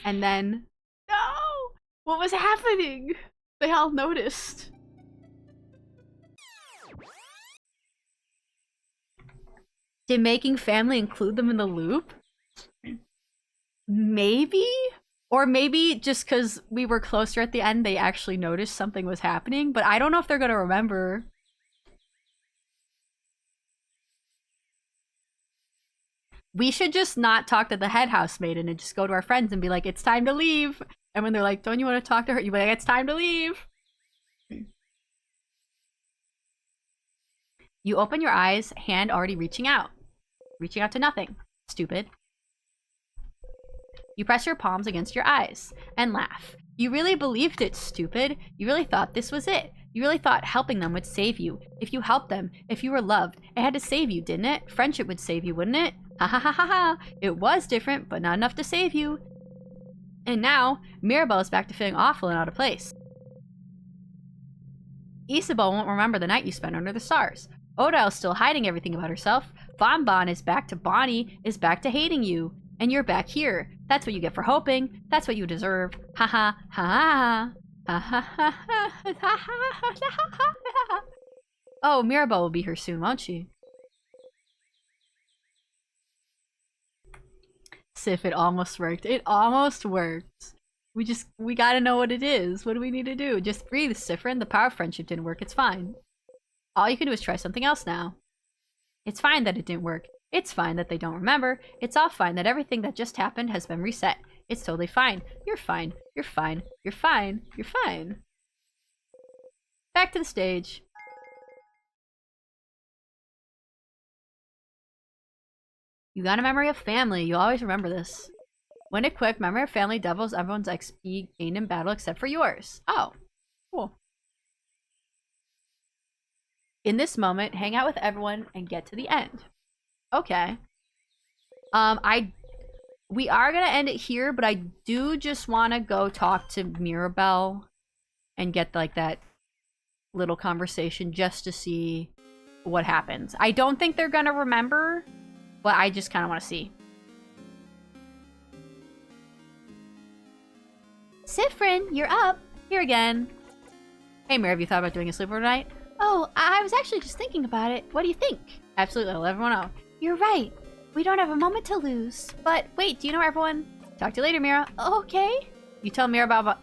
And then... No! What was happening? They all noticed. Did making family include them in the loop? Maybe? Or maybe just because we were closer at the end, they actually noticed something was happening. But I don't know if they're going to remember. We should just not talk to the head housemaid and just go to our friends and be like, it's time to leave. And when they're like, don't you want to talk to her? You're like, it's time to leave. You open your eyes, hand already reaching out. Reaching out to nothing. Stupid. You press your palms against your eyes and laugh. You really believed it, stupid. You really thought this was it. You really thought helping them would save you. If you helped them, if you were loved, it had to save you, didn't it? Friendship would save you, wouldn't it? Ha ha ha ha ha. It was different, but not enough to save you. And now, Mirabelle is back to feeling awful and out of place. Isabelle won't remember the night you spent under the stars. Odile's still hiding everything about herself. Bonbon is back to Bonnie, is back to hating you. And you're back here. That's what you get for hoping. That's what you deserve. Ha ha ha ha ha ha ha. Oh, Mirabelle will be here soon, won't she? Sif, it almost worked. It almost worked. We gotta know what it is. What do we need to do? Just breathe, Siffrin. The power of friendship didn't work. It's fine. All you can do is try something else now. It's fine that it didn't work. It's fine that they don't remember. It's all fine that everything that just happened has been reset. It's totally fine. You're fine. You're fine. You're fine. You're fine. Back to the stage. You got a memory of family. You'll always remember this. When equipped, memory of family doubles everyone's XP gained in battle except for yours. Oh, cool. In this moment, hang out with everyone and get to the end. Okay. We are gonna end it here, but I do just want to go talk to Mirabelle and get like that little conversation just to see what happens. I don't think they're gonna remember, but I just kind of want to see. Siffrin, you're up. Here again. Hey, Mary, have you thought about doing a sleepover tonight? Oh, I was actually just thinking about it. What do you think? Absolutely, I'll let everyone know. You're right. We don't have a moment to lose. But wait, do you know everyone? Talk to you later, Mira. Okay. You tell Mirabelle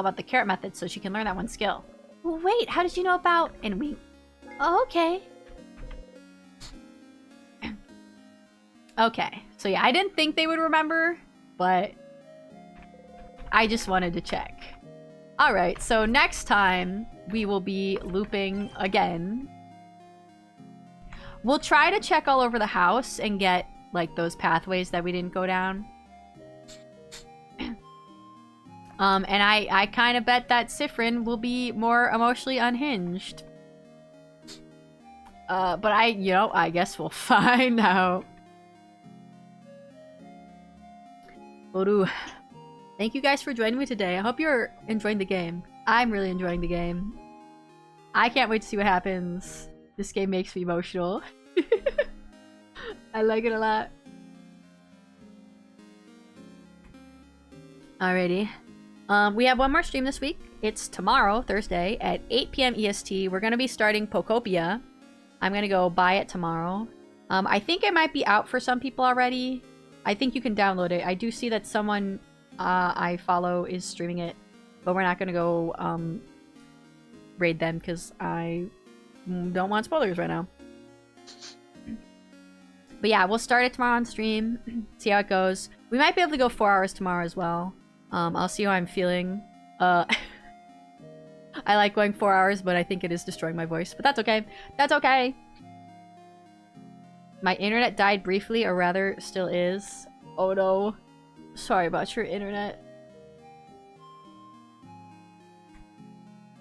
about the carrot method so she can learn that one skill. Well, wait, how did you know about... And we... Okay. Okay, so yeah, I didn't think they would remember, but I just wanted to check. Alright, so next time we will be looping again. We'll try to check all over the house and get, like, those pathways that we didn't go down. And I kind of bet that Siffrin will be more emotionally unhinged. But I guess we'll find out. Oru. Thank you guys for joining me today. I hope you're enjoying the game. I'm really enjoying the game. I can't wait to see what happens. This game makes me emotional. I like it a lot. Alrighty. We have one more stream this week. It's tomorrow, Thursday, at 8 p.m. EST. We're going to be starting Pokopia. I'm going to go buy it tomorrow. I think it might be out for some people already. I think you can download it. I do see that someone I follow is streaming it. But we're not going to go raid them because I don't want spoilers right now. But yeah, we'll start it tomorrow on stream. See how it goes. We might be able to go 4 hours tomorrow as well. I'll see how I'm feeling. I like going 4 hours, but I think it is destroying my voice. But that's okay. That's okay. My internet died briefly, or rather, still is. Oh no. Sorry about your internet.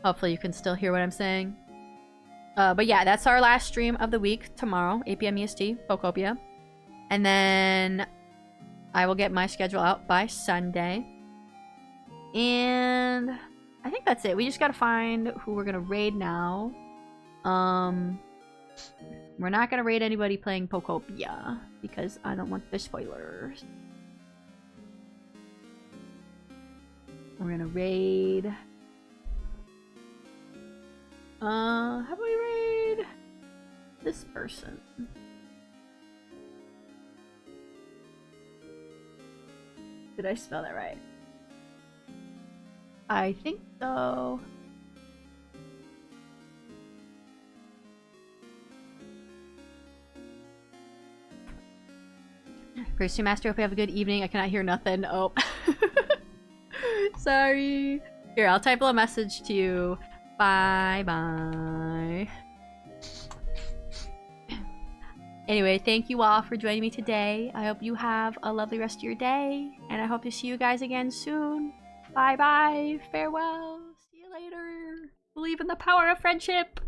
Hopefully you can still hear what I'm saying. But yeah, that's our last stream of the week. Tomorrow, 8 p.m. EST, Pokopia. And then I will get my schedule out by Sunday. And I think that's it. We just gotta find who we're gonna raid now. We're not gonna raid anybody playing Pokopia because I don't want the spoilers. We're gonna raid. How about we raid this person? Did I spell that right? I think so. Grace Master, hope you have a good evening. I cannot hear nothing. Oh. Sorry. Here, I'll type a message to you. Bye-bye. Anyway, thank you all for joining me today. I hope you have a lovely rest of your day. And I hope to see you guys again soon. Bye-bye. Farewell. See you later. Believe in the power of friendship.